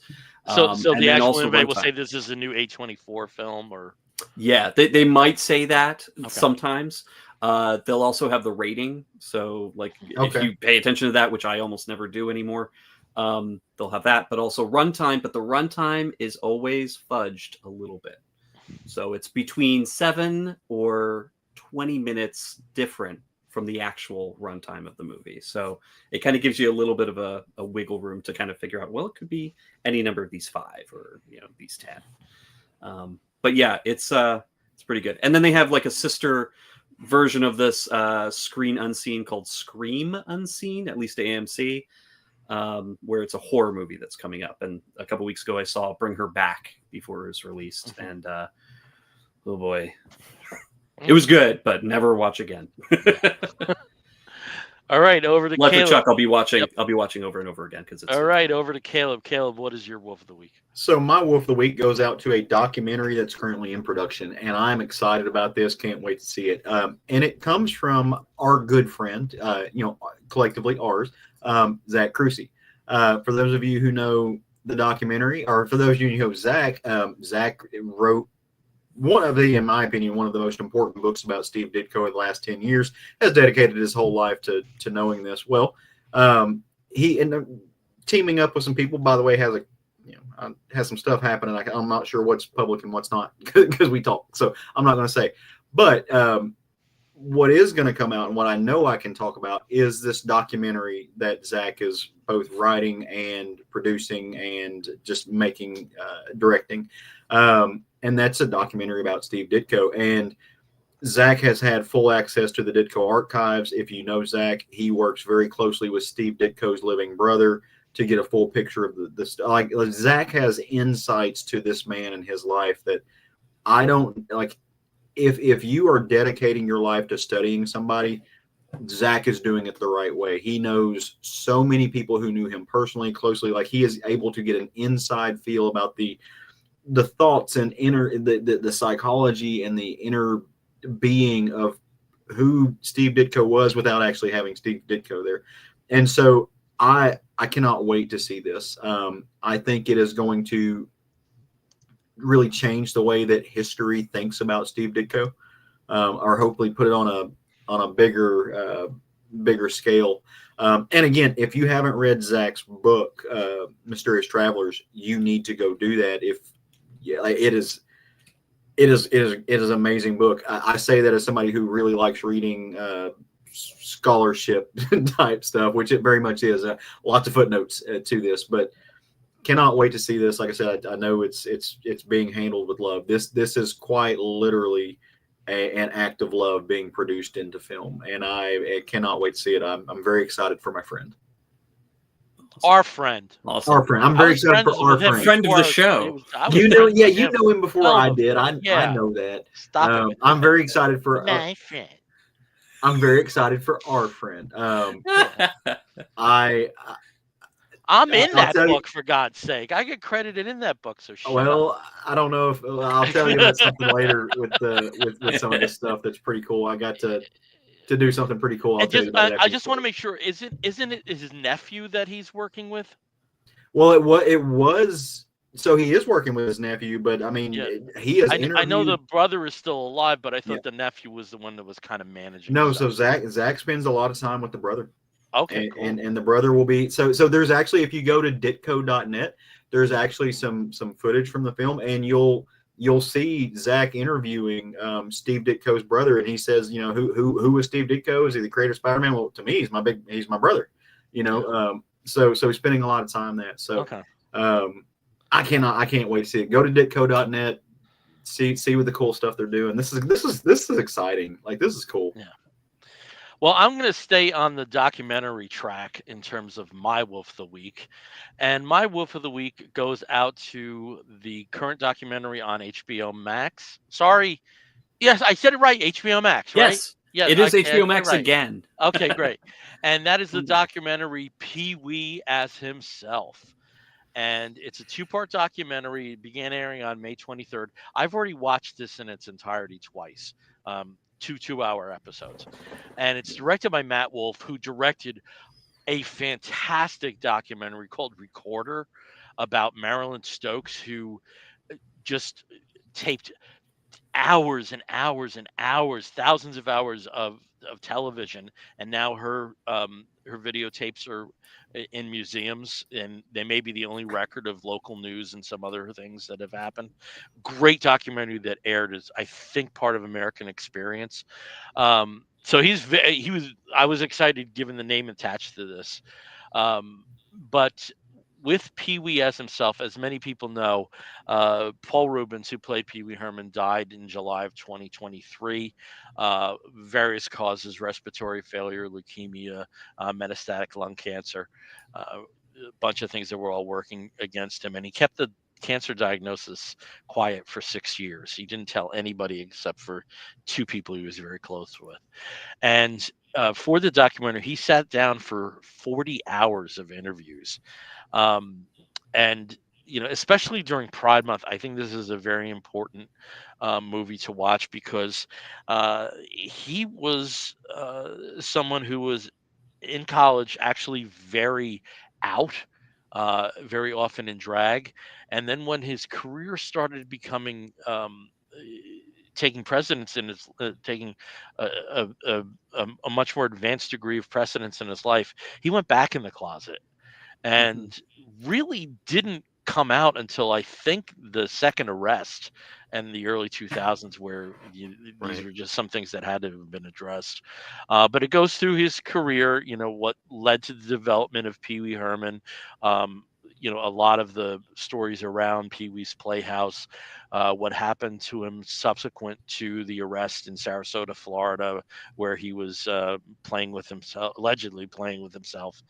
So the actual invite will say this is a new A24 film, or they might say that sometimes. They'll also have the rating. So like if you pay attention to that, which I almost never do anymore, they'll have that, but also runtime. But the runtime is always fudged a little bit. So it's between 7 or 20 minutes different from the actual runtime of the movie. So it kind of gives you a little bit of a wiggle room to kind of figure out, well, it could be any number of these 5 or these 10. But yeah, it's pretty good. And then they have like a sister version of this Screen Unseen called Scream Unseen, at least at AMC, where it's a horror movie that's coming up. And a couple weeks ago I saw Bring Her Back before it was released, and oh boy, it was good, but never watch again. All right, over to Caleb. Chuck, I'll be watching. Yep. I'll be watching over and over again because it's all right. Over to Caleb. Caleb, what is your Wolf of the Week? So my Wolf of the Week goes out to a documentary that's currently in production, and I'm excited about this. Can't wait to see it. And it comes from our good friend, collectively ours, Zach Crucy. For those of you who know the documentary, or for those of you who know Zach, Zach wrote in my opinion, one of the most important books about Steve Ditko in the last 10 years, has dedicated his whole life to knowing this. Well, he ended up teaming up with some people, by the way, has some stuff happening. I'm not sure what's public and what's not because we talk. So I'm not going to say, but what is going to come out and what I know I can talk about is this documentary that Zach is both writing and producing and just making, directing. And that's a documentary about Steve Ditko. And Zach has had full access to the Ditko archives. If you know Zach, he works very closely with Steve Ditko's living brother to get a full picture of this. Like Zach has insights to this man and his life that I don't like. If you are dedicating your life to studying somebody, Zach is doing it the right way. He knows so many people who knew him personally, closely. Like he is able to get an inside feel about the thoughts and the psychology and the inner being of who Steve Ditko was without actually having Steve Ditko there. And so I cannot wait to see this. I think it is going to really change the way that history thinks about Steve Ditko, or hopefully put it on a bigger scale. And again, if you haven't read Zach's book, Mysterious Travelers, you need to go do that. It is an amazing book. I say that as somebody who really likes reading scholarship type stuff, which it very much is. Lots of footnotes to this, but cannot wait to see this. Like I said, I know it's being handled with love. This is quite literally an act of love being produced into film, and I cannot wait to see it. I'm very excited for my friend. Our friend. Awesome. Our friend. I'm very excited for our friend. Friend of the show. You know him before I did. I know that. Stop it. I'm very excited for my friend. I'm very excited for our friend. I'm in that book, for God's sake. I get credited in that book, so shut up. I don't know if I'll tell you about something later with some of this stuff that's pretty cool. I got to do something pretty cool. I just want to make sure, isn't it his nephew that he's working with? Well, it was. So he is working with his nephew, but I mean, he is. I know the brother is still alive, but I thought the nephew was the one that was kind of managing. No, so Zach spends a lot of time with the brother. Okay, cool. And the brother will be so there's actually, if you go to ditko.net, there's actually some footage from the film, and you'll see Zach interviewing Steve Ditko's brother, and he says, you know, who was Steve Ditko? Is he the creator of Spider-Man? Well, to me, he's my brother. You know, so he's spending a lot of time there. So I can't wait to see it. Go to ditko.net, see what the cool stuff they're doing. This is exciting. Like, this is cool. Yeah. Well, I'm going to stay on the documentary track in terms of my Wolf of the Week. And my Wolf of the Week goes out to the current documentary on HBO Max. Sorry. Yes, I said it right. HBO Max, right? Yes, it is HBO Max again. Okay, great. And that is the documentary Pee-wee as Himself. And it's a 2-part documentary. It began airing on May 23rd. I've already watched this in its entirety twice. 2 2-hour episodes, and it's directed by Matt Wolf, who directed a fantastic documentary called Recorder about Marilyn Stokes, who just taped hours and hours and hours, thousands of hours of television, and now her videotapes are in museums, and they may be the only record of local news and some other things that have happened. Great documentary that aired as, I think, part of American Experience. So I was excited given the name attached to this. But with Pee-wee as himself, as many people know, Paul Reubens, who played Pee-wee Herman, died in July of 2023. Various causes: respiratory failure, leukemia, metastatic lung cancer, a bunch of things that were all working against him. And he kept the cancer diagnosis quiet for 6 years. He didn't tell anybody except for 2 people he was very close with. And for the documentary, he sat down for 40 hours of interviews. And, you know, especially during Pride Month, I think this is a very important movie to watch, because he was someone who was in college, actually very out, very often in drag. And then when his career started becoming taking precedence in his taking a much more advanced degree of precedence in his life, he went back in the closet and really didn't come out until, I think, the second arrest in the early 2000s, where these were just some things that had to have been addressed. But it goes through his career, you know, what led to the development of Pee-wee Herman, you know, a lot of the stories around Pee-wee's Playhouse, what happened to him subsequent to the arrest in Sarasota, Florida, where he was playing with himself, allegedly playing with himself,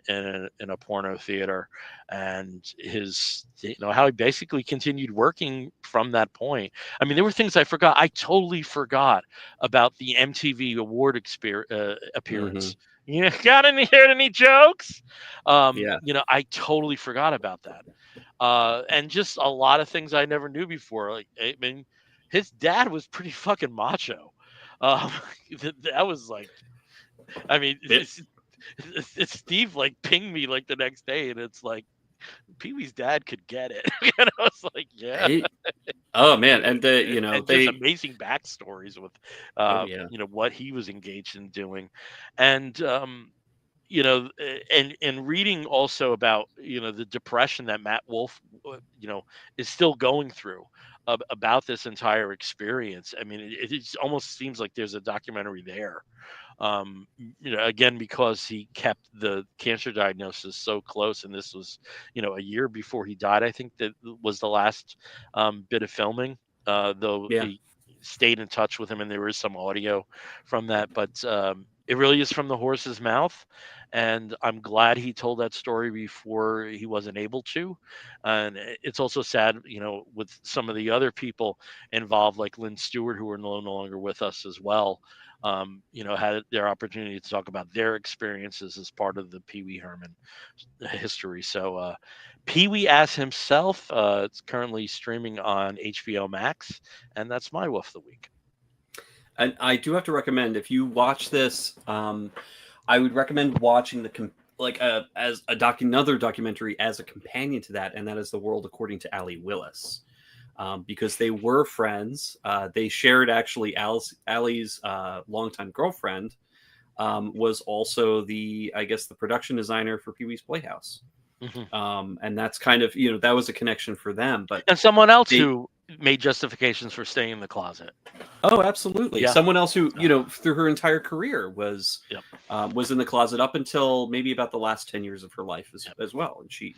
in a porno theater, and his, you know, how he basically continued working from that point. I mean, there were things I forgot. I totally forgot about the MTV award appearance. You know, heard any jokes? You know, I totally forgot about that. And just a lot of things I never knew before. Like, I mean, his dad was pretty fucking macho. That was like, I mean, it's Steve like pinged me like the next day, and it's like, Pee-wee's dad could get it. And I was like, yeah. Oh man, and you know, and just amazing backstories with you know, what he was engaged in doing. And you know, and reading also about, you know, the depression that Matt Wolf, you know, is still going through about this entire experience. I mean, it almost seems like there's a documentary there. You know, again, because he kept the cancer diagnosis so close, and this was, you know, a year before he died. I think that was the last bit of filming, though he stayed in touch with him, and there is some audio from that. But it really is from the horse's mouth, and I'm glad he told that story before he wasn't able to. And it's also sad, you know, with some of the other people involved, like Lynn Stewart, who are no longer with us as well. You know, had their opportunity to talk about their experiences as part of the Pee-wee Herman history. So Pee-wee as himself, it's currently streaming on HBO Max, and that's my Wolf of the Week. And I do have to recommend, if you watch this, I would recommend watching another documentary as a companion to that, and that is The World According to Allie Willis. Because they were friends. They shared, actually, Allie's longtime girlfriend was also the production designer for Pee-wee's Playhouse. And that's kind of, you know, that was a connection for them. But and someone else who made justifications for staying in the closet. Oh, absolutely. Yeah. Someone else who, through her entire career was in the closet up until maybe about the last 10 years of her life as well. And she,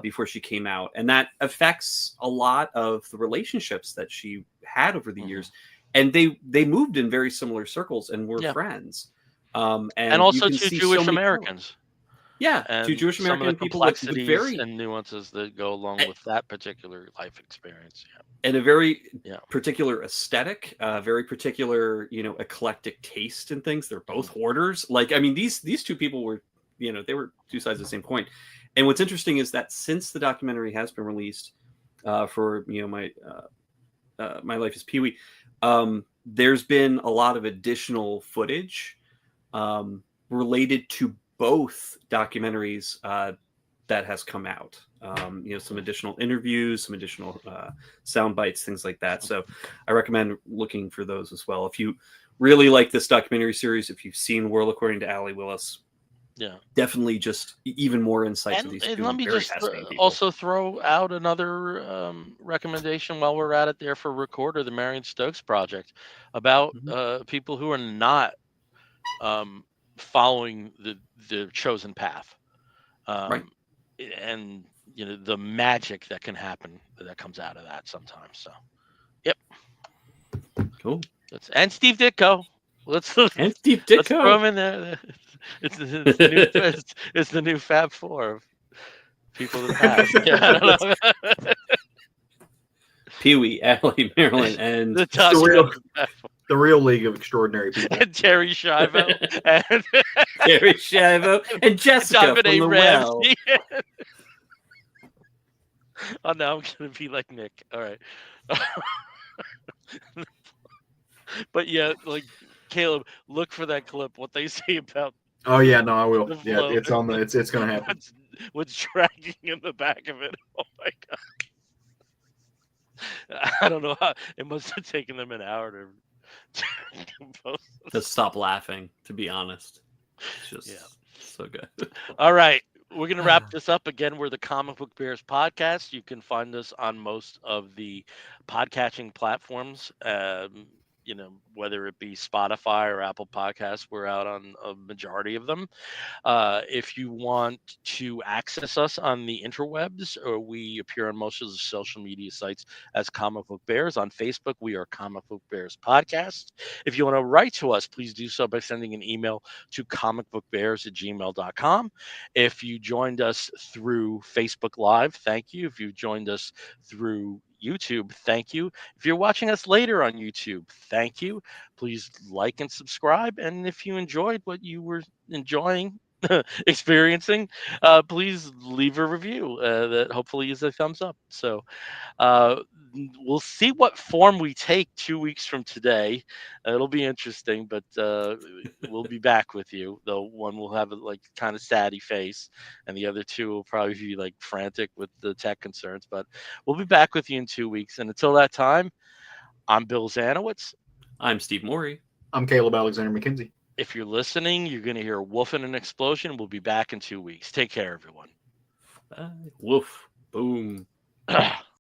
before she came out. And that affects a lot of the relationships that she had over the years. And they moved in very similar circles and were friends. And also two Jewish Americans. Yeah, and two Jewish American people with very and nuances that go along with that particular life experience. And a very particular aesthetic, very particular, eclectic taste in things. They're both hoarders. Like, I mean, these two people were, they were two sides of the same coin. And what's interesting is that since the documentary has been released for, my Life as Pee-wee, there's been a lot of additional footage related to both documentaries that has come out. Some additional interviews, some additional sound bites, things like that. So I recommend looking for those as well. If you really like this documentary series, if you've seen World According to Allie Willis, definitely just even more insights of these two. And let me just also throw out another recommendation while we're at it there for Recorder, the Marion Stokes Project, about people who are not following the chosen path, and the magic that can happen that comes out of that sometimes. So, cool. And Steve Ditko. Let's throw him in there. It's the new Fab Four of people of the past. I don't know. Pee-wee, Allie, Marilyn, and the real League of Extraordinary People. And Terry Schiavo. And Terry Schiavo. And Jessica from the Well. Oh, now I'm going to be like Nick. All right. But like Caleb, look for that clip. What they say about. Oh yeah, no, I will. Yeah, it's on the. It's going to happen. What's dragging in the back of it? Oh my god! I don't know how. It must have taken them an hour to stop laughing. To be honest, it's just so good. All right. We're going to wrap this up. Again, we're the Comic Book Bears podcast. You can find us on most of the podcatching platforms, whether it be Spotify or Apple Podcasts. We're out on a majority of them. If you want to access us on the interwebs, we appear on most of the social media sites as Comic Book Bears. On Facebook, we are Comic Book Bears Podcast. If you want to write to us, please do so by sending an email to comicbookbears@gmail.com. If you joined us through Facebook Live, thank you. If you joined us through YouTube, thank you. If you're watching us later on YouTube, thank you. Please like and subscribe. And if you enjoyed what you were enjoying, experiencing, please leave a review that hopefully is a thumbs up. So we'll see what form we take 2 weeks from today. It'll be interesting, but we'll be back with you. Though one will have a kind of saddy face, and the other two will probably be frantic with the tech concerns. But we'll be back with you in 2 weeks. And until that time, I'm Bill Zanowitz. I'm Steve Morey. I'm Caleb Alexander McKenzie. If you're listening, you're going to hear a woof and an explosion. We'll be back in 2 weeks. Take care, everyone. Bye. Woof. Boom.